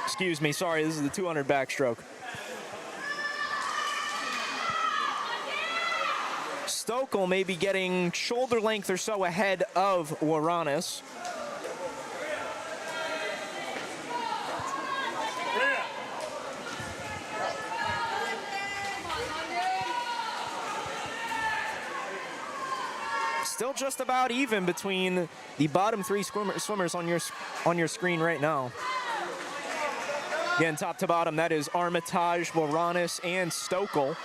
Excuse me, sorry, this is the 200 backstroke. Stokel may be getting shoulder length or so ahead of Waranis. Still just about even between the bottom 3 swimmers on your screen right now. Again, top to bottom, that is Armitage, Waranis, and Stokel.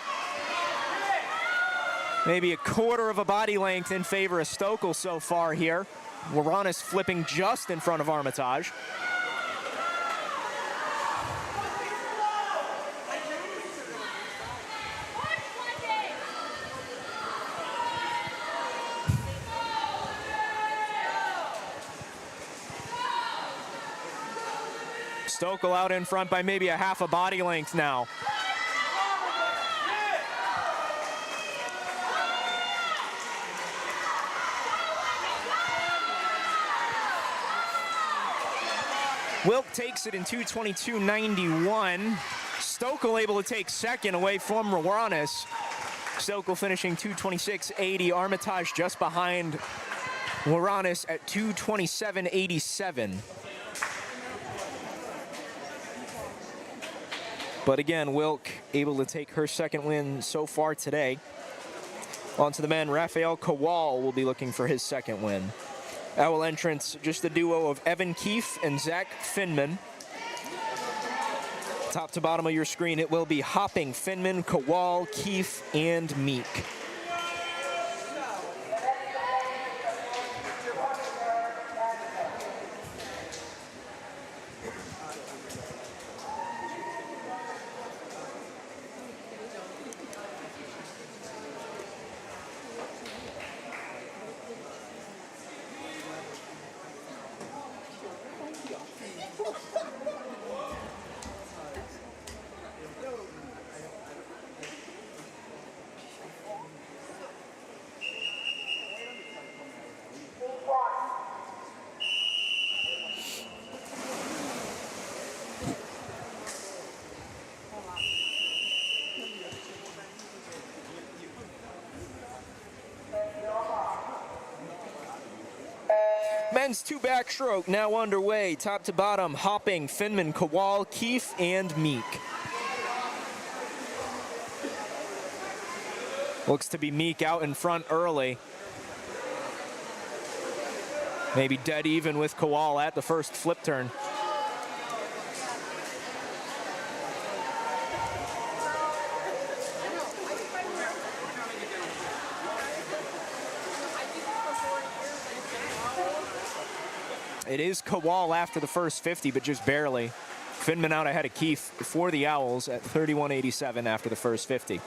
Maybe a quarter of a body length in favor of Stokel so far here. Waranis flipping just in front of Armitage. Stokel out in front by maybe a half a body length now. Wilk takes it in 2:22.91. Stokel able to take second away from Waranis. Stokel finishing 2:26.80. Armitage just behind Waranis at 2:27.87. But again, Wilk able to take her second win so far today. On to the men, Rafael Kowal will be looking for his second win. Owl entrants, just the duo of Evan Keefe and Zach Finman. Top to bottom of your screen, it will be Hopping, Finman, Kowal, Keefe, and Meek. Men's two backstroke now underway. Top to bottom, Hopping, Finman, Kowal, Keefe, and Meek. Looks to be Meek out in front early. Maybe dead even with Kowal at the first flip turn. It is Kowal after the first 50, but just barely. Finman out ahead of Keefe for the Owls at 31.87 after the first 50.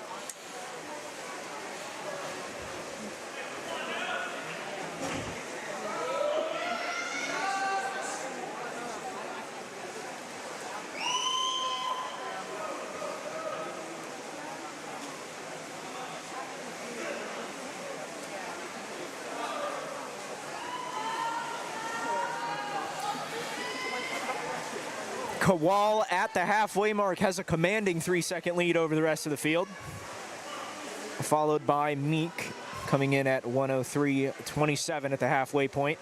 Kowal at the halfway mark has a commanding 3-second lead over the rest of the field. Followed by Meek coming in at 103.27 at the halfway point.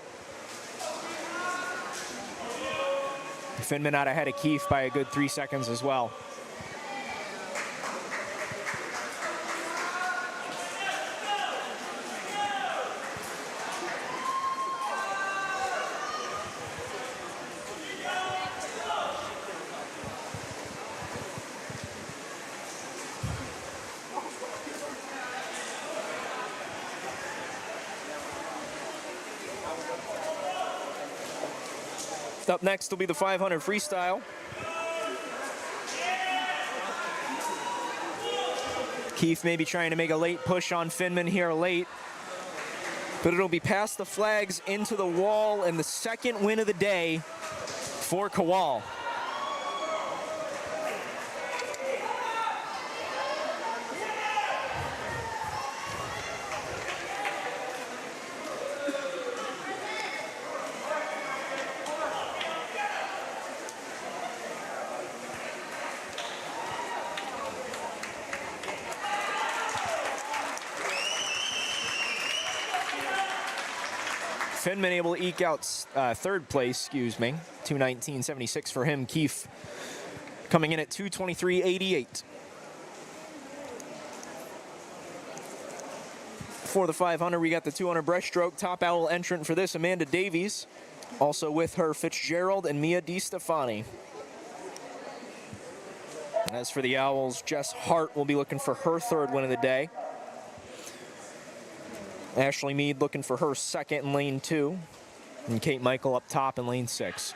Finman out ahead of Keefe by a good 3 seconds as well. Up next will be the 500 freestyle. Keefe may be trying to make a late push on Finman here late, but it'll be past the flags into the wall, and the second win of the day for Kowal. Finman able to eke out third place, 2:19.76 for him. Keefe coming in at 2:23.88. For the 500, we got the 200 breaststroke. Top Owl entrant for this, Amanda Davies. Also with her, Fitzgerald and Mia DiStefani. As for the Owls, Jess Hart will be looking for her third win of the day. Ashley Mead looking for her second in lane 2. And Kate Michael up top in lane 6.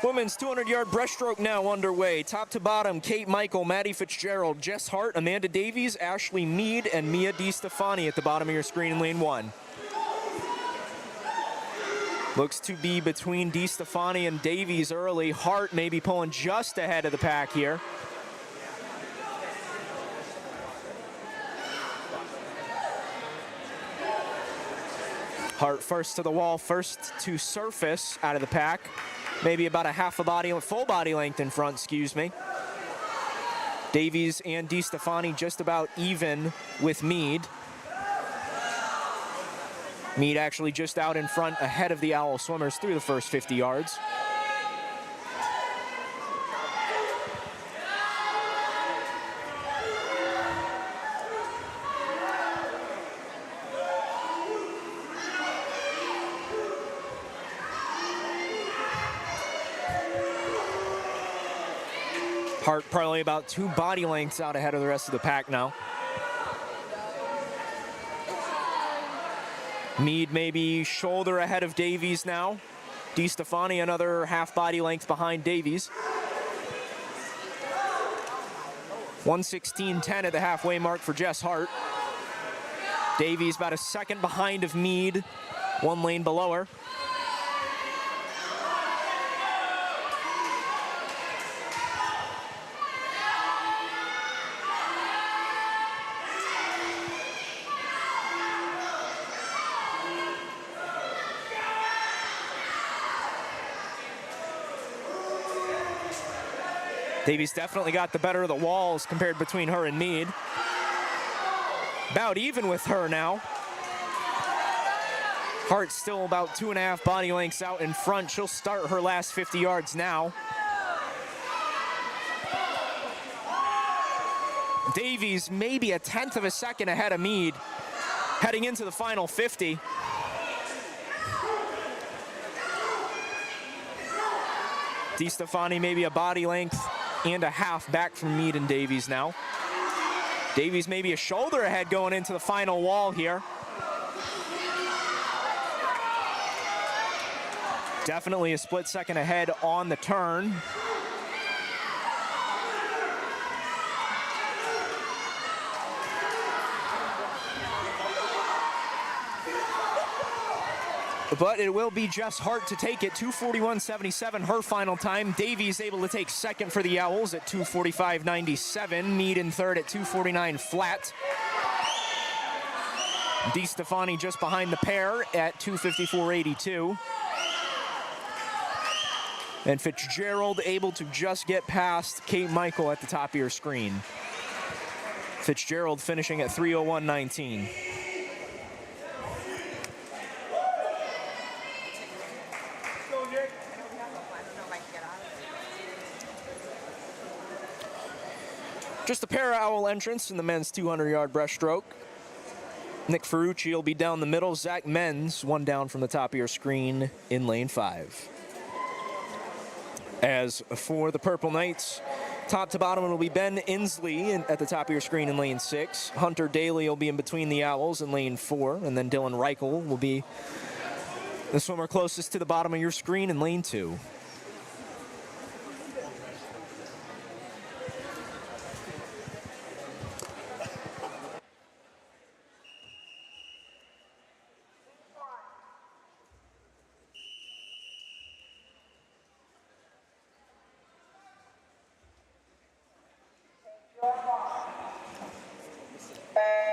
Women's 200-yard breaststroke now underway. Top to bottom, Kate Michael, Maddie Fitzgerald, Jess Hart, Amanda Davies, Ashley Mead, and Mia DiStefani at the bottom of your screen in lane 1. Looks to be between DiStefani and Davies early. Hart may be pulling just ahead of the pack here. Hart first to the wall, first to surface out of the pack. Maybe about a full body length in front, excuse me. Davies and DeStefani just about even with Mead. Mead actually just out in front ahead of the Owl swimmers through the first 50 yards. Hart probably about 2 body lengths out ahead of the rest of the pack now. Mead maybe shoulder ahead of Davies now. DeStefani another half body length behind Davies. 1:16.10 at the halfway mark for Jess Hart. Davies about a second behind of Mead, 1 lane below her. Davies definitely got the better of the walls compared between her and Mead. About even with her now. Hart still about 2.5 body lengths out in front. She'll start her last 50 yards now. Davies maybe 1/10 of a second ahead of Mead heading into the final 50. DeStefani maybe a body length and a half back from Mead and Davies now. Davies maybe a shoulder ahead going into the final wall here. Definitely a split second ahead on the turn. But it will be Jess Hart to take it, 2:41.77 her final time. Davies able to take second for the Owls at 2:45.97. Mead in third at 2:49 flat. DeStefani just behind the pair at 2:54.82. And Fitzgerald able to just get past Kate Michael at the top of your screen. Fitzgerald finishing at 3:01.19. Just a para-owl entrance in the men's 200-yard breaststroke. Nick Ferrucci will be down the middle. Zach Menz, 1 down from the top of your screen in lane 5. As for the Purple Knights, top to bottom it'll be Ben Inslee at the top of your screen in lane 6. Hunter Daly will be in between the Owls in lane 4. And then Dylan Reichel will be the swimmer closest to the bottom of your screen in lane 2.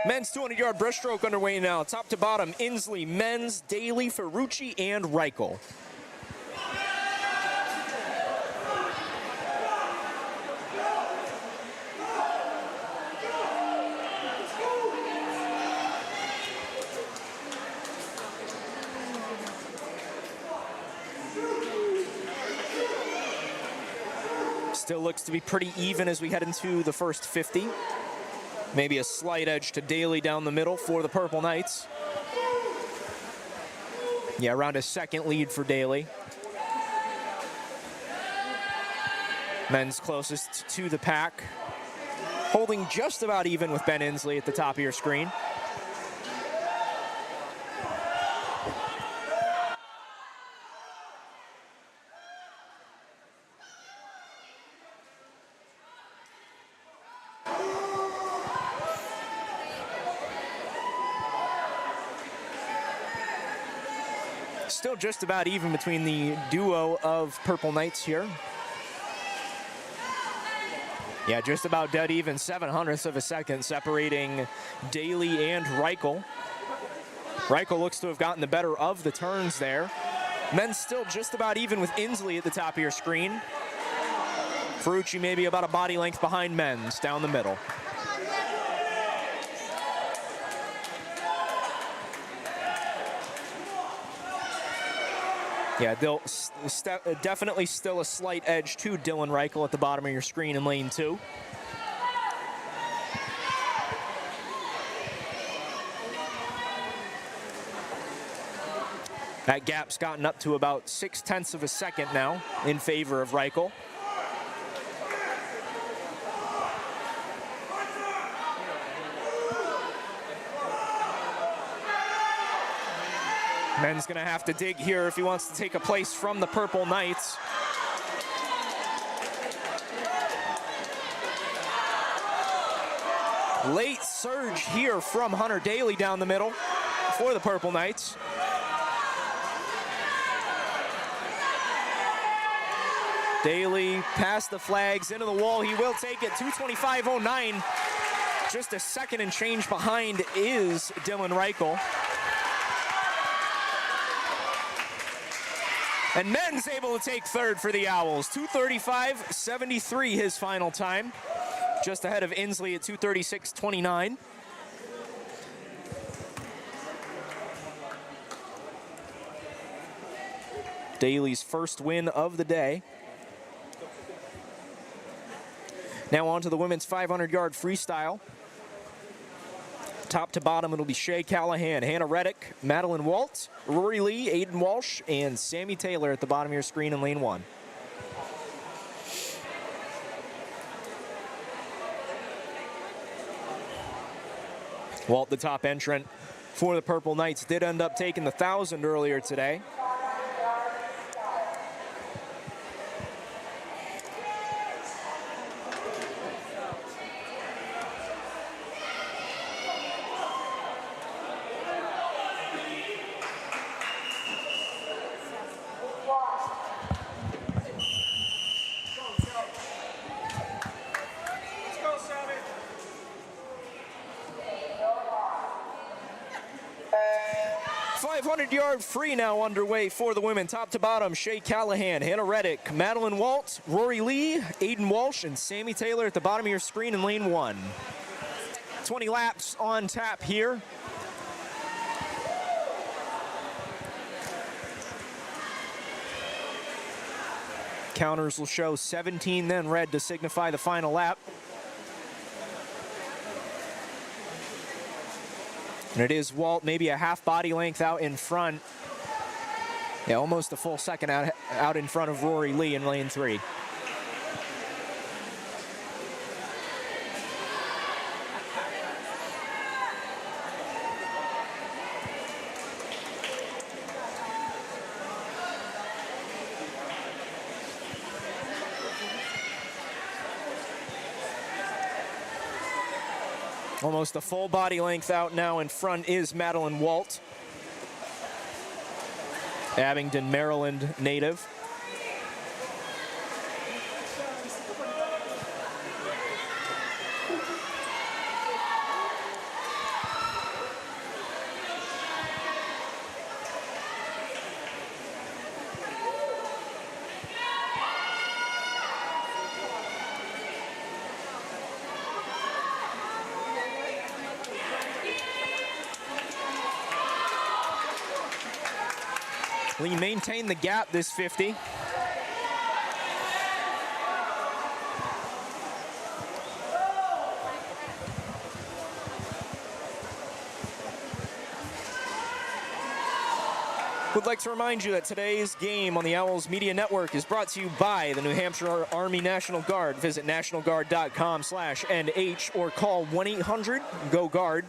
Men's 200-yard breaststroke underway now. Top to bottom, Inslee, Menz, Daly, Ferrucci, and Reichel. Still looks to be pretty even as we head into the first 50. Maybe a slight edge to Daly down the middle for the Purple Knights. Yeah, around a second lead for Daly. Men's closest to the pack. Holding just about even with Ben Inslee at the top of your screen. Still just about even between the duo of Purple Knights here. Yeah, just about dead even, 0.07 of a second separating Daly and Reichel. Reichel looks to have gotten the better of the turns there. Men's still just about even with Inslee at the top of your screen. Ferrucci maybe about a body length behind men's down the middle. Yeah, definitely still a slight edge to Dylan Reichel at the bottom of your screen in lane 2. That gap's gotten up to about 0.6 of a second now in favor of Reichel. Men's gonna have to dig here if he wants to take a place from the Purple Knights. Late surge here from Hunter Daly down the middle for the Purple Knights. Daly past the flags, into the wall. He will take it, 2:25.09. Just a second and change behind is Dylan Reichel. And men's able to take third for the Owls. 2:35.73 his final time. Just ahead of Inslee at 2:36.29. Daly's first win of the day. Now on to the women's 500-yard freestyle. Top to bottom, it'll be Shea Callahan, Hannah Reddick, Madeline Walt, Rory Lee, Aiden Walsh, and Sammy Taylor at the bottom of your screen in lane 1. Walt, the top entrant for the Purple Knights, did end up taking the 1,000 earlier today. Yard free now underway for the women. Top to bottom, Shea Callahan, Hannah Reddick, Madeline Walt, Rory Lee, Aiden Walsh, and Sammy Taylor at the bottom of your screen in lane 1. 20 laps on tap here. Counters will show 17 then red to signify the final lap. And it is Walt, maybe a half body length out in front. Yeah, almost a full second out in front of Rory Lee in lane 3. Almost a full body length out now in front is Madeline Walt. Abingdon, Maryland native. Lee maintained the gap this 50. Would like to remind you that today's game on the Owls Media Network is brought to you by the New Hampshire Army National Guard. Visit nationalguard.com/NH or call 1-800-GO-GUARD.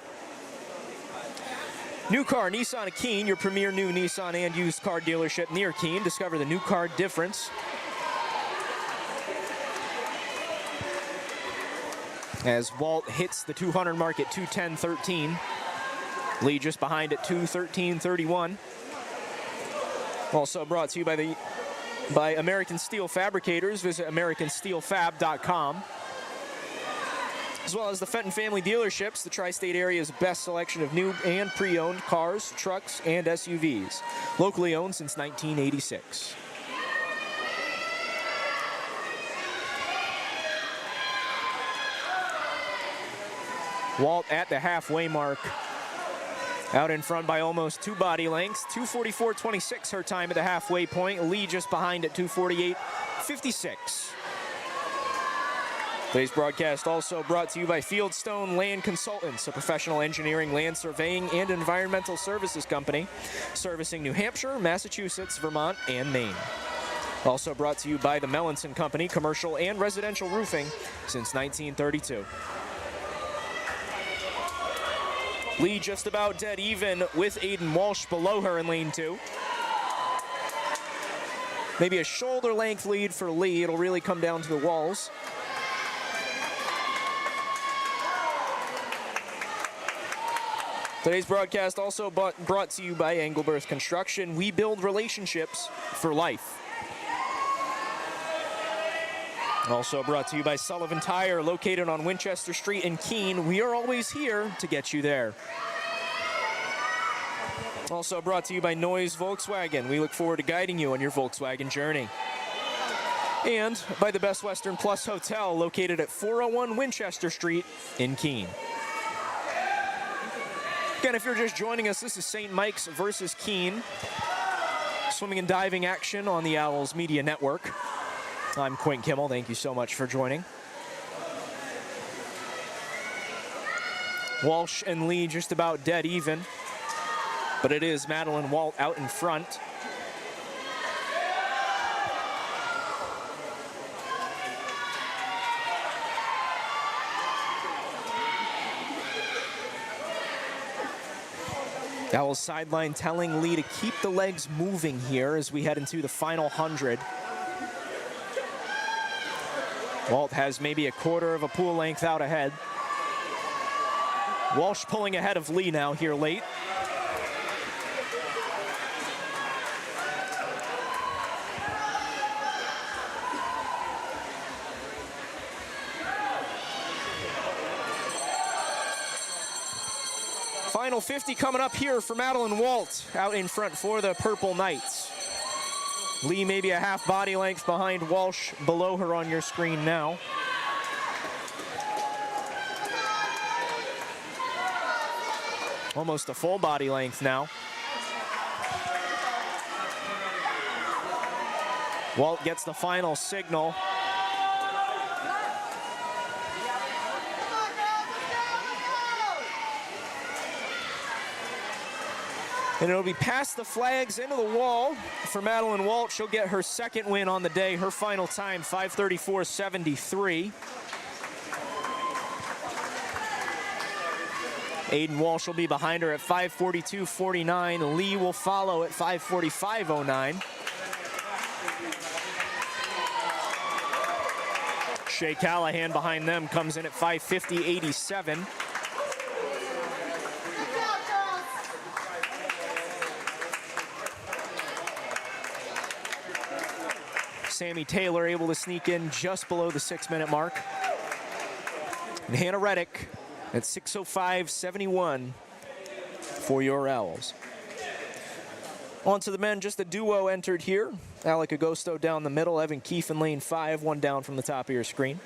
New Car Nissan of Keene, your premier new Nissan and used car dealership near Keene. Discover the new car difference. As Walt hits the 200 mark at 2:10.13. Lee just behind at 2:13.31. Also brought to you by American Steel Fabricators. Visit AmericanSteelFab.com. As well as the Fenton Family Dealerships, the tri-state area's best selection of new and pre-owned cars, trucks, and SUVs. Locally owned since 1986. Walt at the halfway mark. Out in front by almost 2 body lengths. 2:44.26 her time at the halfway point. Lee just behind at 2:48.56. Today's broadcast also brought to you by Fieldstone Land Consultants, a professional engineering, land surveying, and environmental services company servicing New Hampshire, Massachusetts, Vermont, and Maine. Also brought to you by the Mellinson Company, commercial and residential roofing since 1932. Lee just about dead even with Aiden Walsh below her in lane 2. Maybe a shoulder length lead for Lee. It'll really come down to the walls. Today's broadcast also brought to you by Engelberth Construction. We build relationships for life. Also brought to you by Sullivan Tire, located on Winchester Street in Keene. We are always here to get you there. Also brought to you by Noyes Volkswagen. We look forward to guiding you on your Volkswagen journey. And by the Best Western Plus Hotel, located at 401 Winchester Street in Keene. Again, if you're just joining us, this is St. Mike's versus Keene. Swimming and diving action on the Owls Media Network. I'm Quinn Kimmel. Thank you so much for joining. Walsh and Lee just about dead even, but it is Madeline Walt out in front. Owls sideline telling Lee to keep the legs moving here as we head into the final 100. Walt has maybe a quarter of a pool length out ahead. Walsh pulling ahead of Lee now here late. Final 50 coming up here for Madeline Walt out in front for the Purple Knights. Lee maybe a half body length behind Walsh below her on your screen now. Almost a full body length now. Walt gets the final signal. And it'll be past the flags into the wall for Madeline Walt. She'll get her second win on the day. Her final time, 5:34.73. Aiden Walsh will be behind her at 5:42.49. Lee will follow at 5:45.09. Shea Callahan behind them comes in at 5:50.87. Sammy Taylor able to sneak in just below the 6-minute mark. And Hannah Reddick at 6:05.71 for your Owls. On to the men, just a duo entered here. Alec Agosto down the middle, Evan Keefe in lane 5, one down from the top of your screen.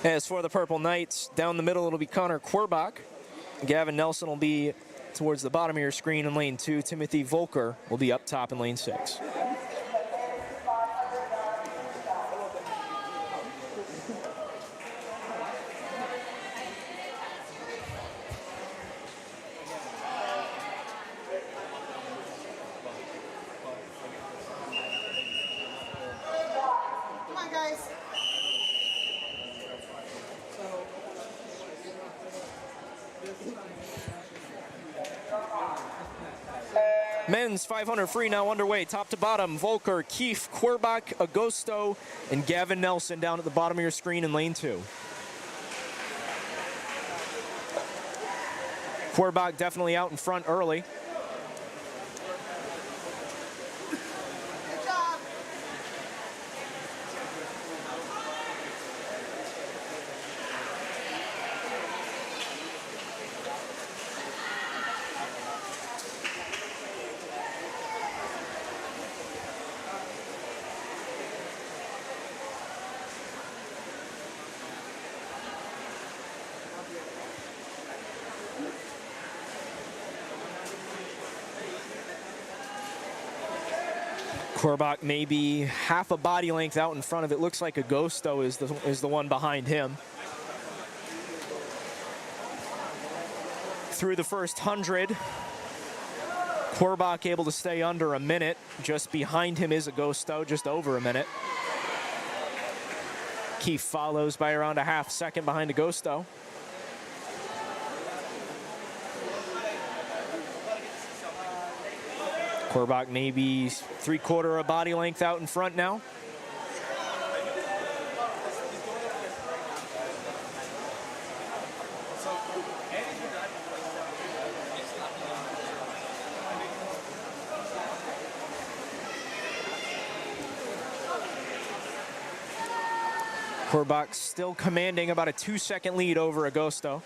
As for the Purple Knights, down the middle it'll be Connor Querbach. Gavin Nelson will be towards the bottom of your screen in lane 2. Timothy Volker will be up top in lane 6. Come on, guys. Men's 500 free now underway, top to bottom. Volker, Keefe, Querbach, Agosto, and Gavin Nelson down at the bottom of your screen in lane 2. Querbach definitely out in front early. Good job. Korbach maybe half a body length out in front of it. Looks like Agosto is the one behind him. Through the first 100, Korbach able to stay under a minute. Just behind him is Agosto, just over a minute. Keith follows by around a half second behind Agosto. Korbach maybe 3/4 a body length out in front now. Korbach still commanding about a 2-second lead over Agosto.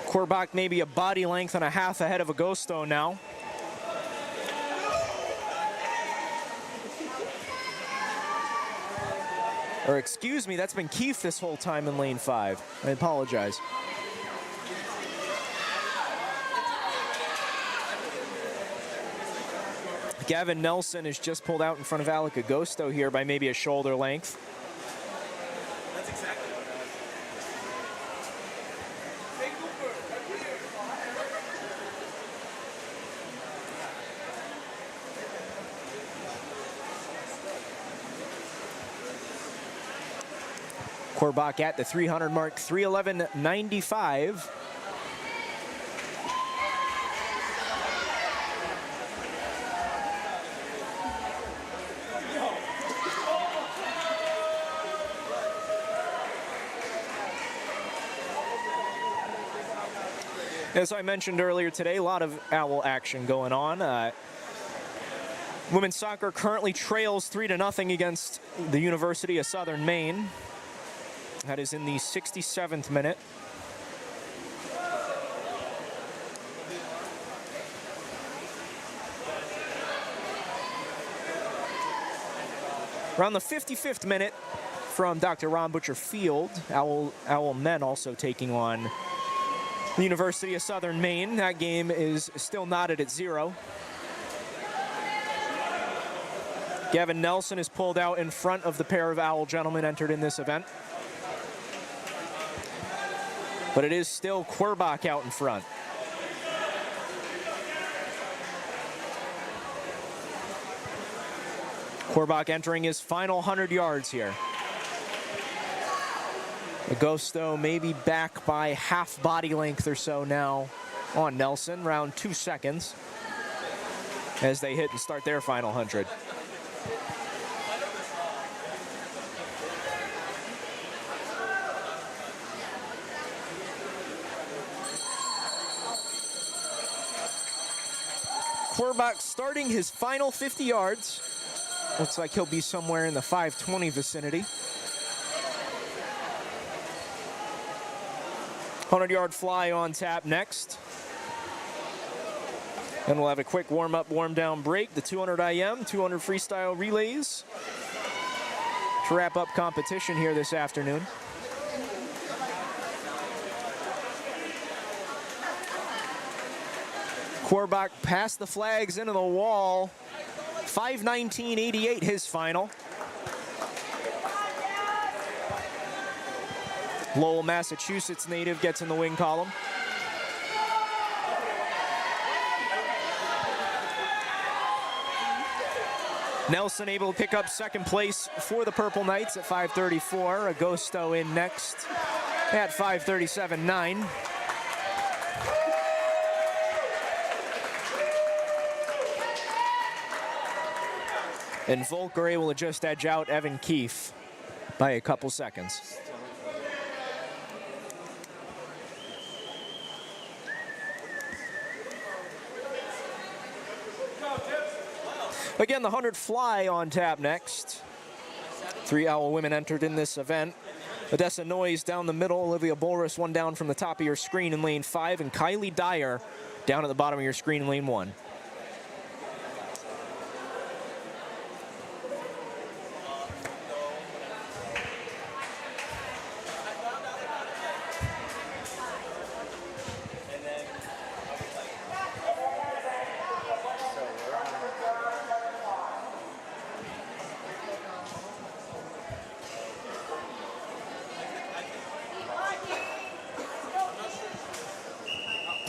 Korbach maybe a body length and a half ahead of Agosto now. Or excuse me, that's been Keith this whole time in lane 5. I apologize. Gavin Nelson is just pulled out in front of Alec Agosto here by maybe a shoulder length. That's exactly what Korbach at the 300 mark, 3:11.95. As I mentioned earlier today, a lot of Owl action going on. Women's soccer currently trails 3-0 against the University of Southern Maine. That is in the 67th minute. Around the 55th minute from Dr. Ron Butcher Field, Owl men also taking on the University of Southern Maine. That game is still knotted at 0. Gavin Nelson is pulled out in front of the pair of Owl gentlemen entered in this event. But it is still Korbach out in front. Korbach entering his final 100 yards here. Agosto maybe back by half body length or so now on Nelson, around 2 seconds as they hit and start their final 100. Korbach starting his final 50 yards. Looks like he'll be somewhere in the 5:20 vicinity. 100-yard fly on tap next. Then we'll have a quick warm-up, warm-down break. The 200 IM, 200 freestyle relays to wrap up competition here this afternoon. Korbach past the flags into the wall. 5:19.88 his final. Lowell, Massachusetts native gets in the wing column. Nelson able to pick up second place for the Purple Knights at 5:34. Agosto in next at 5:37.9. And Volk are able to just edge out Evan Keefe by a couple seconds. Again, the 100 fly on tap next. 3 Owl women entered in this event. Odessa Noyes down the middle, Olivia Bolris one down from the top of your screen in lane 5, and Kylie Dyer down at the bottom of your screen in lane 1.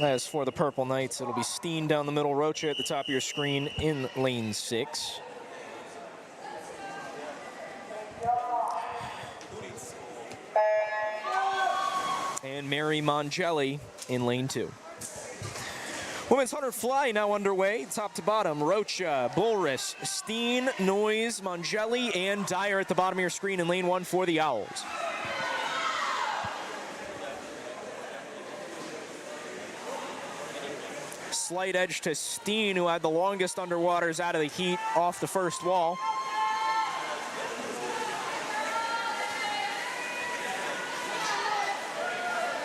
As for the Purple Knights, it'll be Steen down the middle, Rocha at the top of your screen in lane 6. And Mary Mongelli in lane 2. Women's 100 fly now underway, top to bottom. Rocha, Bulris, Steen, Noyes, Mongelli, and Dyer at the bottom of your screen in lane 1 for the Owls. Slight edge to Steen, who had the longest underwaters out of the heat off the first wall.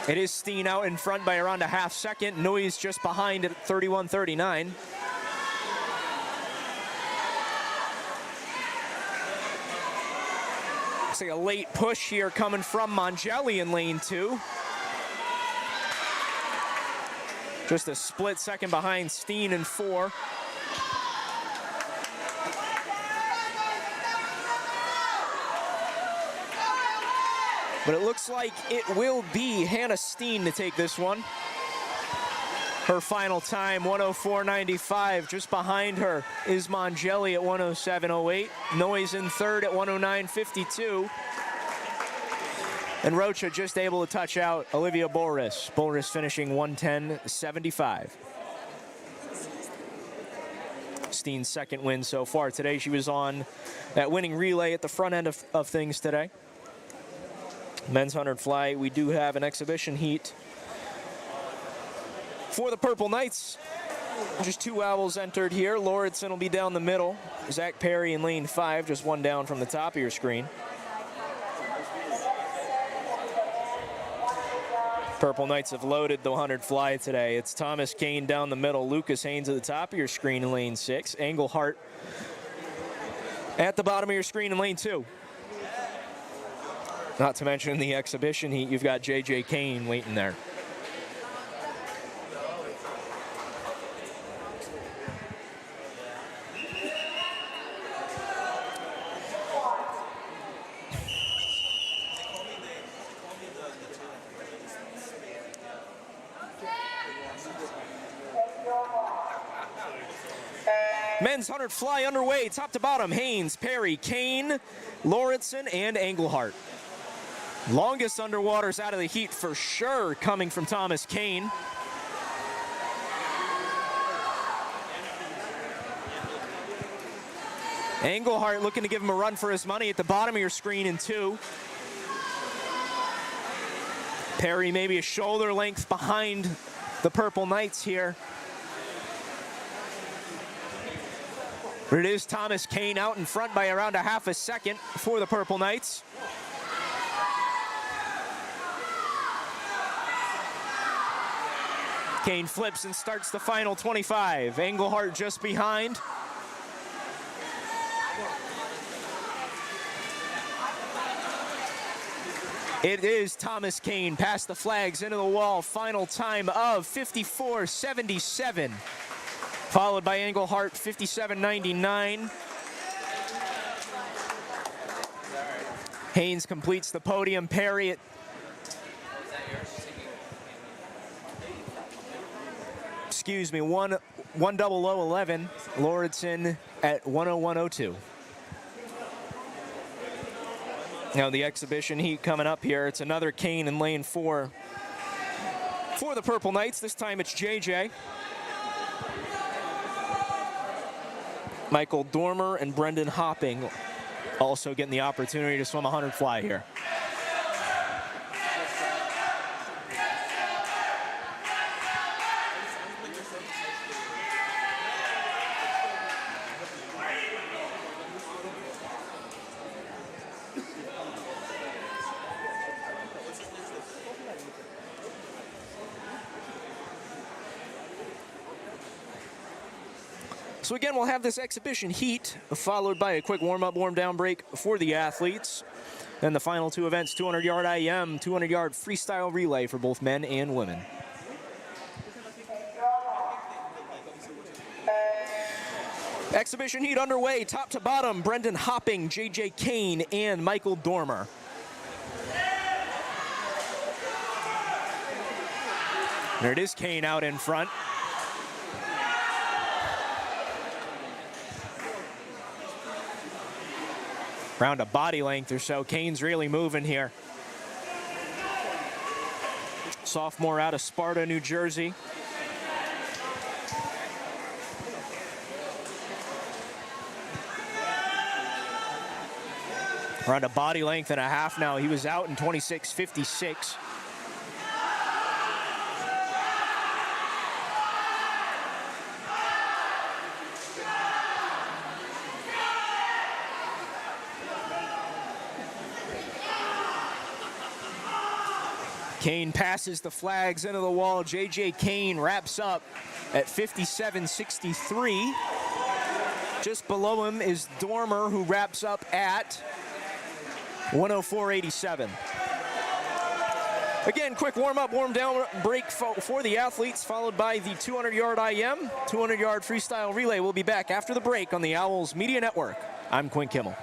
It is Steen out in front by around a half second. Noyes just behind at 31:39. See a late push here coming from Mongelli in lane 2. Just a split second behind Steen in 4. But it looks like it will be Hannah Steen to take this one. Her final time, 104.95. Just behind her is Mongelli at 107.08. Noyes in third at 109.52. And Rocha just able to touch out Olivia Bolris. Bolris finishing 110.75. Steen's second win so far today. She was on that winning relay at the front end of things today. Men's 100 fly, we do have an exhibition heat for the Purple Knights. Just 2 Owls entered here. Lauritsen will be down the middle. Zach Perry in lane 5, just one down from the top of your screen. Purple Knights have loaded the 100 fly today. It's Thomas Keene down the middle, Lucas Haynes at the top of your screen in lane 6, Engelhart at the bottom of your screen in lane 2. Not to mention in the exhibition heat, you've got J.J. Kane waiting there. Men's 100 fly underway, top to bottom. Haynes, Perry, Kane, Lauritsen, and Engelhart. Longest underwaters out of the heat for sure coming from Thomas Keene. Engelhart looking to give him a run for his money at the bottom of your screen in 2. Perry maybe a shoulder length behind the Purple Knights here. But it is Thomas Keene out in front by around a half a second for the Purple Knights. Kane flips and starts the final 25. Engelhart just behind. It is Thomas Keene past the flags into the wall. Final time of 54.77. Followed by Engelhart, 57.99. Haynes completes the podium. Perry at excuse me, 100.11. Lauritsen at 101.02. Now the exhibition heat coming up here. It's another Kane in lane 4 for the Purple Knights. This time it's JJ. Michael Dormer and Brendan Hopping also getting the opportunity to swim 100 fly here. So again, we'll have this exhibition heat followed by a quick warm-up, warm-down break for the athletes. Then the final two events, 200-yard IM, 200-yard freestyle relay for both men and women. Exhibition heat underway, top to bottom, Brendan Hopping, J.J. Keene, and Michael Dormer. There it is, Keene out in front. Around a body length or so. Keene's really moving here. Sophomore out of Sparta, New Jersey. Around a body length and a half now. He was out in 26:56. Keene passes the flags into the wall. J.J. Keene wraps up at 57:63. Just below him is Dormer, who wraps up at 104.87. Again, quick warm-up, warm-down break for the athletes, followed by the 200-yard IM, 200-yard freestyle relay. We'll be back after the break on the Owls Media Network. I'm Quinn Kimmel.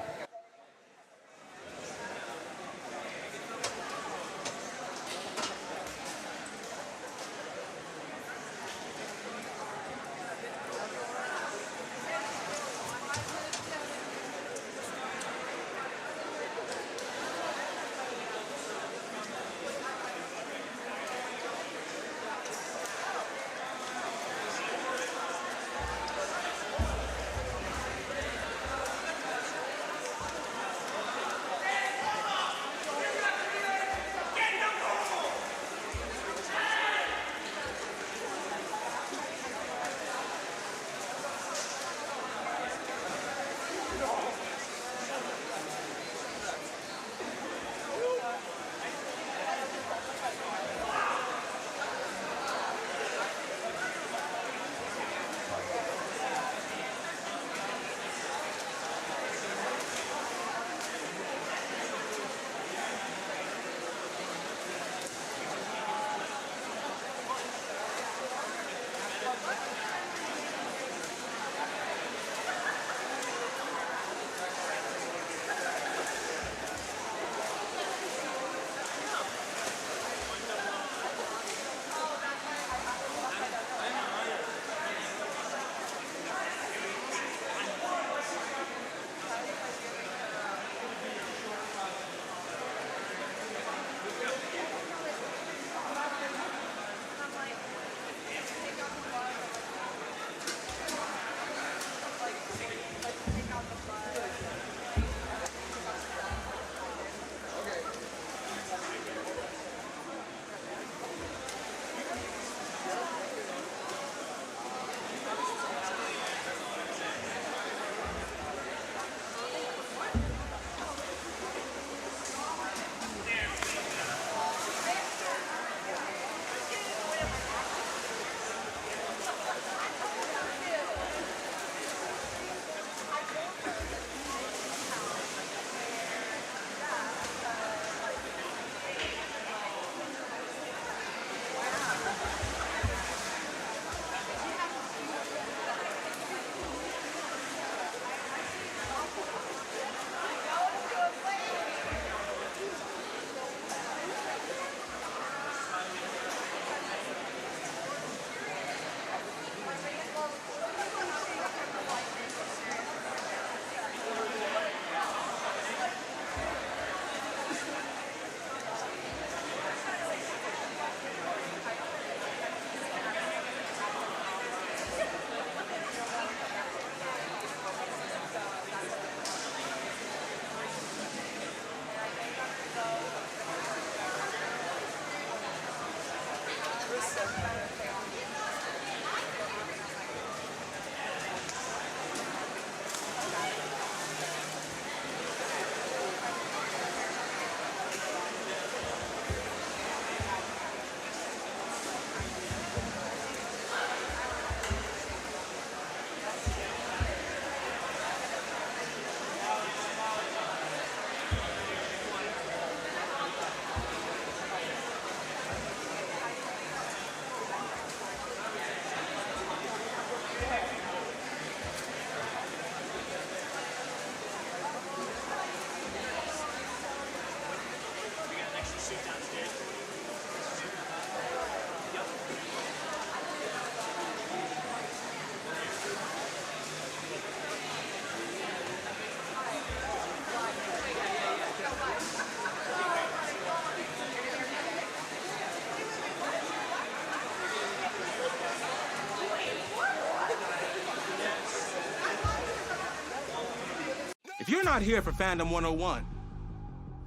If you're not here for Fandom 101,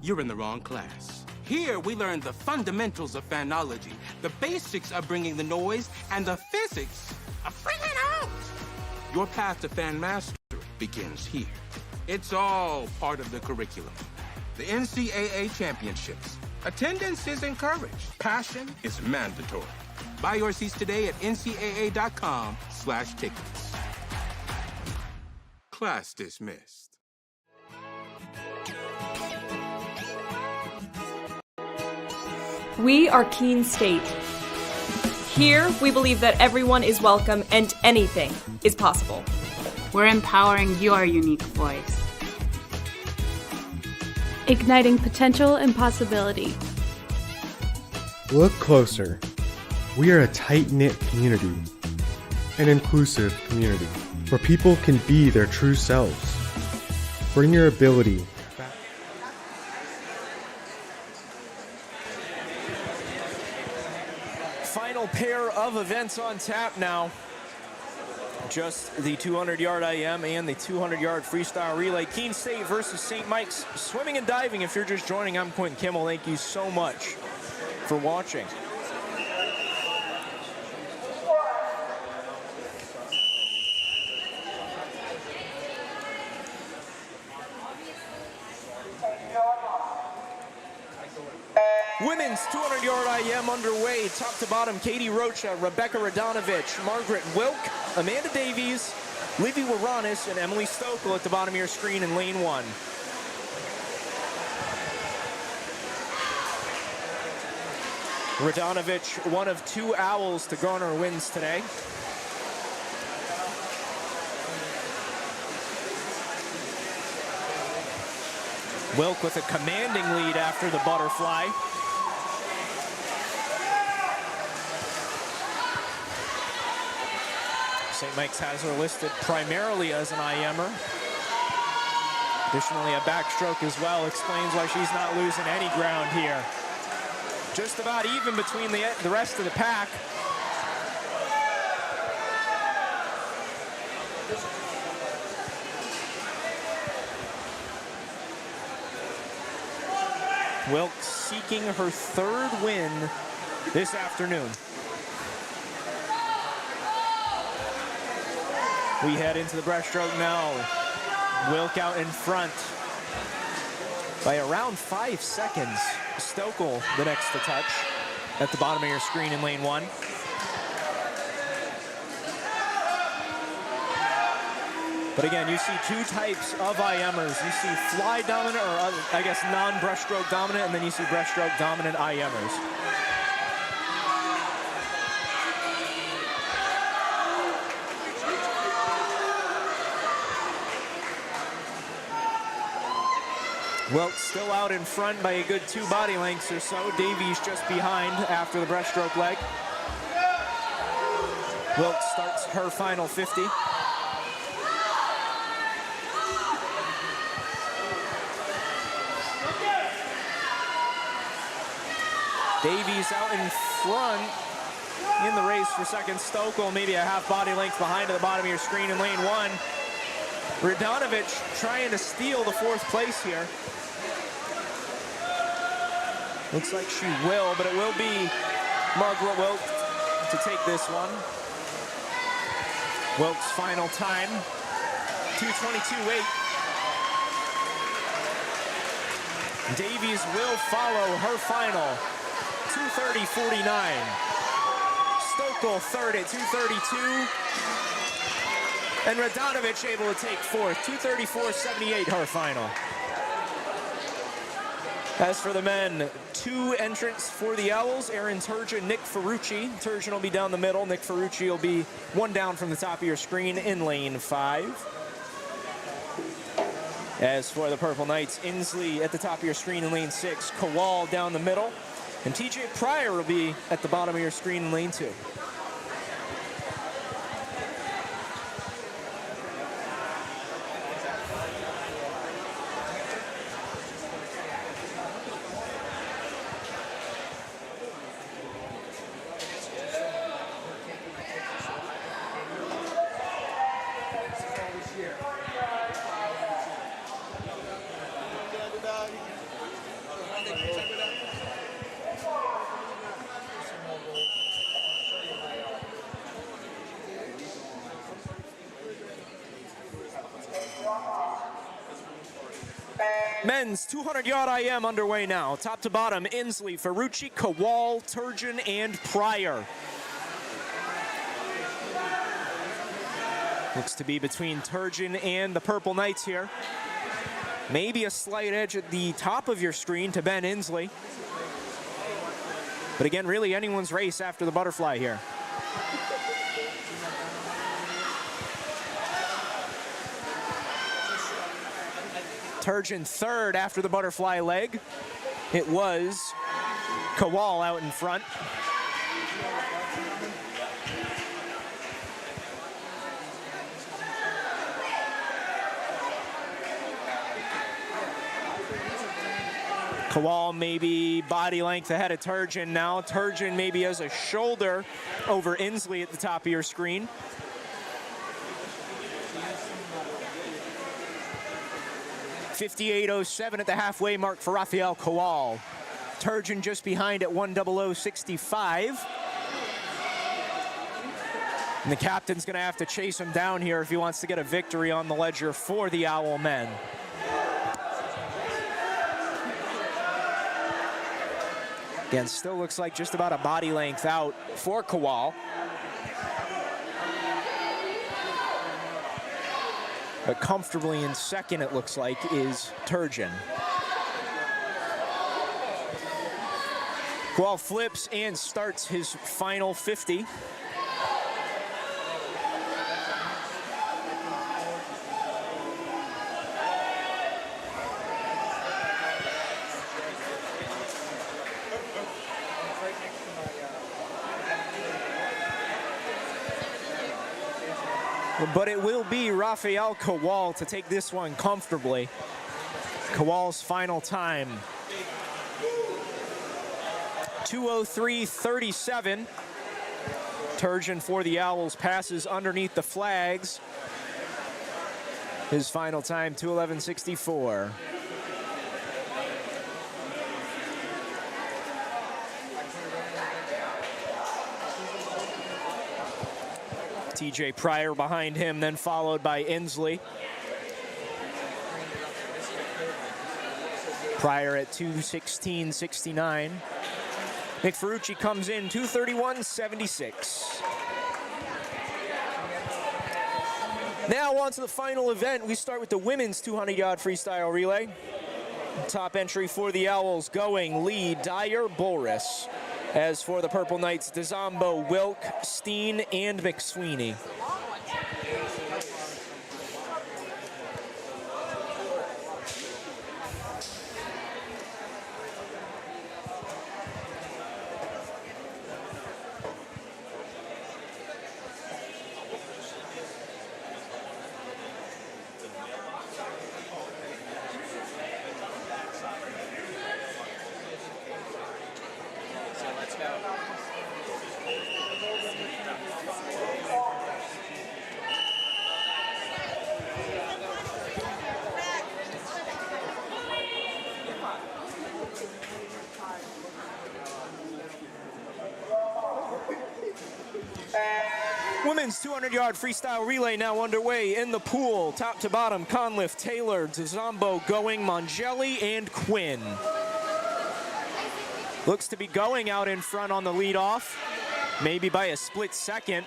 you're in the wrong class. Here, we learn the fundamentals of fanology, the basics of bringing the noise, and the physics of bringing it out. Your path to fan mastery begins here. It's all part of the curriculum. The NCAA championships. Attendance is encouraged. Passion is mandatory. Buy your seats today at ncaa.com/tickets. Class dismissed. We are Keene State. Here, we believe that everyone is welcome and anything is possible. We're empowering your unique voice. Igniting potential and possibility. Look closer. We are a tight-knit community, an inclusive community, where people can be their true selves. Bring your ability. Final pair of events on tap now. Just the 200-yard IM and the 200-yard freestyle relay. Keene State versus St. Mike's swimming and diving. If you're just joining, I'm Quentin Kimmel. Thank you so much for watching. Women's 200-yard IM underway. Top to bottom, Katie Rocha, Rebecca Radonovich, Margaret Wilk, Amanda Davies, Livy Waranis, and Emily Stokel at the bottom of your screen in lane 1. Radonovich, one of 2 Owls to garner wins today. Wilk with a commanding lead after the butterfly. St. Mike's has her listed primarily as an IMer. Additionally, a backstroke as well explains why she's not losing any ground here. Just about even between the rest of the pack. Wilk seeking her 3rd win this afternoon. We head into the breaststroke now. Wilk out in front by around 5 seconds. Stokel the next to touch at the bottom of your screen in lane 1. But again, you see 2 types of IMers. You see fly dominant, or I guess non-breaststroke dominant, and then you see breaststroke dominant IMers. Wilk still out in front by a good 2 body lengths or so. Davies just behind after the breaststroke leg. Wilk starts her final 50. Davies out in front in the race for second. Stokel maybe a half body length behind at the bottom of your screen in lane 1. Radonovich trying to steal the 4th place here. Looks like she will, but it will be Margaret Wilk to take this one. Wilk's final time, 2:22.8. Davies will follow her final, 2:30.49. Stokel 3rd at 2:32. And Radonovich able to take 4th, 2:34.78 her final. As for the men, 2 entrants for the Owls, Aaron Turgeon, Nick Ferrucci. Turgeon will be down the middle. Nick Ferrucci will be 1 down from the top of your screen in lane 5. As for the Purple Knights, Inslee at the top of your screen in lane 6, Kowal down the middle, and TJ Pryor will be at the bottom of your screen in lane 2. Men's 200-yard IM underway now. Top to bottom, Inslee, Ferrucci, Kowal, Turgeon, and Pryor. Looks to be between Turgeon and the Purple Knights here. Maybe a slight edge at the top of your screen to Ben Inslee. But again, really anyone's race after the butterfly here. Turgeon third after the butterfly leg. It was Kowal out in front. Kowal maybe body length ahead of Turgeon now. Turgeon maybe has a shoulder over Inslee at the top of your screen. .58.07 at the halfway mark for Rafael Kowal. Turgeon just behind at 1:00.65. And the captain's gonna have to chase him down here if he wants to get a victory on the ledger for the Owl men. Again, still looks like just about a body length out for Kowal. But comfortably in second, it looks like, is Turgeon. Kowal flips and starts his final 50. But it will be Rafael Kowal to take this one comfortably. Kowal's final time, 2:03.37. Turgeon for the Owls passes underneath the flags. His final time, 2:11.64. TJ Pryor behind him, then followed by Inslee. Pryor at 2:16.69. Nick Ferrucci comes in 2:31.76. Now on to the final event. We start with the women's 200-yard freestyle relay. Top entry for the Owls going Lee, Dyer, Bolris. As for the Purple Knights, DeZombo, Wilk, Steen, and McSweeney. Women's 200-yard freestyle relay now underway in the pool. Top to bottom, Conliff, Taylor, DeZombo, Going, Mongelli, and Quinn. Looks to be Going out in front on the leadoff, maybe by a split second.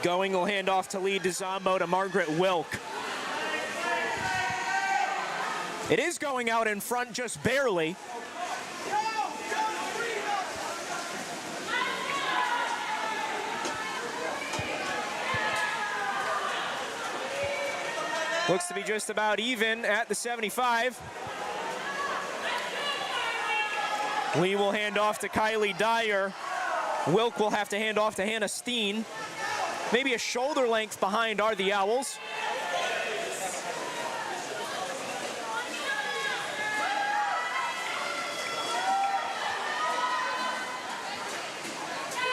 Going will hand off to lead DeZombo to Margaret Wilk. It is Going out in front just barely. Looks to be just about even at the 75. Lee will hand off to Kylie Dyer. Wilk will have to hand off to Hannah Steen. Maybe a shoulder length behind are the Owls.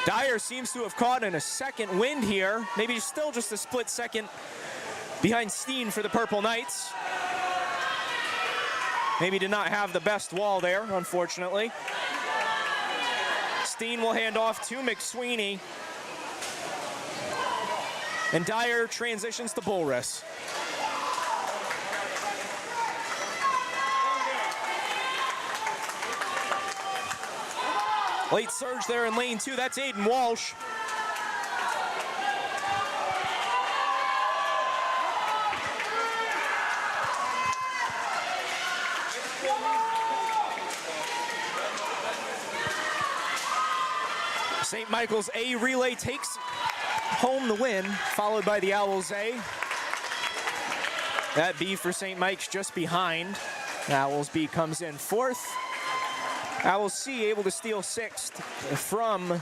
Dyer seems to have caught in a second wind here. Maybe still just a split second behind Steen for the Purple Knights. Maybe did not have the best wall there, unfortunately. Steen will hand off to McSweeney. And Dyer transitions to Bullris. Late surge there in lane 2. That's Aiden Walsh. St. Michael's A relay takes home the win, followed by the Owls A. That B for St. Mike's just behind. Owls B comes in 4th. Owls C able to steal 6th from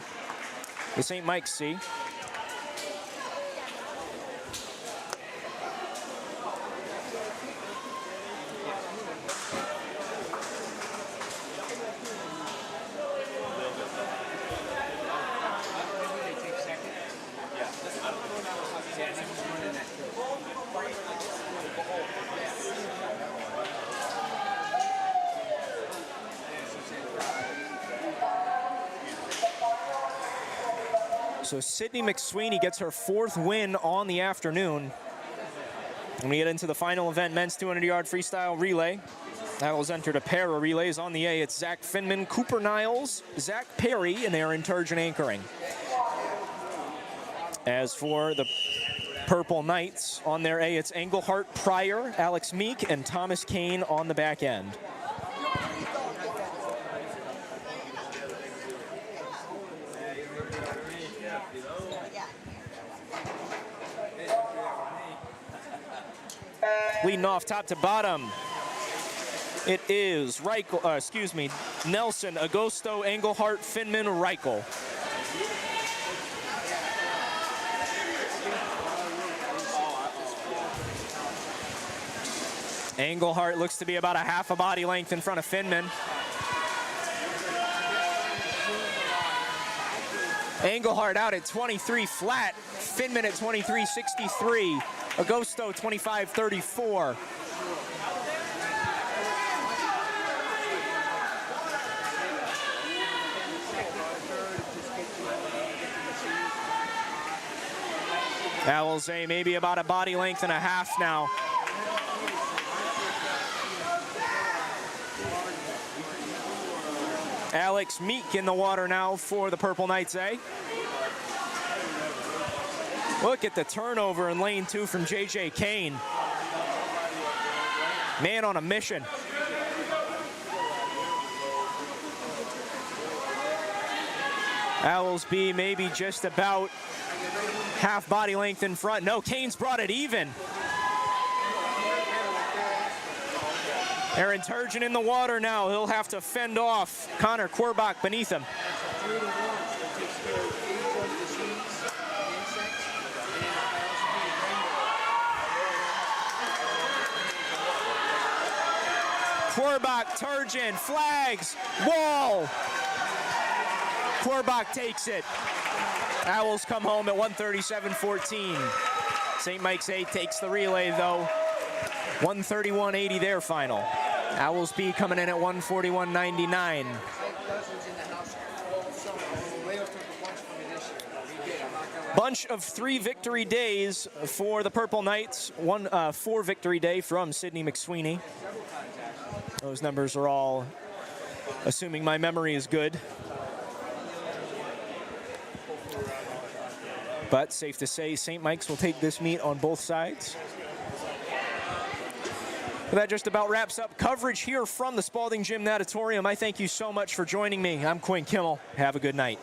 the St. Mike's C. So Sydney McSweeney gets her 4th win on the afternoon. When we get into the final event, men's 200-yard freestyle relay. Owls entered a pair of relays on the A. It's Zach Finman, Cooper Niles, Zach Perry, and Aaron Turgeon anchoring. As for the Purple Knights, on their A, it's Englehart, Pryor, Alex Meek, and Thomas Keene on the back end. Leading off top to bottom, it is Nelson, Agosto, Englehart, Finman, Reichel. Englehart looks to be about a half a body length in front of Finman. Englehart out at 23 flat, Finman at 23.63. Agosto 25.34. Owls A maybe about a body length and a half now. Alex Meek in the water now for the Purple Knights A. Look at the turnover in lane 2 from J.J. Keene. Man on a mission. Owls B maybe just about half body length in front. No, Kane's brought it even. Aaron Turgeon in the water now. He'll have to fend off Connor Korbach beneath him. Korbach, Turgeon, flags, wall. Korbach takes it. Owls come home at 137.14. St. Mike's A takes the relay though. 131.80 their final. Owls B coming in at 141.99. Bunch of 3 victory days for the Purple Knights. 4 victory day from Sydney McSweeney. Those numbers are all, assuming my memory is good. But safe to say, St. Mike's will take this meet on both sides. That just about wraps up coverage here from the Spalding Gym Natatorium. I thank you so much for joining me. I'm Quinn Kimmel. Have a good night.